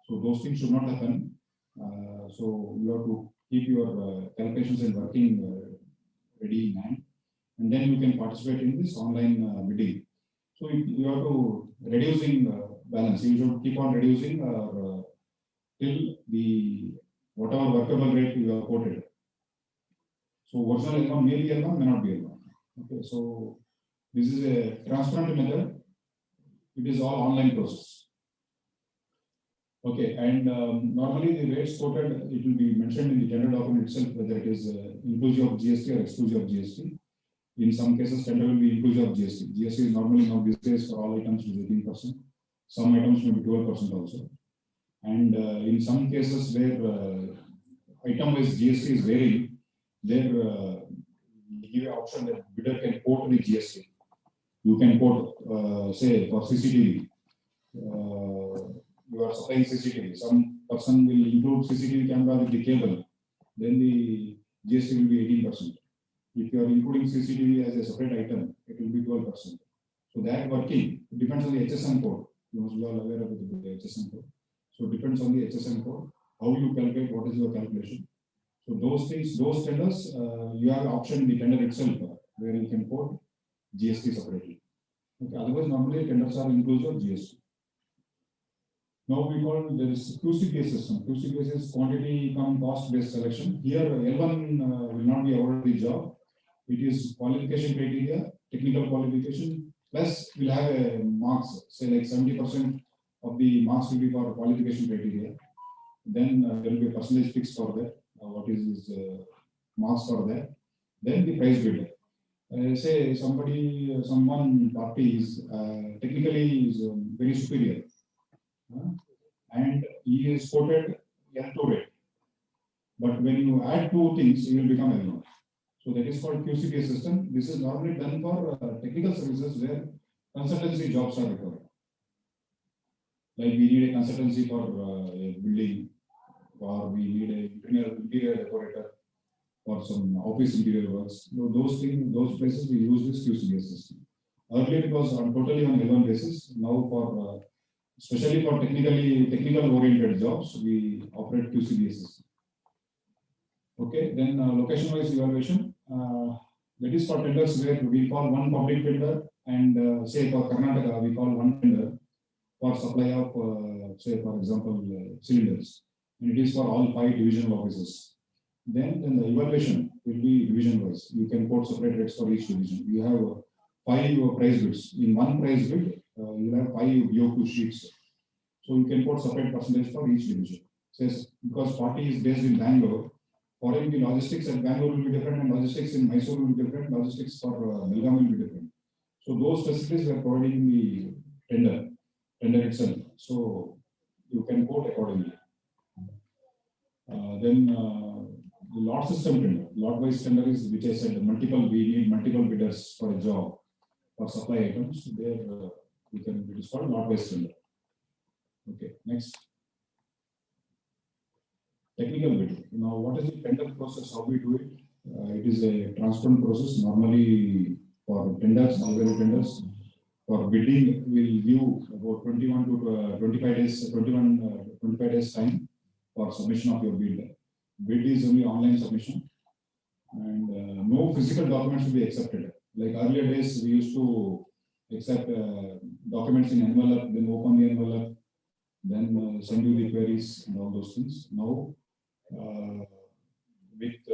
So those things should not happen. So you have to keep your calculations and working ready in hand, and then you can participate in this online bidding. So you have to reducing balance. You should keep on reducing till the whatever workable rate you have quoted. So original L1 may be L1, may not be L1. Okay, so this is a transparent method. It is all online process. Okay, and normally the rates quoted, it will be mentioned in the tender document itself whether it is inclusive of GST or exclusive of GST. In some cases, tender will be inclusive of GST. GST is normally now these days for all items is 18%. Some items may be 12% also. And in some cases where item-wise GST is varying, there we give an option that bidder can quote the GST. You can quote, say, for CCTV. You are supplying CCTV. Some person will include CCTV camera with the cable. Then the GST will be 18%. If you are including CCTV as a separate item, it will be 12%. So that working, it depends on the HSN code. You must be all aware of the HSN code. So it depends on the HSN code, how you calculate, what is your calculation. So those things, those tenders, you have an option in the tender itself where you can quote GST separately. Okay, otherwise normally tenders are inclusive of GST. Now we call there is QCBS system. QCBS is quantity come cost based selection. Here L1 will not be awarded the job. It is qualification criteria, technical qualification, plus we'll have a marks, say like 70% of the marks will be for qualification criteria. Then there will be a percentage fixed for that. What is his marks for that? Then the price bid. Say someone party is technically is very superior, and he is quoted L2 rate. But when you add two things, you will become L1. So that is called QCBS system. This is normally done for technical services where consultancy jobs are required. Like we need a consultancy for a building, or we need an interior decorator for some office interior works. So those things, those places we use this QCBS system. Earlier it was totally on L1 basis. Now for especially for technical oriented jobs, we operate QCBS system. Okay, then location wise evaluation. That is for tenders where we call one public tender, and say for Karnataka we call one tender for supply of say for example cylinders, and it is for all 5 divisional offices. Then the evaluation will be division wise. You can quote separate rates for each division. You have 5 price bids. In one price bid, you have 5 BOQ sheets. So you can quote separate percentage for each division. Says because party is based in Bangalore, for him the logistics at Bangalore will be different, and logistics in Mysore will be different. Logistics for Belgaum will be different. So those facilities we are providing in the tender itself. So you can quote accordingly. Then the lot system tender, lot-wise tender is, which I said, we need multiple bidders for a job for supply items. There it is called lot-wise tender. Okay, next. Technical bidding. Now, what is the tender process? How we do it? It is a transparent process. Normally, for tenders, all tenders. For bidding, we'll give about 21 to 25 days, 25 days time for submission of your bid. Bid is only online submission, and no physical documents will be accepted. Like earlier days, we used to accept documents in envelope, then open the envelope, then send you the queries and all those things. Now, with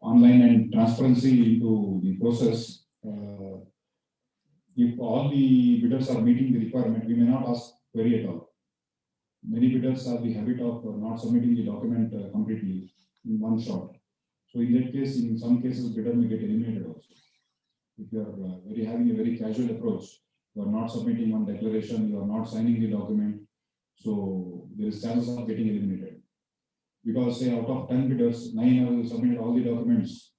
online and transparency into the process, if all the bidders are meeting the requirement, we may not ask query at all. Many bidders have the habit of not submitting the document completely in one shot. So in that case, in some cases, bidder may get eliminated also. If you are having a very casual approach, you are not submitting one declaration, you are not signing the document, so there is chances of getting eliminated. Because say out of 10 bidders, 9 have submitted all the documents,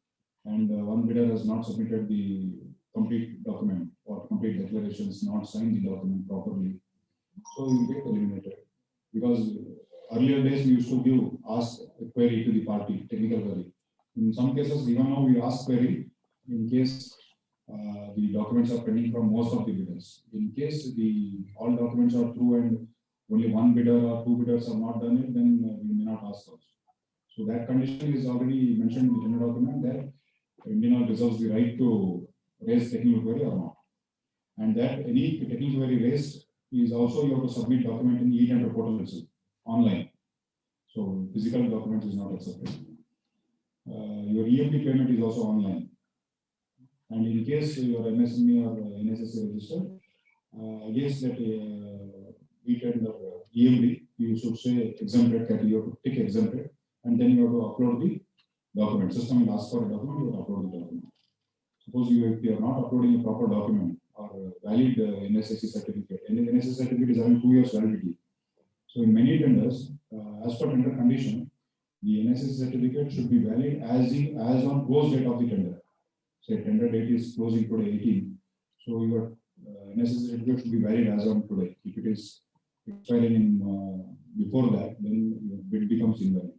and one bidder has not submitted the complete document or complete declarations, not signed the document properly, so you get eliminated. Because earlier days we used to ask a query to the party, technical query. In some cases, even now we ask query in case the documents are pending from most of the bidders. In case all documents are true and only one bidder or two bidders have not done it, then we may not ask also. So that condition is already mentioned in the tender document that Indian Oil reserves the right to raise technical query or not. And that any technical query raised is also you have to submit document in e-tender portal itself, online. So physical document is not accepted. Your EMD payment is also online. And in case your MSME or NSSC registered, against that e-tender EMD, you should say exempted category, you have to tick exempted, and then you have to upload the document. System will ask for a document, you have to upload the document. Suppose if you are not uploading a proper document or valid NSSC certificate, and the NSSC certificate is having 2 years validity. So in many tenders, as per tender condition, the NSSC certificate should be valid as on close date of the tender. Say tender date is closing today 18. So your NSSC certificate should be valid as on today. If it is expiring in before that, then your bid becomes invalid.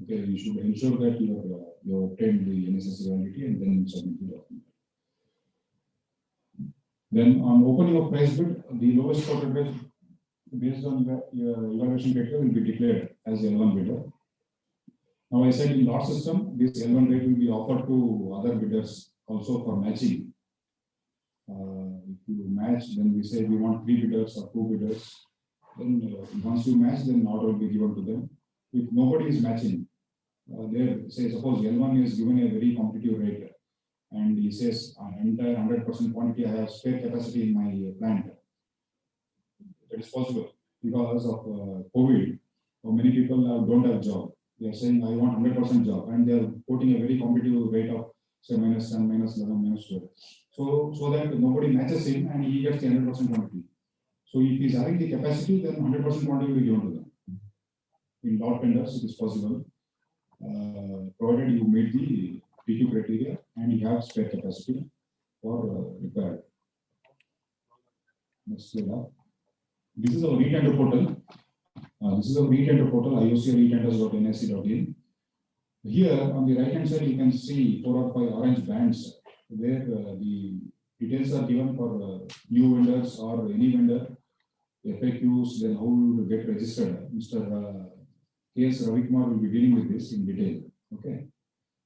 Okay, you should ensure that you obtain the NSSC validity and then submit the document. Then on opening of price bid, the lowest quoted bid based on your evaluation criteria will be declared as L1 bidder. Now I said in lot system, this L1 rate will be offered to other bidders also for matching. If you match, then we say we want 3 bidders or 2 bidders. Then once you match, then order will be given to them. If nobody is matching, there say suppose L1 is given a very competitive rate, and he says entire 100% quantity I have spare capacity in my plant. It is possible because of COVID. Many people don't have job. They are saying I want 100% job, and they are putting a very competitive rate of say -10, -11, -12. So that nobody matches him and he gets the 100% quantity. So if he is having the capacity, then 100% quantity will be given to them. In lot tenders, it is possible, provided you meet the PQ criteria and you have spare capacity for required. Next slide. This is our e-tender portal. This is our e-tender portal, iocr-etenders.nsc.in. Here on the right hand side, you can see 4 or 5 orange bands where the details are given for new vendors or any vendor, FAQs, then how you get registered. Mr. K.S. Ravikumar will be dealing with this in detail. Okay,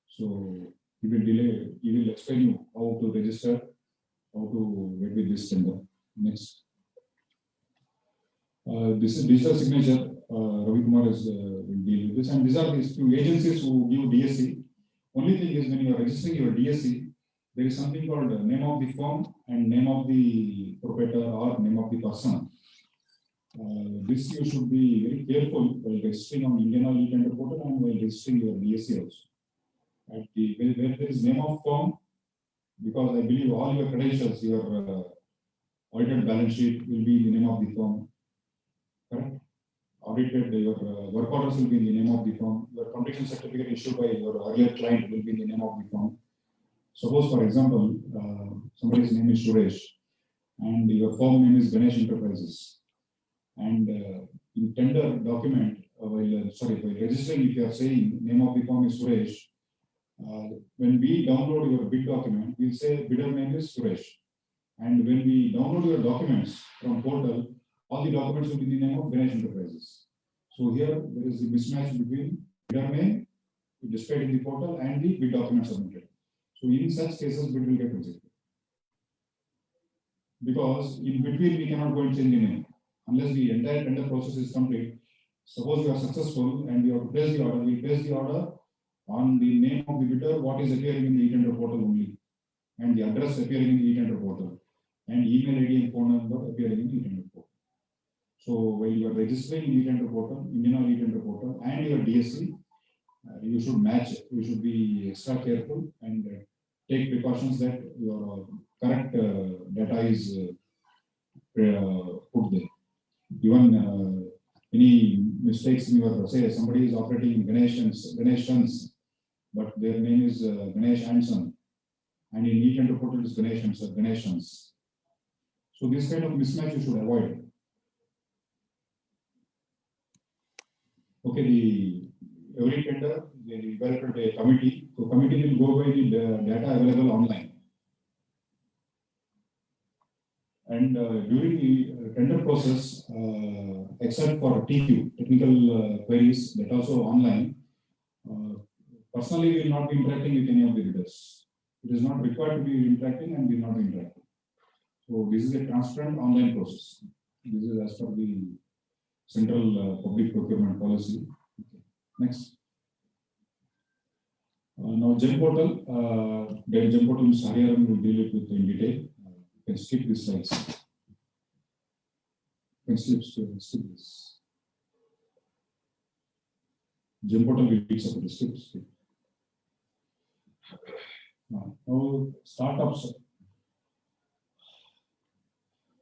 so he will explain you how to register, how to get with this tender. Next. This is digital signature. Ravikumar will deal with this, and these are these 2 agencies who give DSC. Only thing is when you are registering your DSC, there is something called name of the firm and name of the proprietor or name of the person. This you should be very careful while registering on Indian Oil e-tender portal and while registering your DSC also. At where there is name of firm, because I believe all your credentials, your audited balance sheet will be in the name of the firm. Correct? Audited, your work orders will be in the name of the firm. Your completion certificate issued by your earlier client will be in the name of the firm. Suppose, for example, somebody's name is Suresh and your firm name is Ganesh Enterprises. And in tender document, while registering, if you are saying name of the firm is Suresh when we download your bid document, we'll say bidder name is Suresh. And when we download your documents from portal, all the documents will be in the name of Ganesh Enterprises. So here there is a mismatch between bidder name displayed in the portal and the bid document submitted. So in such cases, bid will get rejected. Because in between we cannot go and change the name. Unless the entire tender process is complete, suppose we are successful and we have to place the order, we place the order on the name of the bidder, what is appearing in the e-tender portal only, and the address appearing in the e-tender portal, and email ID and phone number appearing in the e-tender portal. So while you are registering in e-tender portal, Indian Oil e-tender portal, and your DSC, you should match, you should be extra careful and take precautions that your correct data is put there. Even any mistakes in your, say somebody is operating Ganeshans, but their name is Ganesh and Son, and in e-tender portal is Ganeshans. So this kind of mismatch you should avoid. Okay, every tender they evaluate a committee. So committee will go by the data available online. And during the tender process, except for TQ, technical queries, that also online, personally we will not be interacting with any of the bidders. It is not required to be interacting and will not be interacting. So this is a transparent online process. This is as per the Central Public Procurement Policy. Okay. Next. Now GEM portal, GEM portal Mr. Hariharan will deal it with in detail. You can skip this slides. You can skip this. GEM portal will be separate. Skip. Now startups.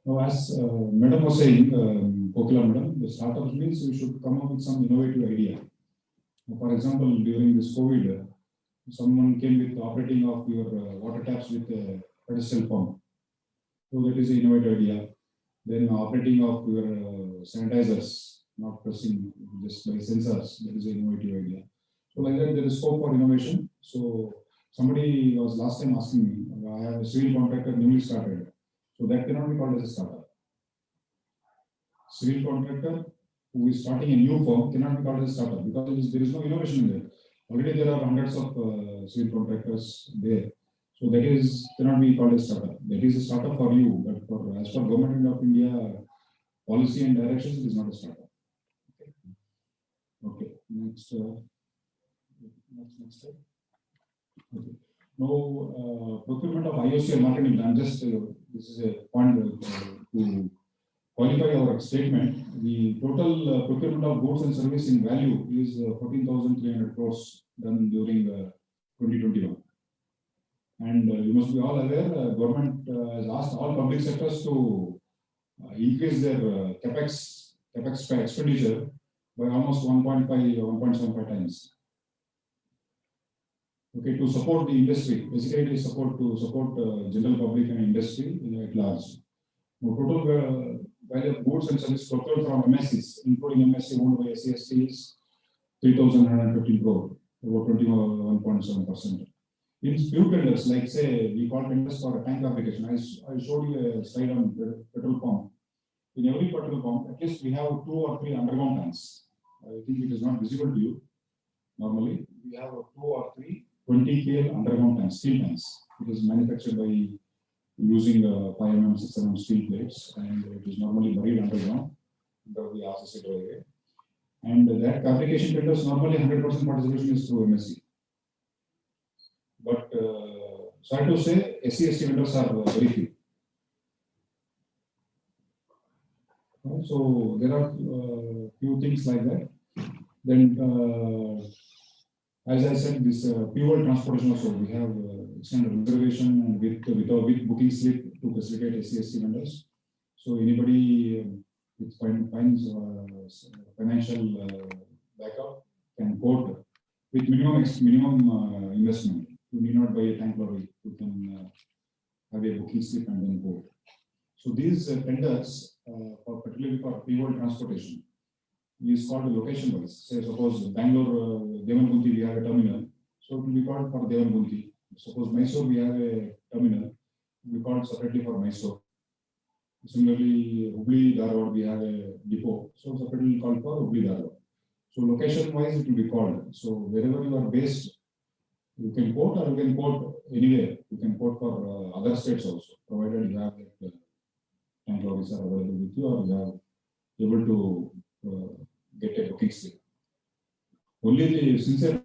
Now as Madam was saying, Kokila Madam, the startups means you should come up with some innovative idea. For example, during this COVID, someone came with operating of your water taps with a pedestal pump. So that is an innovative idea. Then operating of your sanitizers, not pressing just by sensors, that is an innovative idea. So like that, there is scope for innovation. So somebody was last time asking me, I have a civil contractor newly started. So that cannot be called as a startup. Civil contractor who is starting a new firm cannot be called as a startup because there is no innovation in there. Already there are hundreds of civil contractors there. So that is cannot be called a startup. That is a startup for you, but for as for Government of India policy and directions, it is not a startup. Okay. Next. Next slide. Okay. Now procurement of IOCL marketing. I'm just this is a point to qualify our statement. The total procurement of goods and service in value is 14,300 crores done during 2021. And you must be all aware, government has asked all public sectors to increase their capex expenditure by almost 1.5 or 1.75 times. Okay, to support the industry, basically it is to support general public and industry at large. Now, total value of goods and services procured from MSCs, including MSC owned by SCST, is 3,115 crore, about 21.7%. In few tenders, like say we call tenders for a tank application. I showed you a slide on petrol pump. In every petrol pump, at least we have 2 or 3 underground tanks. I think it is not visible to you. Normally, we have 2 or 3 20 KL underground tanks, steel tanks. It is manufactured by using 5 mm, 6 mm steel plates, and it is normally buried underground under the RCC driveway. And that fabrication tenders normally 100% participation is through MSC. But sorry to say, SC/ST vendors are very few. So there are few things like that. Then, as I said, this fuel transportation also we have extended reservation and with booking slip to facilitate SC/ST vendors. So anybody with finds financial backup can quote with minimum investment. You need not buy a tank lorry. You can have a booking slip and then quote. So these tenders, particularly for fuel transportation, is called location wise. Say suppose Bangalore, Devangunti, we have a terminal. So it will be called for Devangunti. Suppose Mysore, we have a terminal, we call it separately for Mysore. Similarly, Hubli, Dharwad, we have a depot, so separately called for Hubli, Dharwad. So location wise, it will be called. So wherever you are based, you can quote or you can quote anywhere. You can quote for other states also, provided you have that tank officer available with you or you are able to get a booking slip. Only the sincere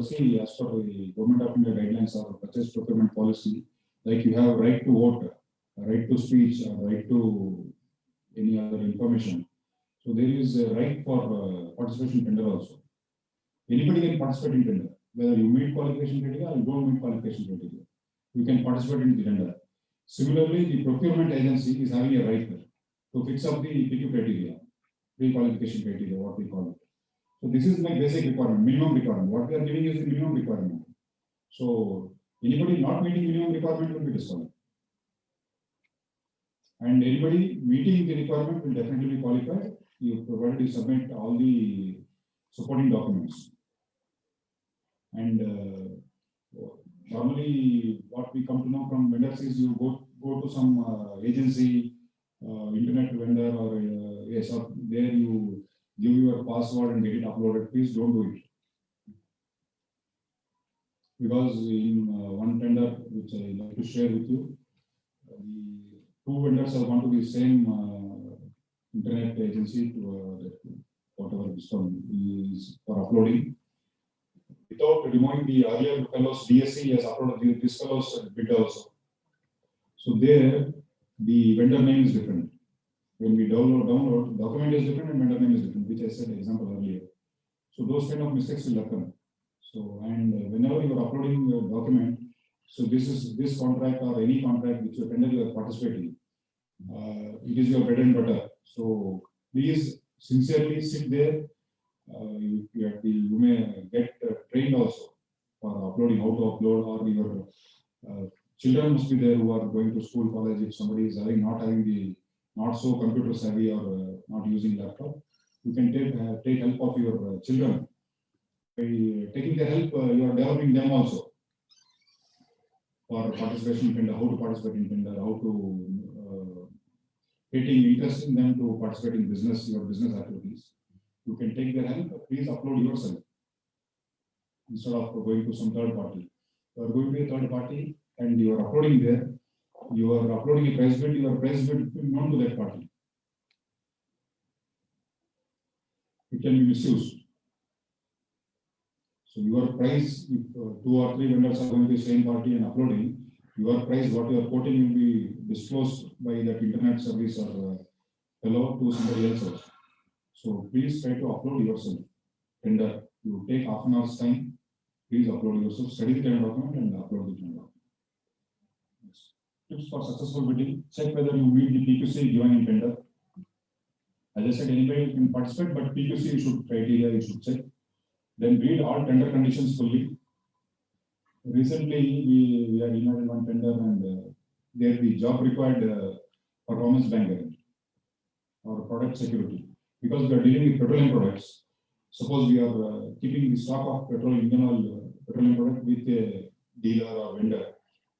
see, as per the Government of India guidelines or purchase procurement policy, like you have right to vote, right to speech, right to any other information. So there is a right for participation in tender also. Anybody can participate in tender, whether you meet qualification criteria or you don't meet qualification criteria. You can participate in the tender. Similarly, the procurement agency is having a right to fix up the PQ criteria, pre-qualification criteria, what we call it. So this is my basic requirement, minimum requirement. What we are giving is the minimum requirement. So anybody not meeting minimum requirement will be disqualified. And anybody meeting the requirement will definitely be qualified. You provided you submit all the supporting documents. And normally what we come to know from vendors is you go to some agency, internet vendor or yes, or there you give your password and get it uploaded. Please don't do it. Because in one tender which I like to share with you, the two vendors have gone to the same internet agency to whatever system is for uploading. Without removing the earlier fellows DSC has uploaded this fellow's bid also. So there the vendor name is different. When we download, document is different and vendor name is different, which I said example earlier. So those kind of mistakes will happen. So and whenever you are uploading your document, so this contract or any contract which you tender you are participating, it is your bread and butter. So please sincerely sit there. You may get trained also for uploading, how to upload, or your children must be there who are going to school, college. If somebody is not having the not so computer savvy or not using laptop, you can take help of your children. By taking the help, you are developing them also for participation in tender, how to participate in tender, how to getting interest in them to participate in business, your business activities. You can take their help. Please upload yourself instead of going to some third party. You are going to a third party and you are uploading there. You are uploading a price bid. Your price bid known to that party. It can be misused. So your price, if 2 or 3 vendors are going to the same party and uploading, your price, what you are quoting, will be disclosed by that internet service or fellow to somebody else also. So please try to upload yourself. Tender, you take half an hour's time. Please upload yourself, study the tender document and upload the tender document. Tips for successful bidding: check whether you meet the PQC given in tender. As I said, anybody can participate, but PQC criteria you should check. Then read all tender conditions fully. Recently, we are in one tender and there the job required performance bank guarantee or product security. Because we are dealing with petroleum products, suppose we are keeping the stock of petroleum product with a dealer or vendor,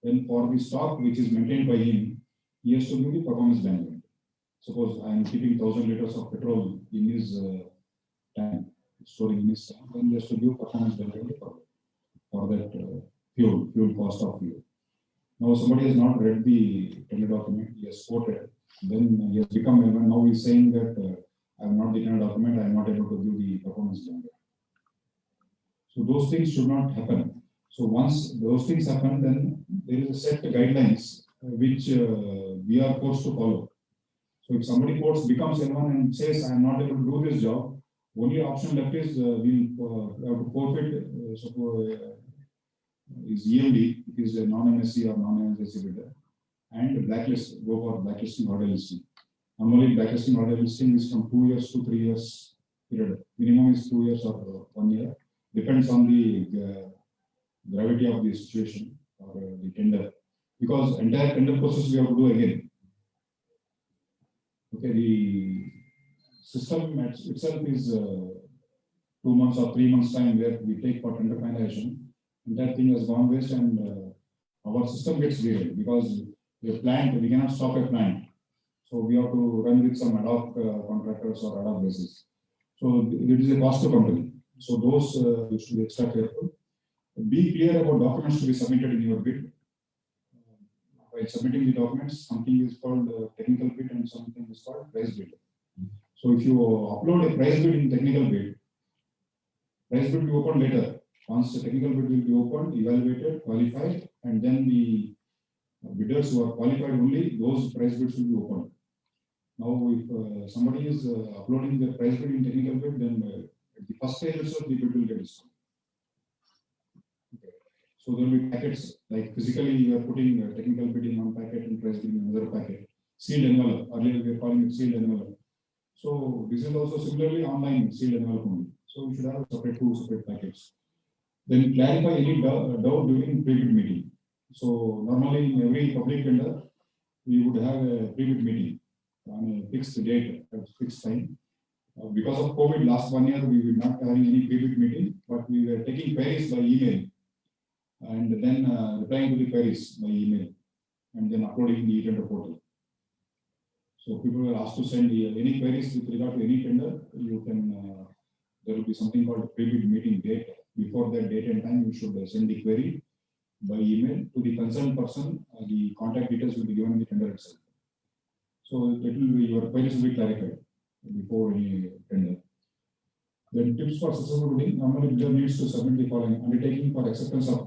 then for the stock which is maintained by him, he has to do the performance bank guarantee. Suppose I am keeping 1,000 liters of petrol in his tank, storing in his tank, then he has to give performance bank guarantee for that fuel cost of fuel. Now somebody has not read the tender document, he has quoted, then he has become relevant. Now he is saying that I am not the tender document, I am not able to give the performance bank guarantee. So those things should not happen. So once those things happen, then there is a set guidelines which we are forced to follow. So if somebody quotes becomes L1 and says I am not able to do this job, only option left is we have to forfeit is EMD, it is a non-MSc or non-MSc bidder, and blacklist, go for blacklisting order listing. Normally blacklisting order listing is from 2 years to 3 years period. Minimum is 2 years or 1 year. Depends on the gravity of the situation or the tender. because entire tender process we have to do again. Okay, the system itself is 2 months or 3 months time where we take for tender finalization. Entire thing has gone waste, and our system gets derailed because a plant, we cannot stop a plant. So we have to run with some ad hoc contractors or ad hoc basis. So it is a cost to company. So those you should be extra careful. Be clear about documents to be submitted in your bid. While submitting the documents, something is called technical bid and something is called price bid. So if you upload a price bid in technical bid, price bid will be opened later. Once the technical bid will be opened, evaluated, qualified, and then the bidders who are qualified only, those price bids will be opened. Now, if somebody is uploading the price bid in technical bid, then at the first stage itself, the bid will get discounted. Okay. So there will be packets, like physically you are putting a technical bid in one packet and price bid in another packet. Sealed envelope, earlier we are calling it sealed envelope. So this is also similarly online sealed envelope only. So we should have two separate packets. Then clarify any doubt during pre-bid meeting. So normally in every public tender, we would have a pre-bid meeting on a fixed date, at fixed time. Because of COVID, last 1 year we were not having any pre-bid meeting, but we were taking queries by email and then replying to the queries by email and then uploading the e-tender portal. So people were asked to send any queries with regard to any tender. You can there will be something called pre-bid meeting date. Before that date and time, you should send the query by email to the concerned person. The contact details will be given in the tender itself. So it will be, your queries will be clarified before any tender. Then tips for successful bidding. Normally, bidder needs to submit the following: undertaking for acceptance of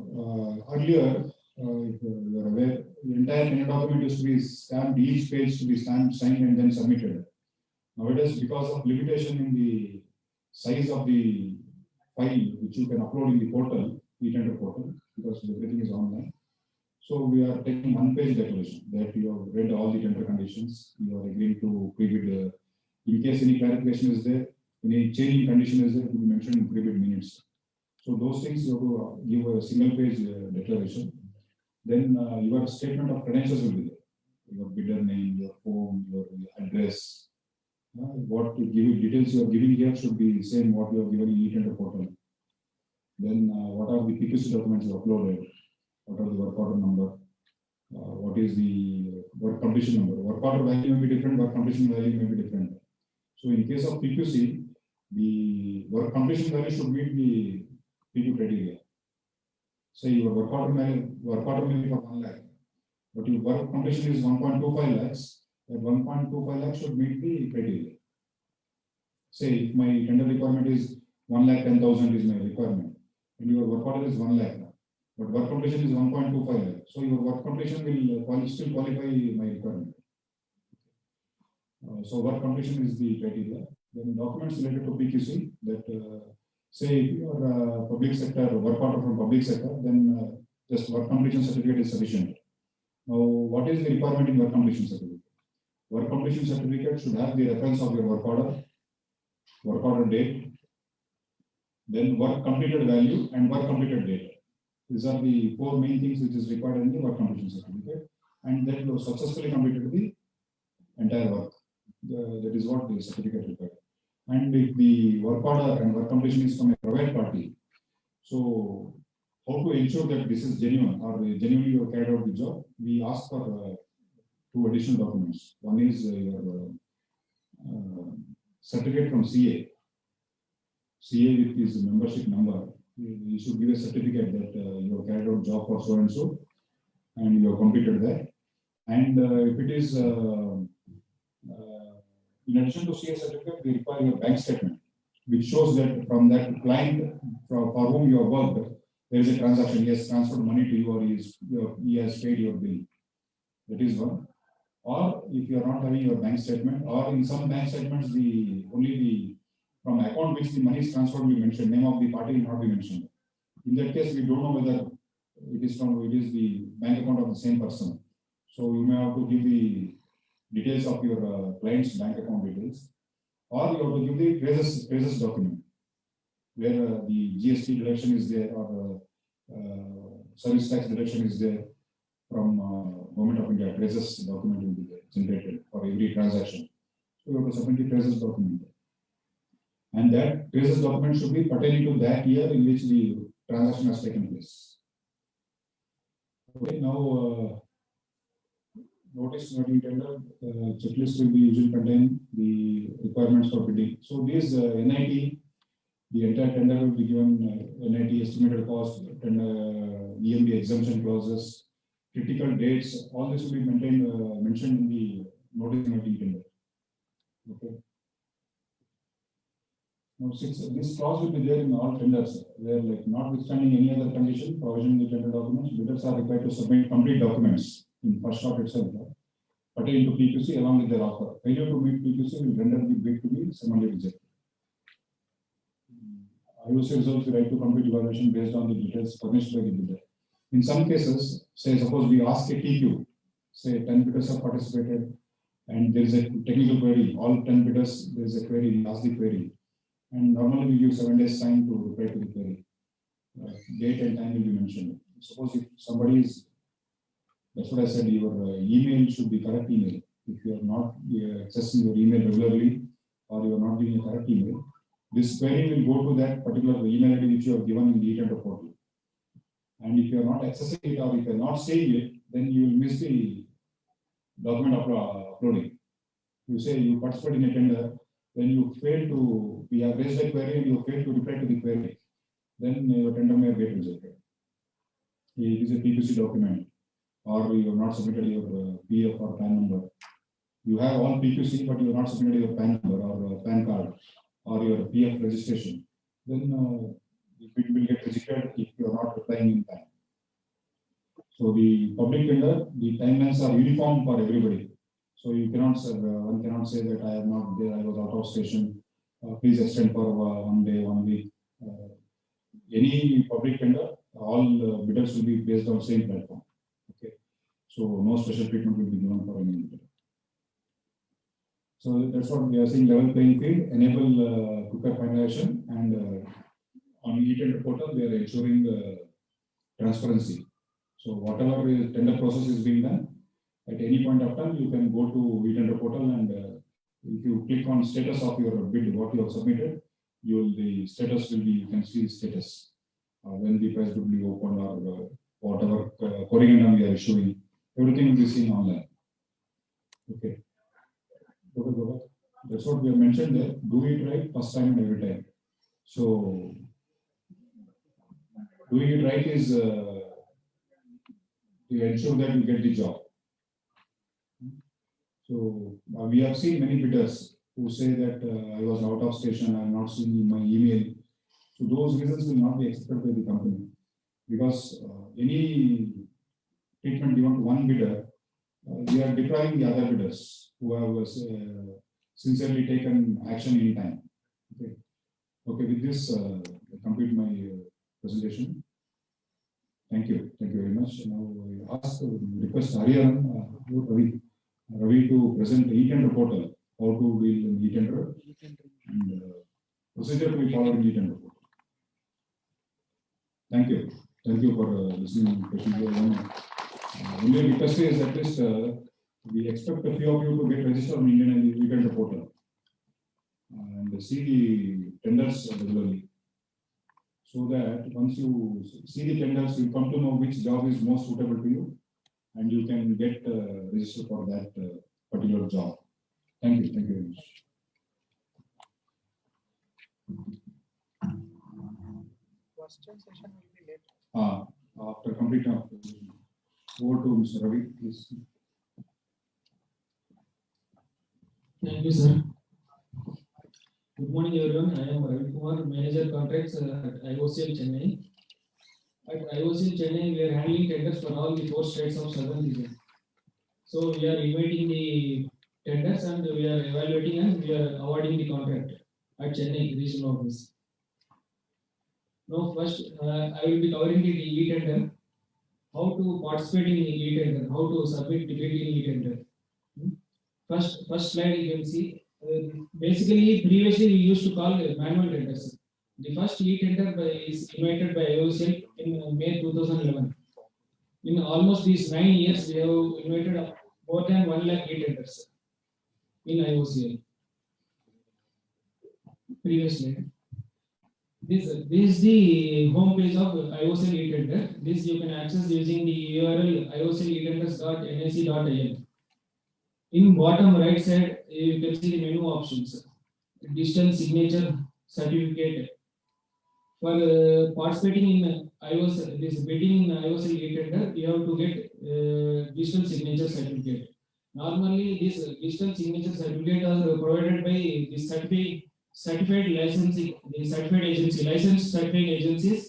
earlier. If you are aware, the entire tender document used to be stamped, each page to be stamped, signed, and then submitted. Nowadays, because of limitation in the size of the file which you can upload in the portal, e-tender portal, because everything is online. So we are taking one-page declaration that you have read all the tender conditions, you are agreeing to pre-bid. In case any clarification is there, any change in condition is there, it will be mentioned in pre-bid minutes. So those things you have to give a single-page declaration. Then your statement of credentials will be there. Your bidder name, your phone, your address. What details you are giving here should be the same what you have given in e-tender portal. Then what are the PQC documents you uploaded? What are the work order number? What is the work completion number? Work order value may be different, work completion value may be different. So in case of PQC, the work completion value should meet the PQ criteria. Say your work order may be for 1 lakh, but your work completion is 1.25 lakhs. That 1.25 lakhs should meet the criteria. Say if my tender requirement is 1,10,000 is my requirement, and your work order is 1 lakh, but work completion is 1.25 lakh. So your work completion will still qualify my requirement. So work completion is the criteria. Then documents related to PQC that say if you are public sector work order from public sector, then just work completion certificate is sufficient. Now, what is the requirement in work completion certificate? Work completion certificate should have the reference of your work order date, then work completed value and work completed date. These are the 4 main things which is required in the work completion certificate, and that you have successfully completed the entire work. That is what the certificate required. And if the work order and work completion is from a private party, so how to ensure that this is genuine or genuinely you have carried out the job? We ask for 2 additional documents. One is your certificate from CA. CA with his membership number. You should give a certificate that you have carried out job for so and so, and you have completed that. And if it is in addition to CA certificate, we require your bank statement, which shows that from that client for whom you have worked, there is a transaction. He has transferred money to you, or he has paid your bill. That is one. Or if you are not having your bank statement, or in some bank statements, only the from account which the money is transferred will be mentioned. Name of the party will not be mentioned. In that case, we don't know whether it is the bank account of the same person. So you may have to give the details of your client's bank account details, or you have to give the praises document where the GST deduction is there, or service tax deduction is there, from Government of India, traces document will be generated for every transaction. So you have to submit the traces document. And that traces document should be pertaining to that year in which the transaction has taken place. Okay, now notice noting tender checklist will be usually contain the requirements for bidding. So these NIT, the entire tender will be given NIT estimated cost, EMD exemption clauses, critical dates. All this will be maintained mentioned in the notice noting tender. Okay. Now, since this clause will be there in all tenders, where like notwithstanding any other condition, provision in the tender documents, bidders are required to submit complete documents in first shot itself, pertaining to PQC along with their offer. Failure to meet PQC will render the bid to be summarily rejected. IOC reserves the right to complete evaluation based on the details furnished by the bidder. In some cases, say suppose we ask a TQ, say 10 bidders have participated, and there is a technical query, all 10 bidders, there is a query, we ask the query. And normally we give 7 days time to reply to the query. Date and time will be mentioned. Suppose if somebody is, that's what I said, your email should be correct email. If you are not accessing your email regularly or you are not giving a correct email, this query will go to that particular email ID which you have given in the e-tender portal. And if you are not accessing it or if you are not seeing it, then you will miss the document uploading. You say you participate in a tender, when you fail to, we have raised a query and you fail to reply to the query, then your tender may get rejected. It is a PQC document, or you have not submitted your PF or PAN number. You have all PQC, but you have not submitted your PAN number or PAN card or your PF registration. Then it will get rejected if you are not replying in time. So the public tender, the timelines are uniform for everybody. So you cannot say, one cannot say that I am not there, I was out of station, please extend for 1 day, 1 week. Any public tender, all bidders will be based on same platform. Okay. So no special treatment will be given for any bidder. So that's what we are saying, level playing field, enable quicker finalization, and on e-tender portal, we are ensuring transparency. So whatever tender process is being done, at any point of time, you can go to e-tender portal, and if you click on status of your bid, what you have submitted, the status will be, you can see status when the price will be opened or whatever corrigendum we are issuing, everything will be seen online. Okay. Go back. That's what we have mentioned there. Do it right first time and every time. So doing it right is to ensure that you get the job. So we have seen many bidders who say that I was out of station, I have not seen my email. So those reasons will not be accepted by the company, because any treatment given to one bidder, we are depriving the other bidders who have sincerely taken action in time. Okay. Okay. With this, I complete my presentation. Thank you. Thank you very much. Now I ask, request Ravi to present the e-tender portal, how to deal in e-tender, and procedure to be followed in e-tender portal. Thank you. Thank you for listening patiently. Only request is at least we expect a few of you to get registered on Indian e-tender portal and see the tenders regularly, so that once you see the tenders, you come to know which job is most suitable to you, and you can get registered for that particular job. Thank you. Thank you very much. Question session will be later. After completing our presentation. Over to Mr. Ravi, please. Thank you, sir. Good morning, everyone. I am Ravi Kumar, Manager Contracts at IOCL Chennai. At IOCL Chennai, we are handling tenders for all the 4 states of Southern region. So we are inviting the tenders and we are evaluating and we are awarding the contract at Chennai regional office. Now, first, I will be covering the e-tender, how to participate in e-tender, how to submit the bid in e-tender. First slide you can see. Basically, previously we used to call manual tenders. The first e-tender is invited by IOCL in May 2011. In almost these 9 years, we have invited more than 1 lakh e-tenders in IOCL. Previously, this is the home page of IOCL e-tender. This you can access using the URL iocletenders.nac.in. In bottom right side, you can see the menu options. Digital signature certificate. For participating in IOCL, this bidding in IOCL e-tender, you have to get digital signature certificate. Normally, this digital signature certificate are provided by the certified licensing, the certified agency, licensed certifying agencies.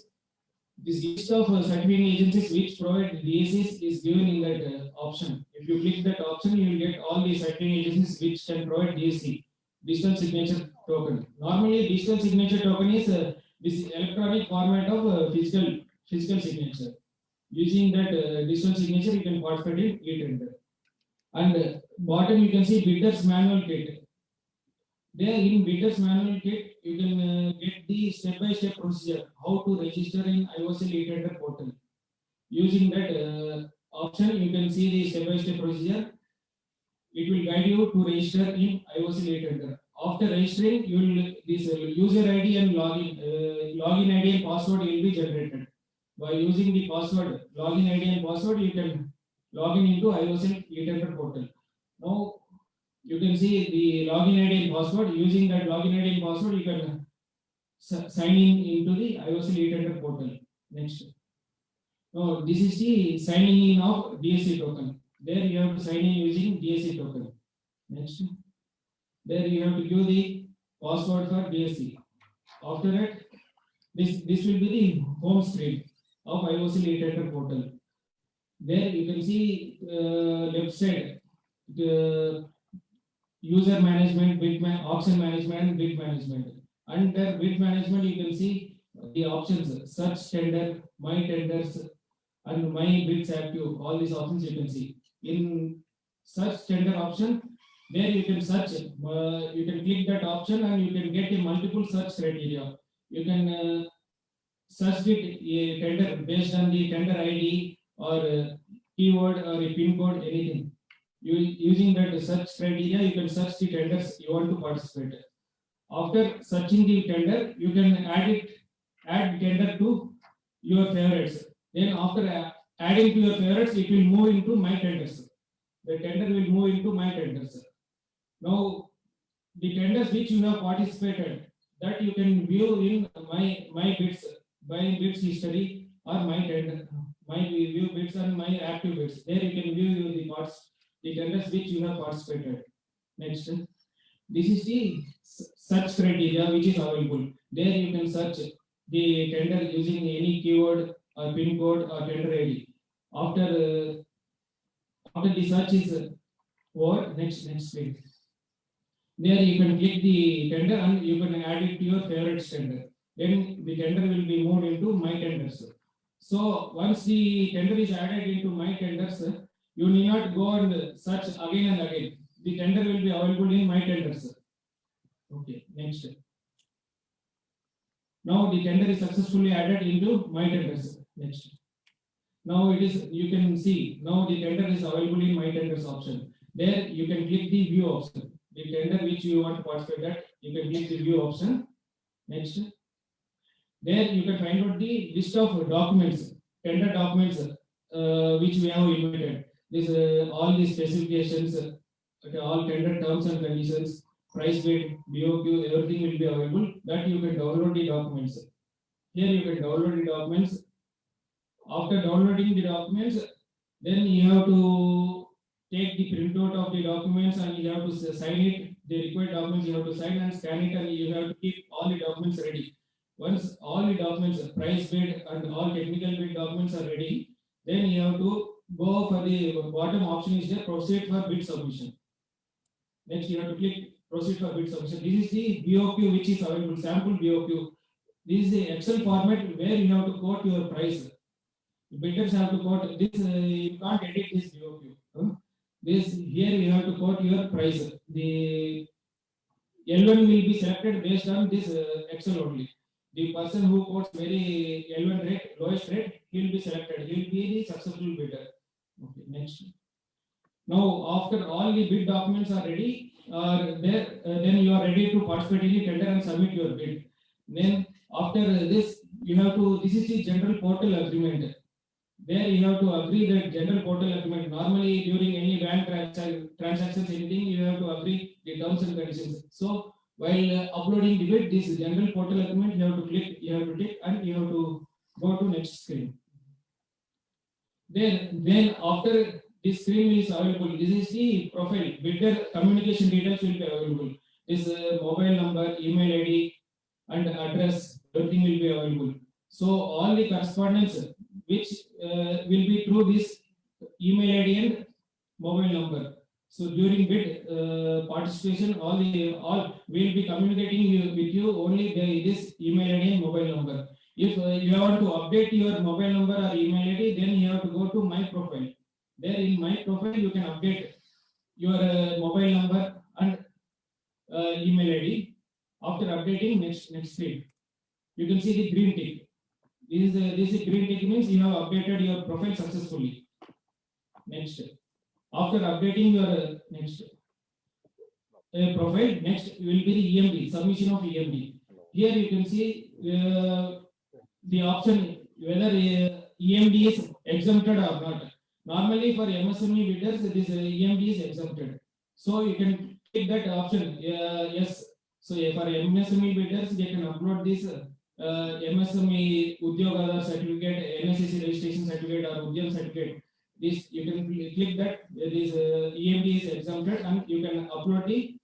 This list of certifying agencies which provide DSCs is given in that option. If you click that option, you will get all the certifying agencies which can provide DSC, digital signature token. Normally, digital signature token is this electronic format of physical signature. Using that digital signature, you can participate in e-tender. And bottom you can see bidders manual kit. There in bidders manual kit, you can get the step-by-step procedure how to register in IOCL e-tender portal. Using that option, you can see the step-by-step procedure. It will guide you to register in IOCL e-tender. After registering, you will this user ID and login ID and password will be generated. By using the password, login ID and password, you can log in into IOCL e-tender portal. Now you can see the login ID and password. Using that login ID and password, you can sign in into the IOCL e-tender portal. Next. Now this is the signing in of DSC token. There you have to sign in using DSC token. Next. There you have to give the password for DSC. After that, this will be the home screen of IOCL e-tender portal. There you can see left side the user management, auction management, bid management. Under bid management, you can see the options: search tender, my tenders, and my bids active. All these options you can see. In search tender option, there you can search. You can click that option and you can get a multiple search criteria. You can search the tender based on the tender ID or keyword or a pin code, anything. Using that search criteria, you can search the tenders you want to participate. After searching the tender, you can add tender to your favorites. Then after adding to your favorites, it will move into my tenders. The tender will move into my tenders. Now, the tenders which you have participated, that you can view in my bids, buying bids history, or my tender, my view bids and my active bids. There you can view the tenders which you have participated. Next, this is the search criteria which is available. There you can search the tender using any keyword or pin code or tender ID. After the search is over, next page. There you can click the tender and you can add it to your favorite tender. Then the tender will be moved into my tenders. So once the tender is added into my tenders, you need not go and search again and again. The tender will be available in my tenders. Okay, next. Now the tender is successfully added into my tenders. Next. Now you can see, now the tender is available in my tenders option. There you can click the view option. The tender which you want to participate at, you can click the view option. Next. There you can find out the list of documents, tender documents which we have invited. This all the specifications, all tender terms and conditions, price bid, BOQ, everything will be available. That you can download the documents. Here you can download the documents. After downloading the documents, then you have to take the printout of the documents and you have to sign it. The required documents you have to sign and scan it, and you have to keep all the documents ready. Once all the documents, price bid and all technical bid documents are ready, then you have to go for the bottom option is there, proceed for bid submission. Next you have to click proceed for bid submission. This is the BOQ which is available, sample BOQ. This is the Excel format where you have to quote your price. The bidders have to quote this, you can't edit this BOQ. This here you have to quote your price. The L1 will be selected based on this Excel only. The person who quotes very L1 rate, lowest rate, he will be selected. He will be the successful bidder. Okay, next. Now, after all the bid documents are ready, then you are ready to participate in the tender and submit your bid. Then after this, you have to. This is the general portal agreement. There you have to agree that general portal agreement. Normally, during any bank transactions, anything, you have to agree the terms and conditions. So while uploading the bid, this general portal agreement, you have to click, you have to tick, and you have to go to next screen. Then after this screen is available, this is the profile. Bidder communication details will be available. This mobile number, email ID, and address, everything will be available. So all the correspondence which will be through this email ID and mobile number. So during bid participation, all will be communicating with you only this email ID and mobile number. If you want to update your mobile number or email ID, then you have to go to my profile. There in my profile, you can update your mobile number and email ID. After updating, next screen, you can see the green tick. This green tick means you have updated your profile successfully. Next, after updating your next profile, next will be the EMD, submission of EMD. Here you can see the option whether EMD is exempted or not. Normally for MSME bidders, this EMD is exempted. So you can click that option, yes. So for MSME bidders, they can upload this MSME Udyogadar certificate, NSCC registration certificate or Udyam certificate. This you can click that this EMD is exempted, and you can upload the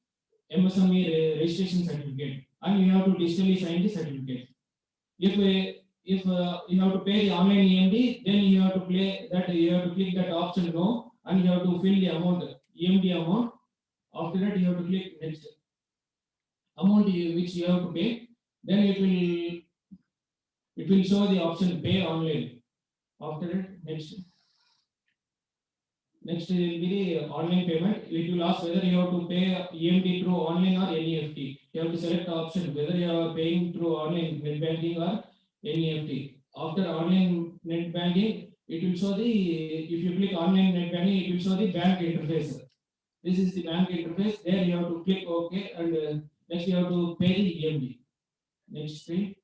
MSME registration certificate, and you have to digitally sign the certificate. If you have to pay the online EMD, then you have to click that option no, and you have to fill the amount, EMD amount. After that, you have to click next amount which you have to pay. Then it will show the option pay online. After that, next will be the online payment. It will ask whether you have to pay EMD through online or NEFT. You have to select the option whether you are paying through online net banking or NEFT. After online net banking, it will show if you click online net banking, it will show the bank interface. This is the bank interface. There you have to click OK, and next you have to pay the EMD. Next screen.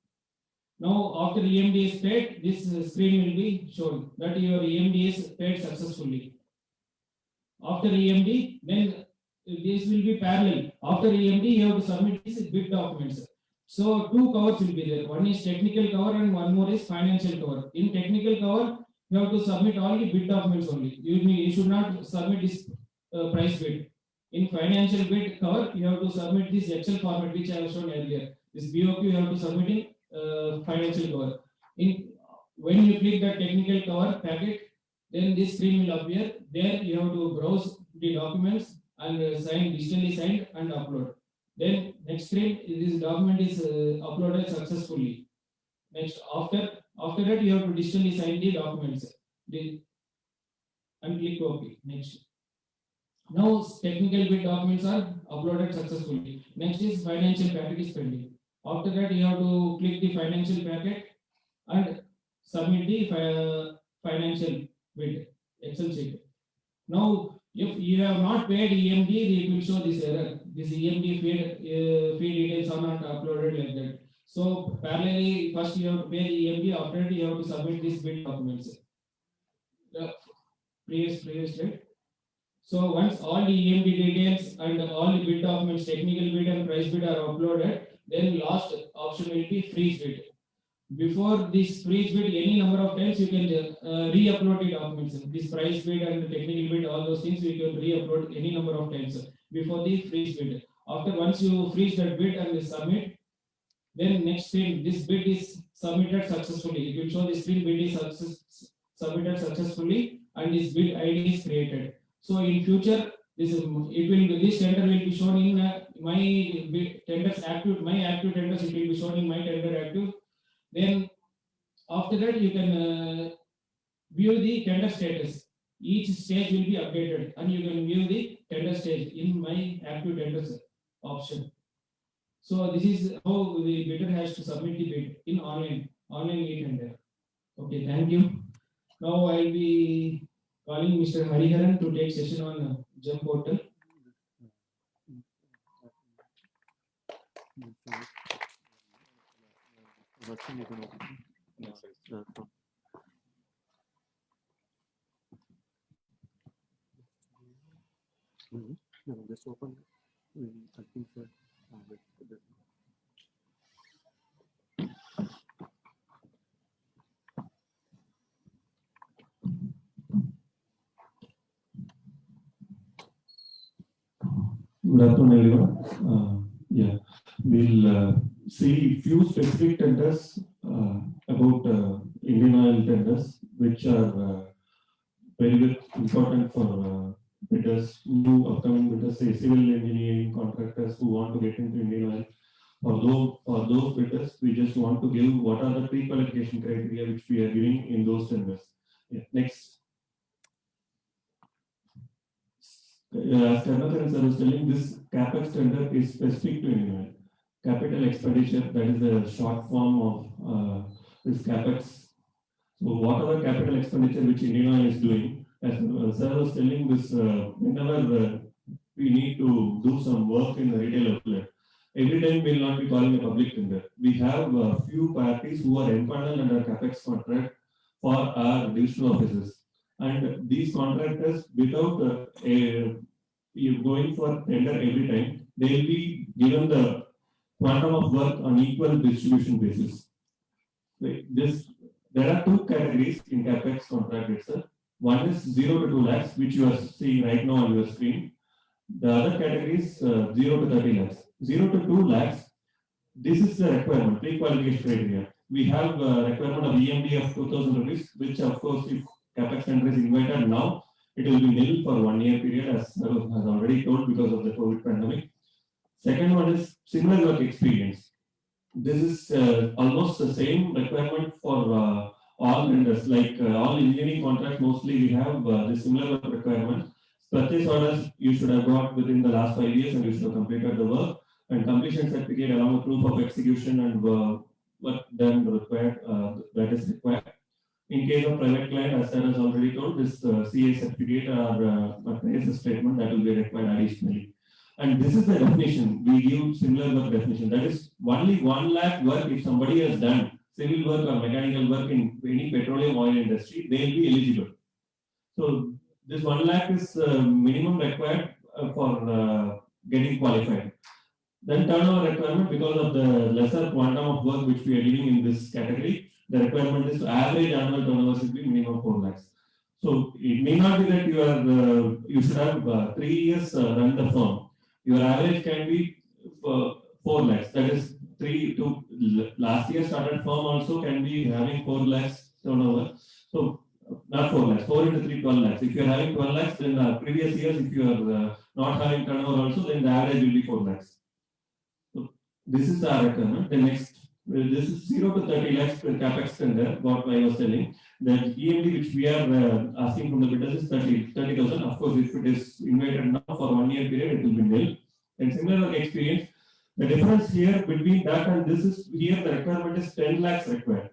Now after EMD is paid, this screen will be shown that your EMD is paid successfully. After EMD, then this will be parallel. After EMD, you have to submit these bid documents. So two covers will be there. One is technical cover and one more is financial cover. In technical cover, you have to submit all the bid documents only. You should not submit this price bid. In financial bid cover, you have to submit this Excel format which I have shown earlier. This BOQ you have to submit in financial cover. When you click the technical cover packet, then this screen will appear. There you have to browse the documents and digitally signed and upload. Then next screen, this document is uploaded successfully. Next, after that you have to digitally sign the documents and click OK. Next. Now technical bid documents are uploaded successfully. Next is financial packet is pending. After that you have to click the financial packet and submit the financial bid Excel sheet. Now if you have not paid EMD, it will show this error. This EMD fee details are not uploaded like that. So parallelly, first you have to pay the EMD. After that, you have to submit these bid documents. The previous slide. So once all the EMD details and all the bid documents, technical bid and price bid are uploaded, then last option will be freeze bid. Before this freeze bid, any number of times you can re-upload the documents. This price bid and the technical bid, all those things you can re-upload any number of times before the freeze bid. After once you freeze that bid and submit, then next screen, this bid is submitted successfully. It will show the screen bid is submitted successfully and this bid ID is created. So in future, this tender will be shown in my tenders active, my active tenders. It will be shown in my tender active. Then after that you can view the tender status. Each stage will be updated and you can view the tender stage in my active tenders option. So this is how the bidder has to submit the bid in online e-tender. Okay, thank you. Now I'll be calling Mr. Hariharan to take session on GEM portal. Just open. I think so. Good afternoon, everyone. Yeah, we'll see few specific tenders about Indian Oil tenders, which are very important for bidders, new upcoming bidders, say civil engineering contractors who want to get into Indian Oil. For those bidders, we just want to give what are the pre-qualification criteria which we are giving in those tenders. Yeah, next. As Karnataka sir was telling, this CapEx tender is specific to Indian Oil. Capital expenditure, that is the short form of this CapEx. So whatever capital expenditure which Indian Oil is doing, as sir was telling this, whenever we need to do some work in the retail outlet, every time we will not be calling a public tender. We have a few parties who are empaneled under CapEx contract for our divisional offices. And these contractors, without going for tender every time, they will be given the quantum of work on equal distribution basis. There are two categories in CapEx contract itself. One is 0 to 2 lakhs, which you are seeing right now on your screen. The other category is 0 to 30 lakhs. 0 to 2 lakhs, this is the requirement, pre-qualification criteria. We have a requirement of EMD of 2,000 rupees, which of course, if CapEx tender is invited now, it will be nil for 1 year period, as has already told, because of the COVID pandemic. Second one is similar work experience. This is almost the same requirement for all vendors, like all engineering contracts. Mostly we have the similar work requirement. Purchase orders you should have got within the last 5 years, and you should have completed the work. And completion certificate along with proof of execution and work done required, that is required. In case of private client, as I has already told, this CA certificate or a statement that will be required additionally. And this is the definition. We give similar work definition. That is only 1 lakh work if somebody has done civil work or mechanical work in any petroleum oil industry, they will be eligible. So this 1 lakh is minimum required for getting qualified. Then turnover requirement, because of the lesser quantum of work which we are giving in this category, the requirement is average annual turnover should be minimum 4 lakhs. So it may not be that you should have 3 years run the firm. Your average can be 4 lakhs. That is 3 to last year started firm also can be having 4 lakhs turnover. So not 4 lakhs, 4 into 3, 12 lakhs. If you are having 12 lakhs, then previous years, if you are not having turnover also, then the average will be 4 lakhs. So this is the requirement. The next, this is 0 to 30 lakhs per CapEx tender, what I was telling. The EMD which we are asking from the bidders is 30,000. Of course, if it is invited now for 1 year period, it will be nil. And similar experience, the difference here between that and this is here the requirement is 10 lakhs required.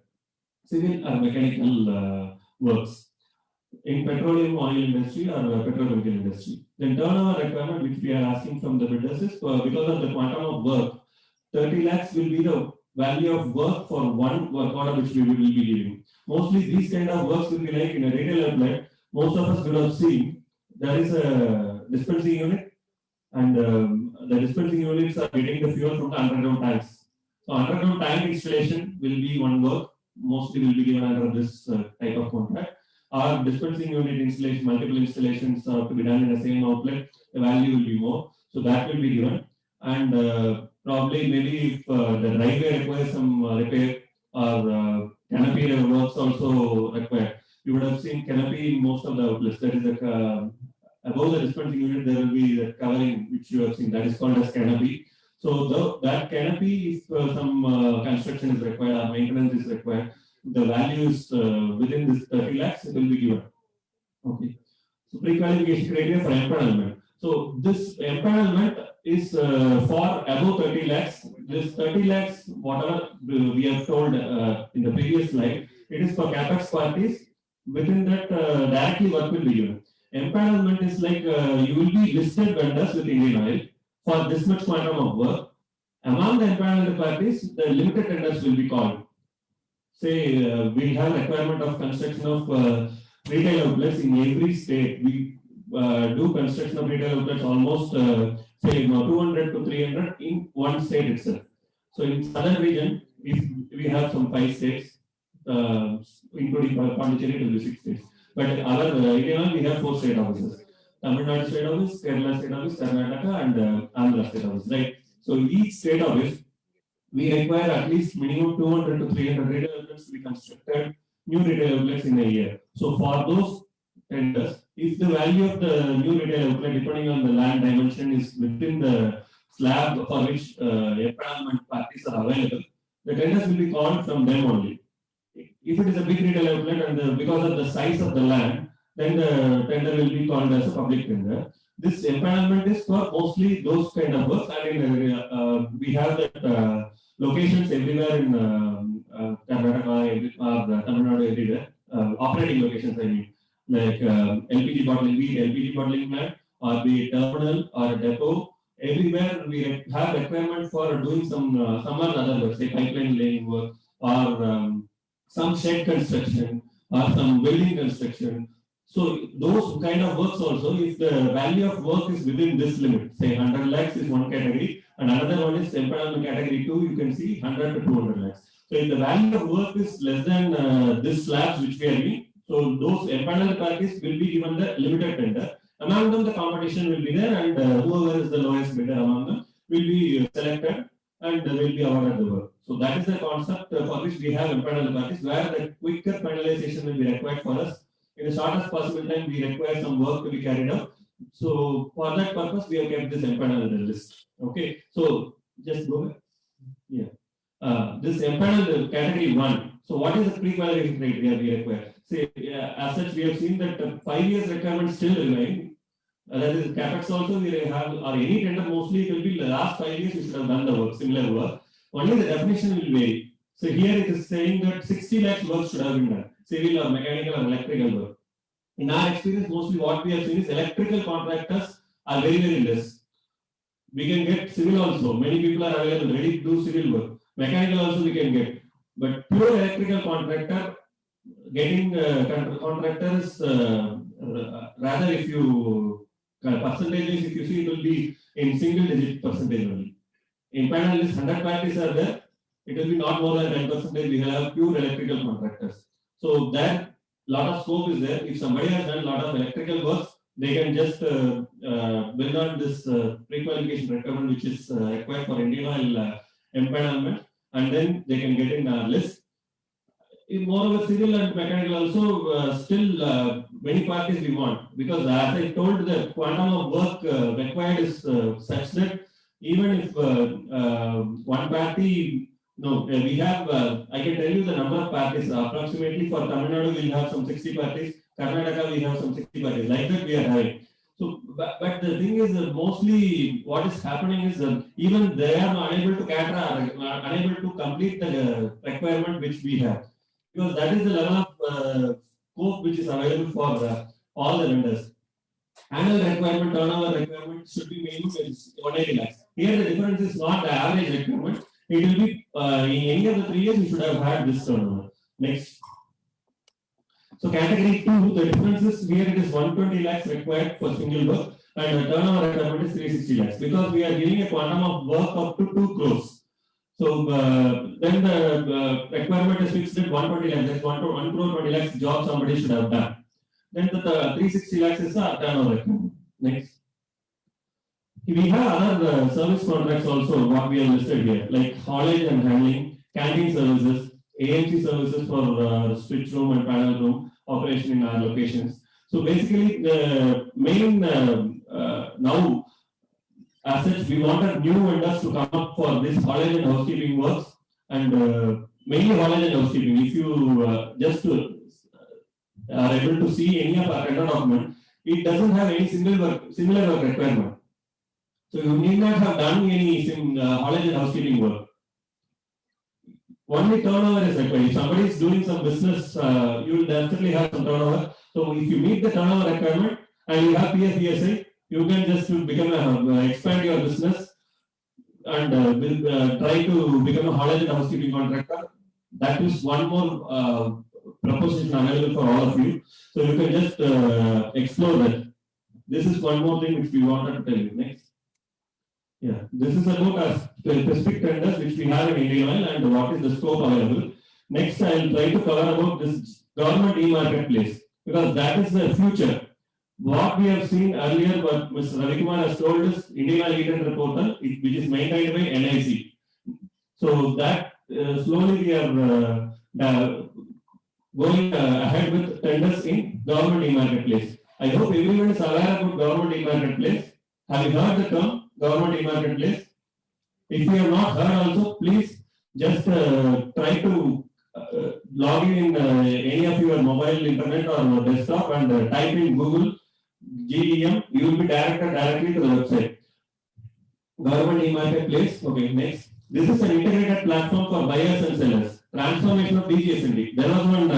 Civil or mechanical works in petroleum oil industry or petrochemical industry. Then turnover requirement which we are asking from the bidders is because of the quantum of work, 30 lakhs will be the value of work for one work order which we will be giving. Mostly these kind of works will be like in a retail outlet. Most of us will have seen there is a dispensing unit, and the dispensing units are getting the fuel from the underground tanks. So underground tank installation will be one work, mostly will be given under this type of contract. Our dispensing unit installation, multiple installations to be done in the same outlet, the value will be more. So that will be given. And probably maybe if the driveway requires some repair or canopy works also required. You would have seen canopy in most of the outlets. There is a above the dispensing unit, there will be the covering which you have seen, that is called as canopy. So that canopy, if some construction is required or maintenance is required, the value is within this 30 lakhs, it will be given. Okay. So pre-qualification criteria for empanelment. So this empanelment is for above 30 lakhs. This 30 lakhs, whatever we have told in the previous slide, it is for capex parties. Within that, directly work will be given. Empanelment is like you will be listed vendors with Indian Oil for this much quantum of work. Among the empaneled parties, the limited tenders will be called. Say we have requirement of construction of retail outlets in every state. We do construction of retail outlets almost say 200 to 300 in one state itself. So in southern region, if we have some 5 states, including Pondicherry, it will be 6 states. But our India, we have 4 state offices: Tamil Nadu state office, Kerala state office, Karnataka, and Andhra state office. Right. So each state office, we require at least minimum 200 to 300 retail outlets to be constructed, new retail outlets in a year. So for those tenders, if the value of the new retail outlet, depending on the land dimension, is within the slab for which empanelment parties are available, the tenders will be called from them only. If it is a big retail outlet and because of the size of the land, then the tender will be called as a public tender. This empanelment is for mostly those kind of works, and we have that locations everywhere in Karnataka or Tamil Nadu, everywhere. Operating locations, I mean, like LPG bottling, be it LPG bottling plant or be it terminal or a depot. Everywhere we have requirement for doing some other work, say pipeline laying work or some shed construction or some building construction. So those kind of works also, if the value of work is within this limit, say 100 lakhs is one category, and another one is empanelment category 2, you can see 100 to 200 lakhs. So if the value of work is less than this slabs which we are giving, so those empaneled parties will be given the limited tender. Among them, the competition will be there, and whoever is the lowest bidder among them will be selected and will be awarded the work. So that is the concept for which we have empaneled parties, where the quicker finalization will be required for us. In the shortest possible time, we require some work to be carried out. So for that purpose, we have kept this empaneled list. Okay, so just go back. Yeah, this empaneled category 1. So what is the pre-qualification criteria we require? Say, as such, we have seen that 5 years requirement still remain. That is capex also we have, or any tender mostly it will be the last 5 years we should have done the work, similar work. Only the definition will vary. So here it is saying that 60 lakhs work should have been done, civil or mechanical or electrical work. In our experience, mostly what we have seen is electrical contractors are very, very less. We can get civil also. Many people are available ready to do civil work. Mechanical also we can get. But pure electrical contractor, getting contractors, rather if you percentages, if you see, it will be in single digit percentage only. In panel list, 100 parties are there. It will be not more than 10%. We have pure electrical contractors. So that lot of scope is there. If somebody has done a lot of electrical works, they can just build on this pre-qualification requirement which is required for Indian Oil empanelment, and then they can get in our list. Moreover, civil and mechanical also still many parties we want, because as I told, the quantum of work required is such that even if one party, we have, I can tell you the number of parties approximately. For Tamil Nadu, we will have some 60 parties, Karnataka, we have some 60 parties, like that we are having. So, but the thing is, mostly what is happening is even they are unable to cater, unable to complete the requirement which we have. Because that is the level of scope which is available for all the vendors. Annual requirement, turnover requirement should be minimum is 180 lakhs. Here the difference is not the average requirement. It will be in any of the 3 years we should have had this turnover. Next. So category 2, the difference is here it is 120 lakhs required for single work, and the turnover requirement is 360 lakhs, because we are giving a quantum of work up to 2 crores. So then the requirement is fixed at 120 lakhs. That's 1 crore 20 lakhs job somebody should have done. Then the 360 lakhs is the turnover requirement. Next. We have other service contracts also, what we have listed here, like haulage and handling, canteen services, AMC services for switch room and panel room operation in our locations. So basically, the main now, as such, we wanted new vendors to come up for this haulage and housekeeping works, and mainly haulage and housekeeping. If you just are able to see any of our tender document, it doesn't have any similar work requirement. So you need not have done any haulage and housekeeping work. only turnover is required. If somebody is doing some business, you will definitely have some turnover. So if you meet the turnover requirement and you have PSPSI, you can just expand your business and try to become a haulage and housekeeping contractor. That is one more proposition available for all of you. So you can just explore that. This is one more thing which we wanted to tell you. Next. Yeah, this is about our specific tenders which we have in Indian Oil and what is the scope available. Next, I will try to cover about this government e-marketplace because that is the future. What we have seen earlier, what Mr. Ravi Kumar has told us, Indian Oil e-tender portal, which is maintained by NIC. So that slowly we are going ahead with tenders in government e-marketplace. I hope everyone is aware about government e-marketplace. Have you heard the term government e-marketplace? If you have not heard also, please just try to log in any of your mobile internet or desktop and type in Google GEM. You will be directed directly to the website. Government e-marketplace. Okay, next. This is an integrated platform for buyers and sellers. Transformation of DGSND. There was one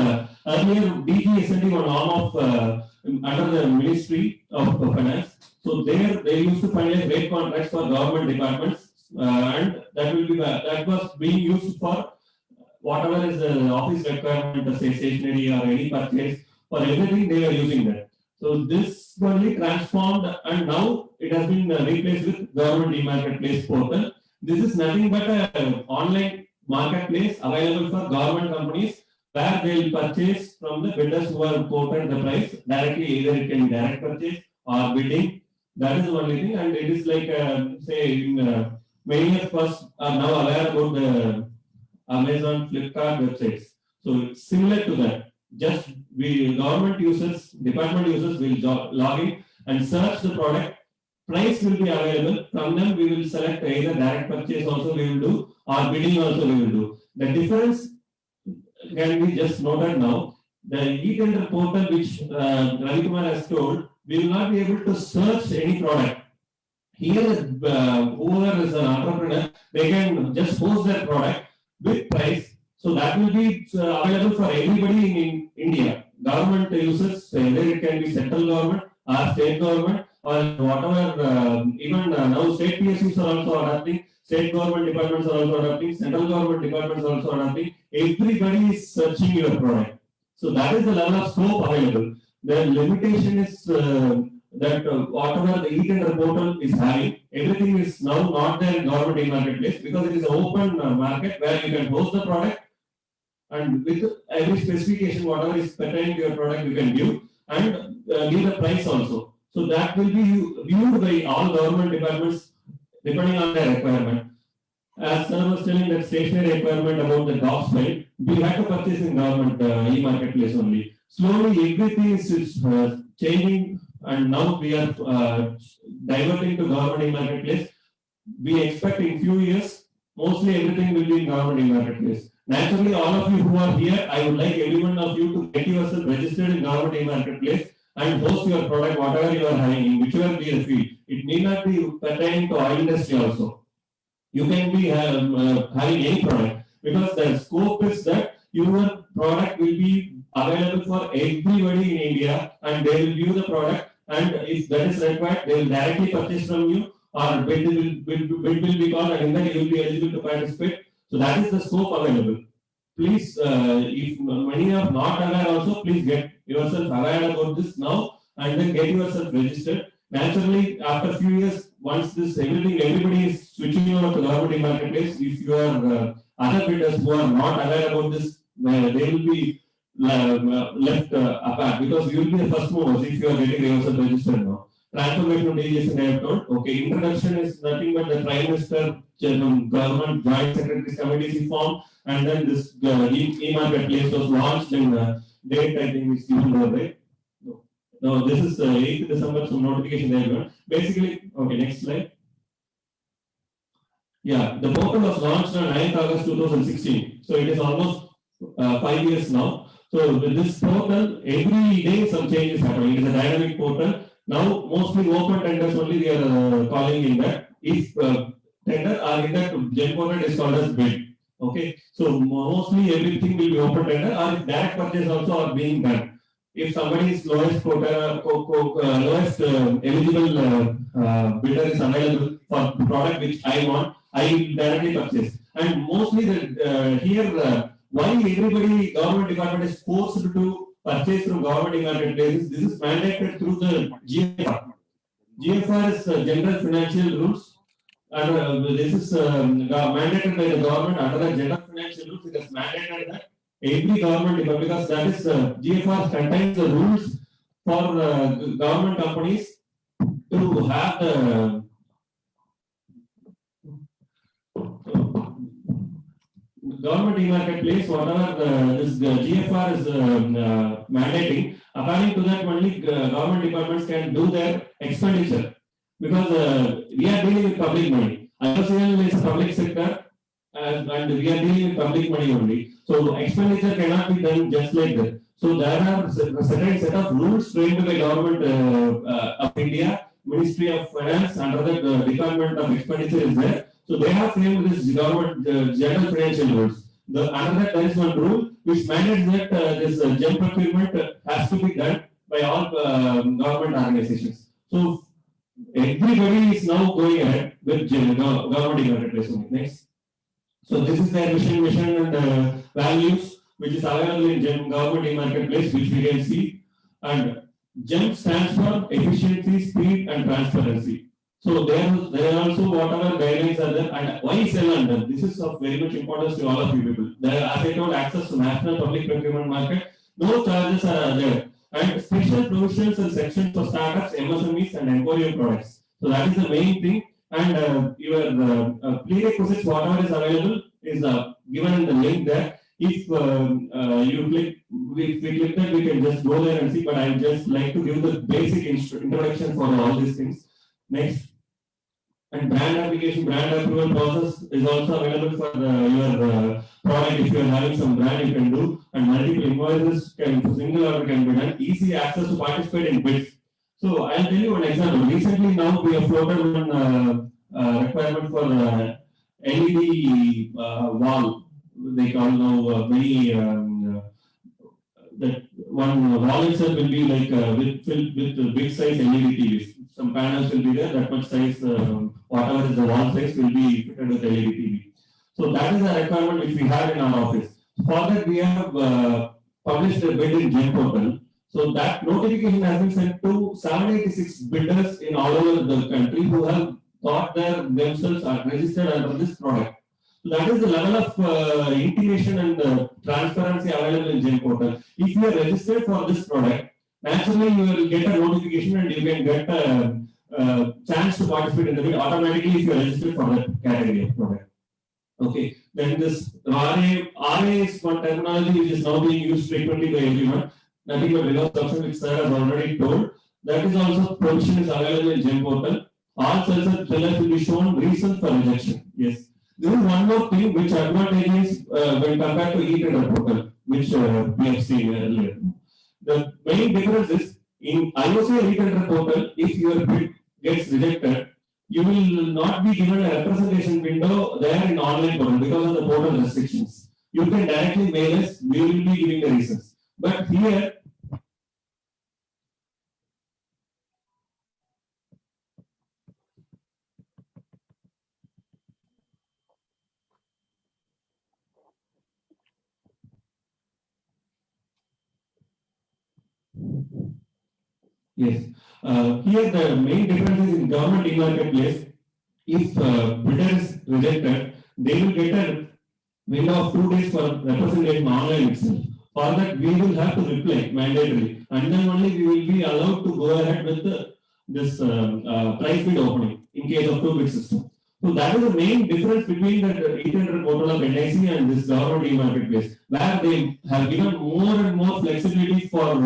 earlier DGSND was arm of under the Ministry of Finance. So there they used to finalize rate contracts for government departments, and that was being used for whatever is the office requirement, say stationery or any purchase, for everything they were using that. So this only transformed, and now it has been replaced with government e-marketplace portal. This is nothing but an online marketplace available for government companies where they will purchase from the bidders who have quoted the price directly. Either it can be direct purchase or bidding. That is the only thing, and it is like say many of us are now aware about the Amazon, Flipkart websites. So it's similar to that. Just government users, department users will log in and search the product. Price will be available. From them we will select either direct purchase also we will do or bidding also we will do. The difference can be just noted now. The e-tender portal which Ravi Kumar has told, we will not be able to search any product. Here, whoever is an entrepreneur, they can just post their product with price. So that will be available for everybody in India. Government users, whether it can be central government or state government or whatever, even now state PSUs are also adopting, state government departments are also adopting, central government departments are also adopting. Everybody is searching your product. So that is the level of scope available. The limitation is that whatever the e-tender portal is having, everything is now not there in government e-marketplace because it is an open market where you can post the product and with every specification, whatever is pertaining to your product, you can give and give the price also. So that will be viewed by all government departments depending on their requirement. As Sir was telling that stationary requirement about the docs file, we have to purchase in government e-marketplace only. Slowly everything is changing and now we are diverting to government e-marketplace. We expect in few years, mostly everything will be in government e-marketplace. Naturally, all of you who are here, I would like every one of you to get yourself registered in government e-marketplace and post your product, whatever you are having, in whichever be the field. It need not be pertaining to oil industry also. You can be having any product because the scope is that your product will be available for everybody in India and they will view the product, and if that is required, they will directly purchase from you or bid will be called and in that you will be eligible to participate. So that is the scope available. Please, if many are not aware also, please get yourself aware about this now and then get yourself registered. Naturally, after a few years, once everybody is switching over to government e-marketplace, if you are other bidders who are not aware about this, they will be left apart because you will be the first movers if you are getting yourself registered now. Transformation of DGSND I have told. Okay, introduction is nothing but the Prime Minister, Government Joint Secretaries Committee is formed, and then this e-marketplace was launched in date I think is given there, right? No, this is 8th December, some notification there. Basically, okay, next slide. Yeah, the portal was launched on 9th August 2016. So it is almost 5 years now. So with this portal, every day some changes happening. It is a dynamic portal. Now mostly open tenders only we are calling in that. If tender are in that GEM portal is called as bid. Okay, so mostly everything will be open tender or direct purchase also are being done. If somebody is lowest quota, lowest eligible bidder is available for the product which I want, I will directly purchase. And mostly here, why everybody government department is forced to purchase from government marketplaces? This is mandated through the GFR. GFR is General Financial Rules. And this is mandated by the government under the General Financial Rules. It is mandated that every government, because that is GFR contains the rules for government companies to have the government e-marketplace, whatever this GFR is mandating. According to that, only government departments can do their expenditure. Because we are dealing with public money. IOCL is a public sector and we are dealing with public money only. So expenditure cannot be done just like that. So there are a certain set of rules framed by government of India, Ministry of Finance, under the Department of Expenditure is there. So they have framed this government general financial rules. Under that there is one rule which mandates that this GEM procurement has to be done by all government organizations. So everybody is now going ahead with government e-marketplace. Next. So this is their mission and values which is available in GEM government e-marketplace, which we can see. And GEM stands for efficiency, speed and transparency. So there are also whatever guidelines are there, and why sell under? This is of very much importance to all of you people. There are, as I told, access to national public procurement market, no charges are there. And special provisions and sections for startups, MSMEs and emporium products. So that is the main thing. And your prerequisites, whatever is available, is given in the link there. If you click, we click that, we can just go there and see. But I would just like to give the basic introduction for all these things. Next. And brand application, brand approval process is also available for your product. If you are having some brand, you can do, and multiple invoices can, single order can be done. Easy access to participate in bids. So I'll tell you one example. Recently, now we have floated one requirement for LED wall. They call now many that one wall itself will be like filled with big size LED TVs. Some panels will be there, that much size, whatever is the wall size will be fitted with LED TV. So that is a requirement which we have in our office. For that, we have published a bid in GEM portal. So that notification has been sent to 786 bidders in all over the country who have thought themselves are registered under this product. So that is the level of intimation and transparency available in GEM portal. If you are registered for this product, naturally you will get a notification and you can get a chance to participate in the bid automatically if you are registered for that category of product. Okay, then this RA is one terminology which is now being used frequently by everyone. Nothing but reverse option, which sir has already told. That is also provision is available in GEM portal. All sellers will be shown reason for rejection. Yes. There is one more thing which advantages when compared to e-tender portal, which we have seen earlier. The main difference is in IOCL e-tender portal, if your bid gets rejected, you will not be given a representation window there in online portal because of the portal restrictions. You can directly mail us, we will be giving the reasons. But here, yes, here the main difference is in government e-marketplace. If bidder is rejected, they will get a window of 2 days for representation online itself. For that, we will have to reply mandatorily, and then only we will be allowed to go ahead with this price bid opening in case of 2-bid system. So that is the main difference between the e-tender portal of NIC and this government e-marketplace, where they have given more and more flexibility for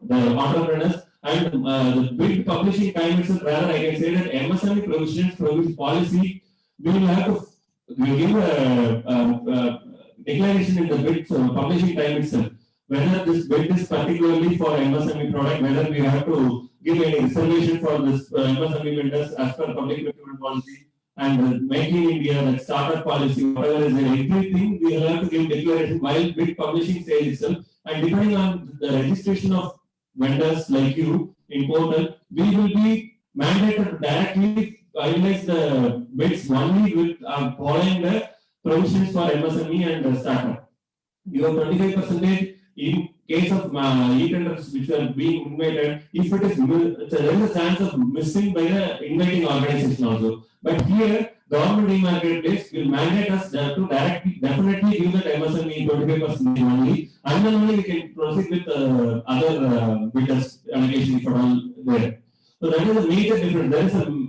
the entrepreneurs. And the bid publishing time itself, rather I can say that MSME provision policy, we will have to give a declaration in the bid publishing time itself, whether this bid is particularly for MSME product, whether we have to give any reservation for this MSME vendors as per public procurement policy, and making India, that startup policy, whatever is there, everything we will have to give declaration while bid publishing sale itself. And depending on the registration of vendors like you in portal, we will be mandated to directly finalize the bids only with following the provisions for MSME and startup. You have 25% in case of e-tenders which are being invited. If it is, there is a chance of missing by the inviting organization also. But here, government e-marketplace will mandate us to directly, definitely give that MSME 25% only, and then only we can proceed with other bidders allocation for all there. So that is a major difference. There is an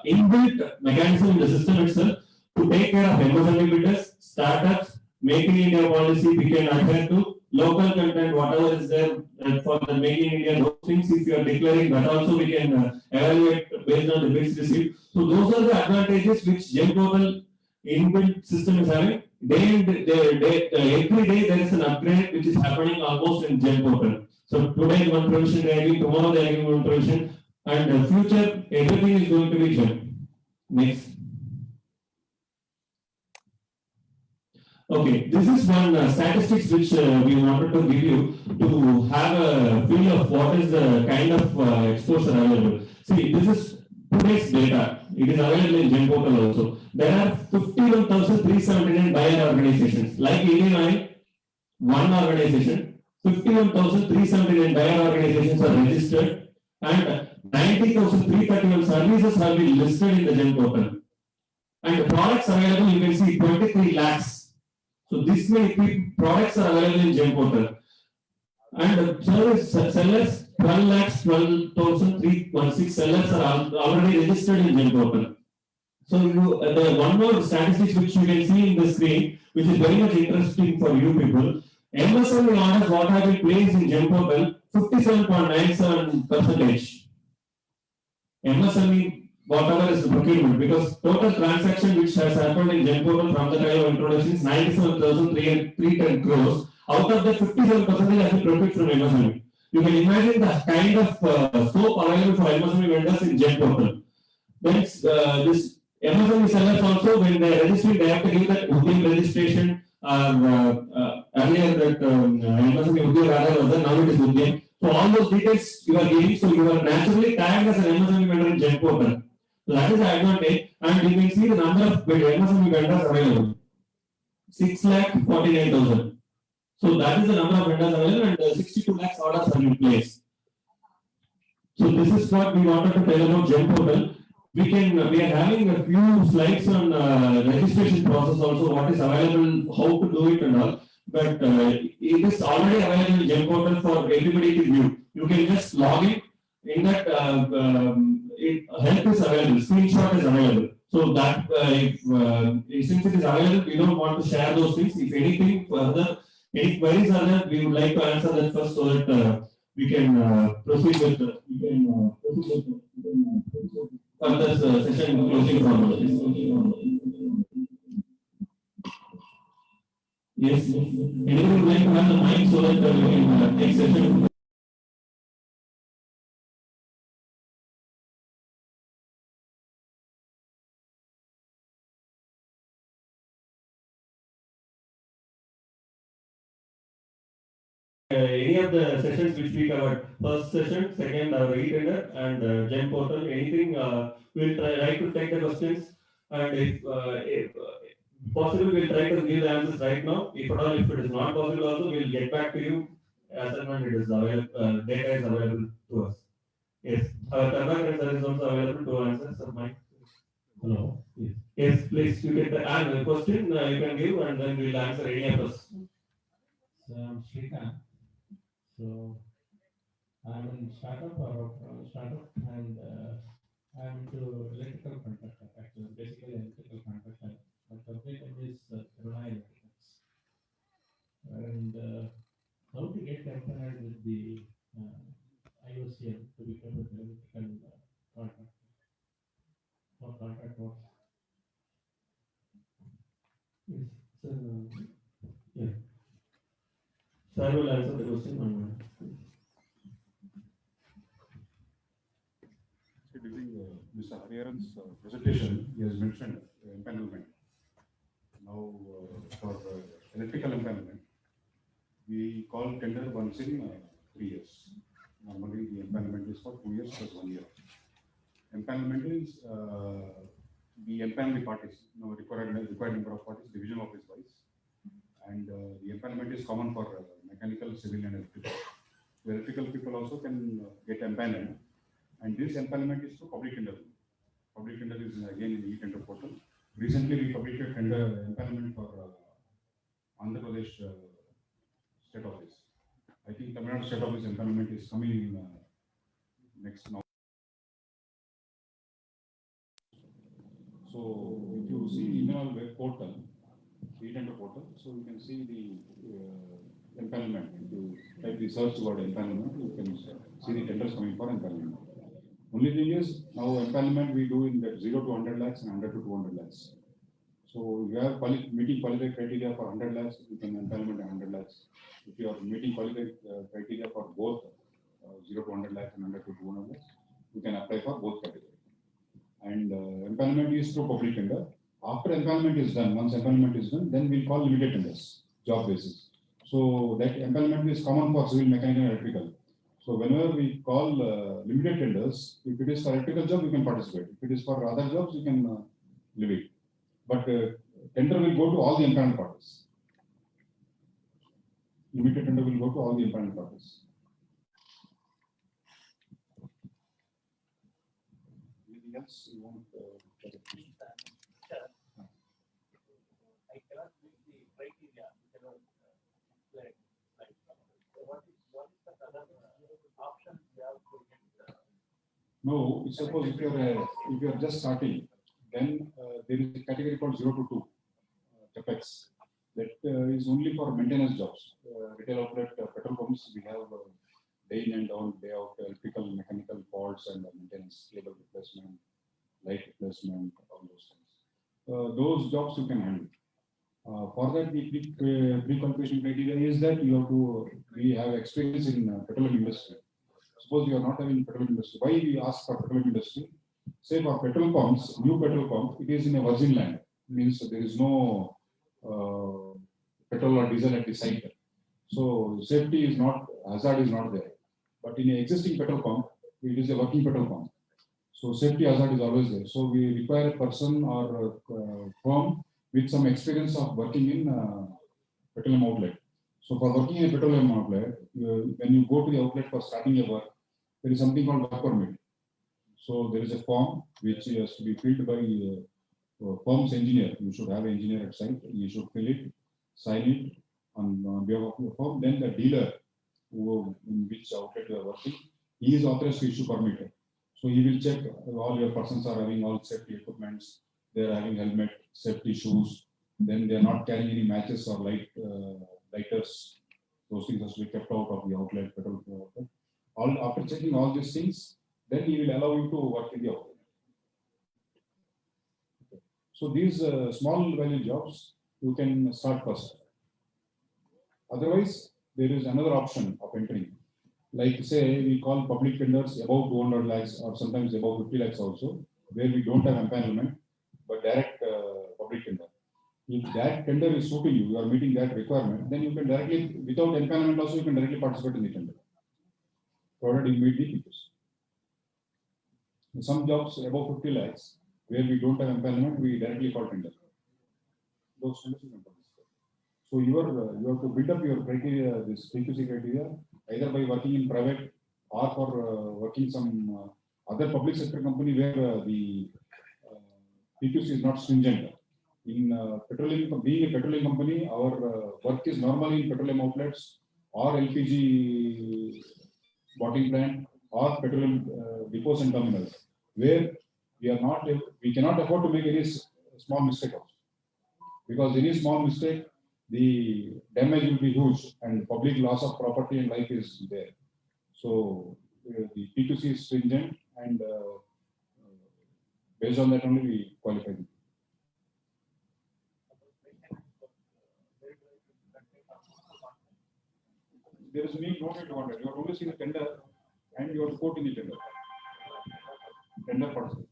inbuilt mechanism in the system itself to take care of MSME bidders, startups, Make in India policy we can adhere to, local content, whatever is there for the Make in India, those things if you are declaring that also we can evaluate based on the bids received. So those are the advantages which GEM portal inbuilt system is having. Every day there is an upgrade which is happening almost in GEM portal. So today one provision they are giving, tomorrow they are giving one provision, and future everything is going to be GEM. Next. Okay, this is one statistics which we wanted to give you to have a feel of what is the kind of exposure available. See, this is today's data. It is available in GEM portal also. There are 51,379 buyer organizations. Like Indian Oil, one organization, 51,379 buyer organizations are registered, and 90,331 services have been listed in the GEM portal. And the products available, you can see 23 lakhs. So this many products are available in GEM portal. And sellers 12 lakhs 12,316 sellers are already registered in GEM portal. So the one more statistics which you can see in the screen, which is very much interesting for you people. MSME orders what have been placed in GEM portal, 57.97%. MSME whatever is the procurement, because total transaction which has happened in GEM portal from the time of introduction is 97,310 crores. Out of that, 57% has been procured from MSME. You can imagine the kind of scope available for MSME vendors in GEM portal. Then this MSME sellers also, when they are registering, they have to give that Udyam registration. Earlier that MSME Udyam rather was there, now it is Udyam. So all those details you are giving, so you are naturally tagged as an MSME vendor in GEM portal. So that is the advantage, and you can see the number of MSME vendors available. 6,49,000. So that is the number of vendors available, and 62 lakhs orders are in place. So this is what we wanted to tell about GEM portal. We are having a few slides on registration process also, what is available, how to do it and all. But it is already available in GEM portal for everybody to view. You can just log in that help is available, screenshot is available. So that since it is available, we don't want to share those things. If anything further, any queries are there, we would like to answer that first so that we can proceed with further session closing from Yes, anyone would like to have the mic so that we can take session. Any of the sessions which we covered, first session, second our e-tender and GEM portal, anything we'll try to take the questions, and if possible we'll try to give the answers right now. If at all, if it is not possible also, we'll get back to you as and when it is available, data is available to us. Yes, our Karnataka sir is also available to answer some mic. Hello. Yes, please, you can ask the question you can give, and then we'll answer any of us. So I'm Shrikant. So I'm in startup and I'm into electrical contractor, actually basically electrical contractor. My company name is Karuna Electricals. And how to get employed with the IOCL to become an electrical contractor or contract work? Yes, so yeah. Sir will answer the question. Mr. Hariharan's presentation, he has mentioned empanelment. Now, for electrical empanelment, we call tender once in 3 years. Normally, the empanelment is for 2 years plus 1 year. Empanelment is the empaneled parties, required number of parties, division of his vice. And the empanelment is common for mechanical, civil, and electrical. The electrical people also can get empaneled. And this empanelment is through public tender. Public tender is again in the e-tender portal. Recently, we published a tender empanelment for Andhra Pradesh state office. I think Tamil Nadu state office empanelment is coming in next month. So if you see in our web portal, e-tender portal, so you can see the empanelment. If you type the search word empanelment, you can see the tenders coming for empanelment. Only thing is, now empanelment we do in that 0 to 100 lakhs and 100 to 200 lakhs. So you have meeting qualified criteria for 100 lakhs, you can empanelment 100 lakhs. If you are meeting qualified criteria for both 0 to 100 lakhs and 100 to 200 lakhs, you can apply for both categories. And empanelment is through public tender. After empanelment is done, once empanelment is done, then we'll call limited tenders, job basis. So that empanelment is common for civil, mechanical, and electrical. So whenever we call limited tenders, if it is for electrical job, you can participate. If it is for other jobs, you can leave it. But tender will go to all the empaneled parties. Limited tender will go to all the empaneled parties. Anything else you want? I cannot meet the criteria. What is the other option we have to get? No, suppose if you are just starting, then there is a category called 0 to 2 capex. That is only for maintenance jobs. Retail outlet, petrol pumps, we have day in and out, day out, electrical, mechanical faults and maintenance, cable replacement, light replacement, all those things. Those jobs you can handle. For that, the pre-qualification criteria is that we have experience in petroleum industry. Suppose you are not having petroleum industry. Why we ask for petroleum industry? Say for petrol pumps, new petrol pump, it is in a virgin land. Means there is no petrol or diesel at the site. So safety is not, hazard is not there. But in an existing petrol pump, it is a working petrol pump. So safety hazard is always there. So we require a person or a firm with some experience of working in petroleum outlet. So for working in a petroleum outlet, when you go to the outlet for starting a work, there is something called work permit. So there is a form which has to be filled by firm's engineer. You should have an engineer at site. You should fill it, sign it on behalf of your firm. Then the dealer in which outlet you are working, he is authorized to issue permit. So he will check all your persons are having all safety equipments. They are having helmet, safety shoes. Then they are not carrying any matches or lighters. Those things have to be kept out of the outlet, petrol outlet. After checking all these things, then he will allow you to work in the outlet. Okay. So these small value jobs, you can start first. Otherwise, there is another option of entering. Like say, we call public tenders above 200 lakhs or sometimes above 50 lakhs also, where we don't have empanelment, but direct public tender. If that tender is suiting you, you are meeting that requirement, then you can directly, without empanelment also, you can directly participate in the tender. Provided you meet the features. Some jobs above 50 lakhs, where we don't have empanelment, we directly call tender. Those tenders you can participate. So you have to build up your criteria, this PQC criteria, either by working in private or for working some other public sector company where the PQC is not stringent. In petroleum, being a petroleum company, our work is normally in petroleum outlets or LPG bottling plant or petroleum depots and terminals, where we cannot afford to make any small mistake also. Because any small mistake, the damage will be huge and public loss of property and life is there. So the PQC is stringent and based on that only we qualify. There is no need to wonder. You have only seen the tender and you have to quote in the tender. tender process.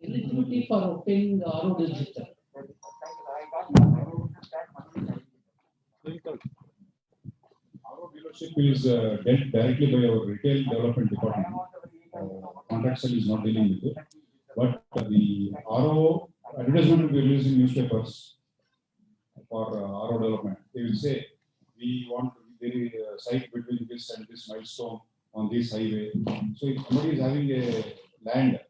Eligibility for obtaining the RO register. Our dealership is dealt directly by our retail development department. Contractual is not dealing with it. But the RO advertisement will be released in newspapers for RO development. They will say, we want the site between this and this milestone on this highway. So if somebody is having a land,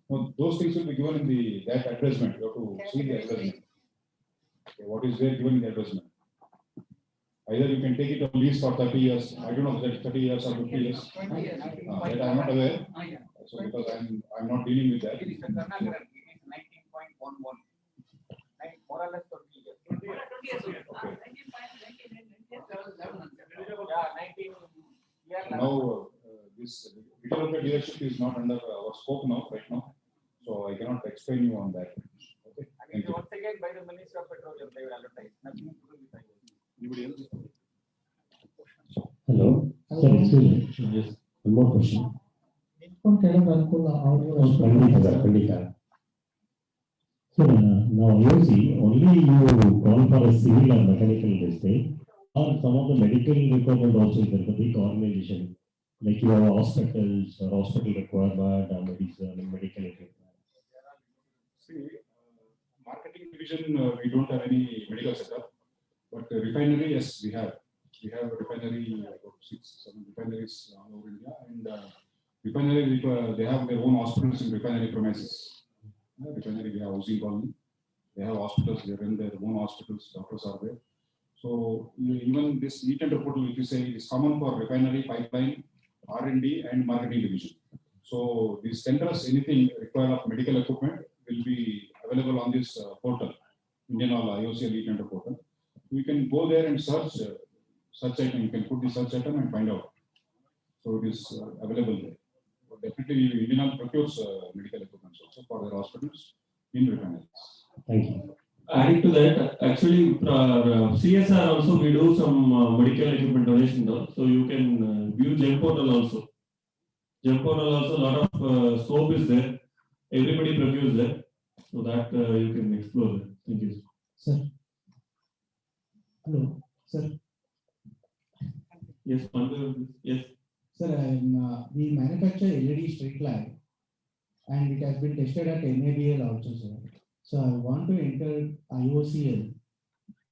no, those things will be given in that advertisement. You have to see the advertisement. Okay, what is there given in the advertisement? Either you can take it on lease for 30 years. I don't know if that's 30 years or 50 years. That I am not aware. So because I'm not dealing with that. It is 19.11. More or less 20 years. 20 years. Okay. 19 years. Now this developer dealership is not under our scope now, right now. So I cannot explain you on that. Okay. Thank you. Once again, by the Ministry of Petroleum, they will advertise. Nothing to do with highway. Anybody else? Hello. Sir, excuse me. Yes. One more question. Pandita. So now you see only you call for a civil or mechanical mistake, or some of the medical requirement also is there, the big organization, like you have hospitals or hospital requirement or medicine and medical equipment. See, marketing division, we don't have any medical setup, but refinery, yes, we have. We have a refinery, about 6-7 refineries all over India, and refinery, they have their own hospitals in refinery premises. Refinery, we have housing colony. They have hospitals, they run their own hospitals, doctors are there. So even this e-tender portal, which you say, is common for refinery, pipeline, R&D, and marketing division. So these tenders, anything required of medical equipment will be available on this portal, Indian Oil IOCL e-tender portal. You can go there and search item. You can put the search item and find out. So it is available there. But definitely, Indian Oil procures medical equipment also for their hospitals in refineries. Thank you. Adding to that, actually, CSR also we do some medical equipment donation now. So you can view GEM portal also. GEM portal also, a lot of scope is there. Everybody procures there. So that you can explore that. Thank you. Sir. Hello, sir. Yes, yes. Sir, we manufacture LED street light and it has been tested at NABL also, sir. So I want to enter IOCL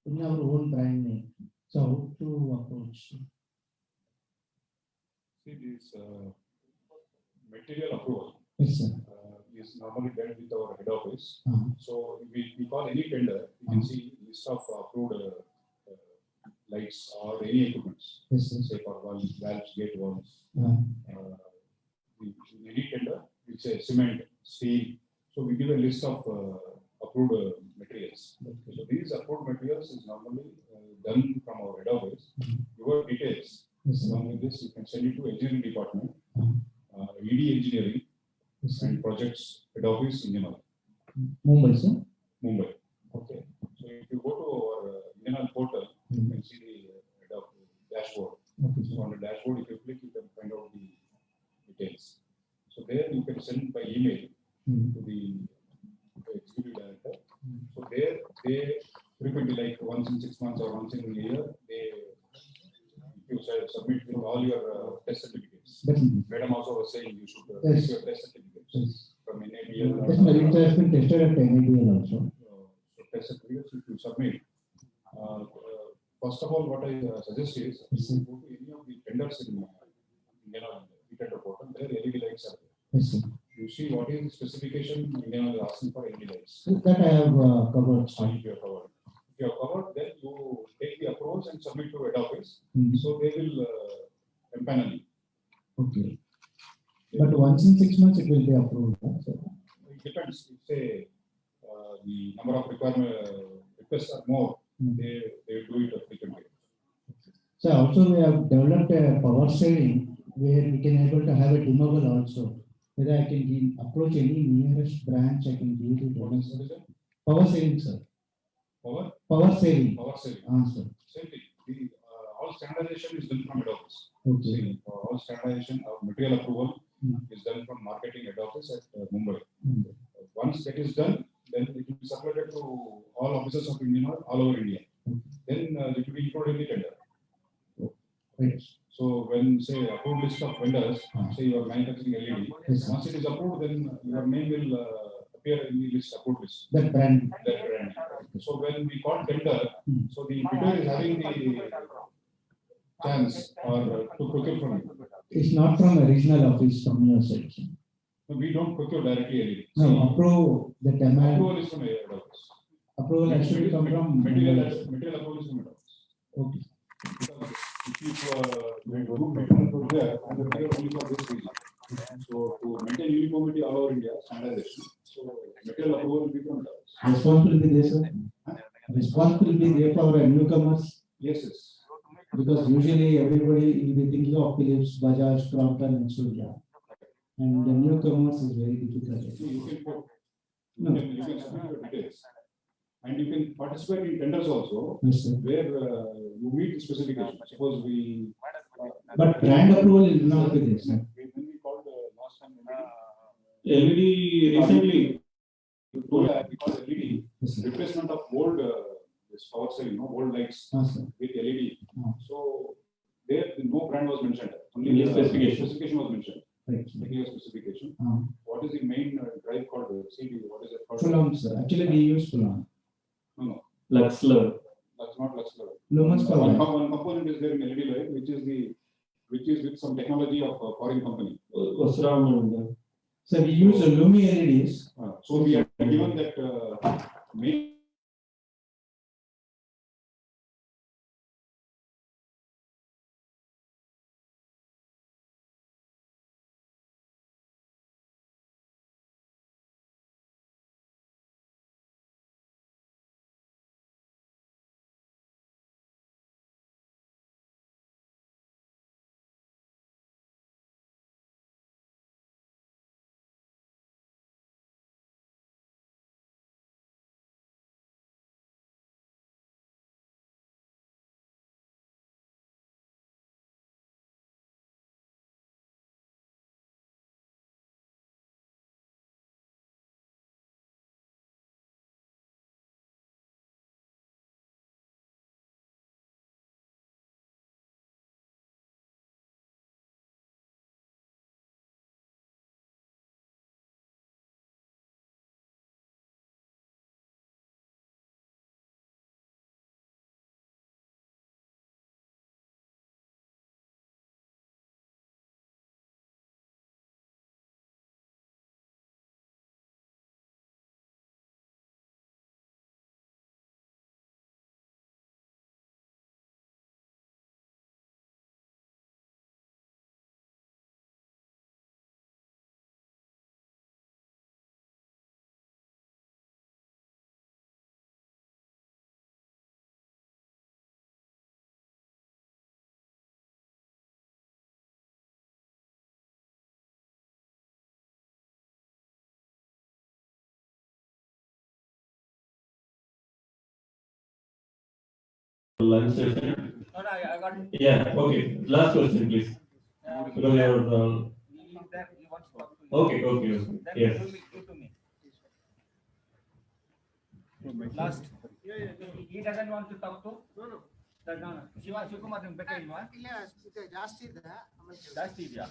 in our own brand name. So how to approach? See, this material approval Yes, sir. is normally done with our head office. Uh-huh. So we call any tender, you can see list of approved lights or any equipment. Yes, sir. Say for valves, gate valves. Uh-huh. In any tender, we say cement, steel. So we give a list of approved materials. So these approved materials is normally done from our head office. Your details. Yes, sir. Along with this, you can send it to engineering department, ED engineering, Yes, sir. and projects head office Indian Oil, Mumbai, sir. Mumbai. Okay. So if you go to our Indian Oil portal, you can see the head of dashboard. Okay, So on the dashboard, if you click, you can find out the details. So there you can send by email to the executive director. So there they frequently, like once in 6 months or once in a year, you submit all your test certificates. Definitely. Madam also was saying you should Yes. take your test certificates Yes. from NABL. Definitely, it has been tested at NABL also. So test certificates if you submit. First of all, what I suggest is go to any of the tenders in Indian Oil e-tender portal. There LED lights are there. Yes, sir. You see what is the specification Indian Oil is asking for LED lights. That I have covered. If you have covered. If you have covered, then you take the approach and submit to head office. Mhm. So they will empanel you. Okay. But once in 6 months it will be approved. Huh, sir? It depends. If say the number of requests are more, they do it frequently. So also we have developed a power saving where we can able to have a dimmable also. whether I can approach any nearest branch, I can give to donors. Power saving, sir. Power saving. Power saving. Sir. Same thing. All standardization is done from head office. Okay. See, all standardization of material approval Hmm. is done from marketing head office at Mumbai. Hmm. Once that is done, then it will be supplied to all offices of Indian Oil all over India. Then it will be included in the tender. Right. So when say approved list of vendors, Ah. say you are manufacturing LED, Yes. once it is approved, then your name will appear in the list, approved list. That brand. That brand. So when we call tender, Hmm. so the bidder is having the chance or to procure from you. It's not from a regional office from your side. Sir. No, we don't procure directly LED. No, approve the demand. Approval is from a head office. Approval has to come from. Material approval is from head office. Okay. Because if we do material approval there, and the material only for this region. So to maintain uniformity all over India, standardization. So material approval will be from head office. Responsibility there, sir. Responsibility there for newcomers. Yes, yes. Because usually everybody will be thinking of Philips, Bajaj, Crompton, and Surya. And the newcomers is very difficult. So you can put, No. you can submit your details. And you can participate in tenders also, Yes, sir. where you meet the specification. Suppose we. But brand approval is not with this. Sir. When we called last time, LED recently. we called LED, Yes, sir. replacement of old, this power saving, old lights Sir. with LED. Ah. So there, no brand was mentioned, only Only the specification. specification was mentioned. Right. Technical specification. Ah. What is the main drive called, CD, what is it called? Full on, sir. Actually, we use full on. No, Luxler. that's not Luxler. Lumens One power. component is there in LED light, which is with some technology of a foreign company. Osram and. So we use a Lumi LEDs. So we are given that main. Lunch session. No, I got it. Yeah, okay. Last question, please. Because you are, He is there, he wants to talk to you. okay. Then Yes. give to me. Last. He doesn't want to talk to? No. Shivakumar ನಿಮ್ ಬೇಕಾಗಿಲ್ವಾ? ಇಲ್ಲ, ಜಾಸ್ತಿ ಇದೆ. ಜಾಸ್ತಿ ಇದೆಯಾ?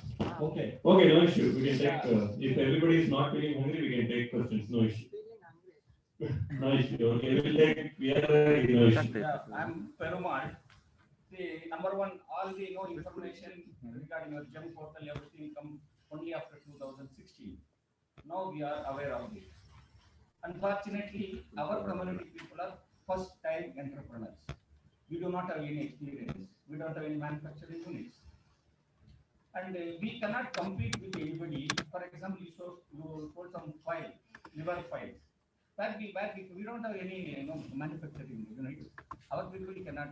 Okay, no issue. We can take, if everybody is not feeling hungry, we can take questions, no issue. No issue, okay, we are ready, no issue. Yeah, I'm Perumal. See, number one, all the information regarding your GEM portal, everything come only after 2016. Now we are aware of it. Unfortunately, our community people are first time entrepreneurs. We do not have any experience. We don't have any manufacturing units. And we cannot compete with anybody. For example, you sold some file, liver files. Where we don't have any manufacturing units. Our people cannot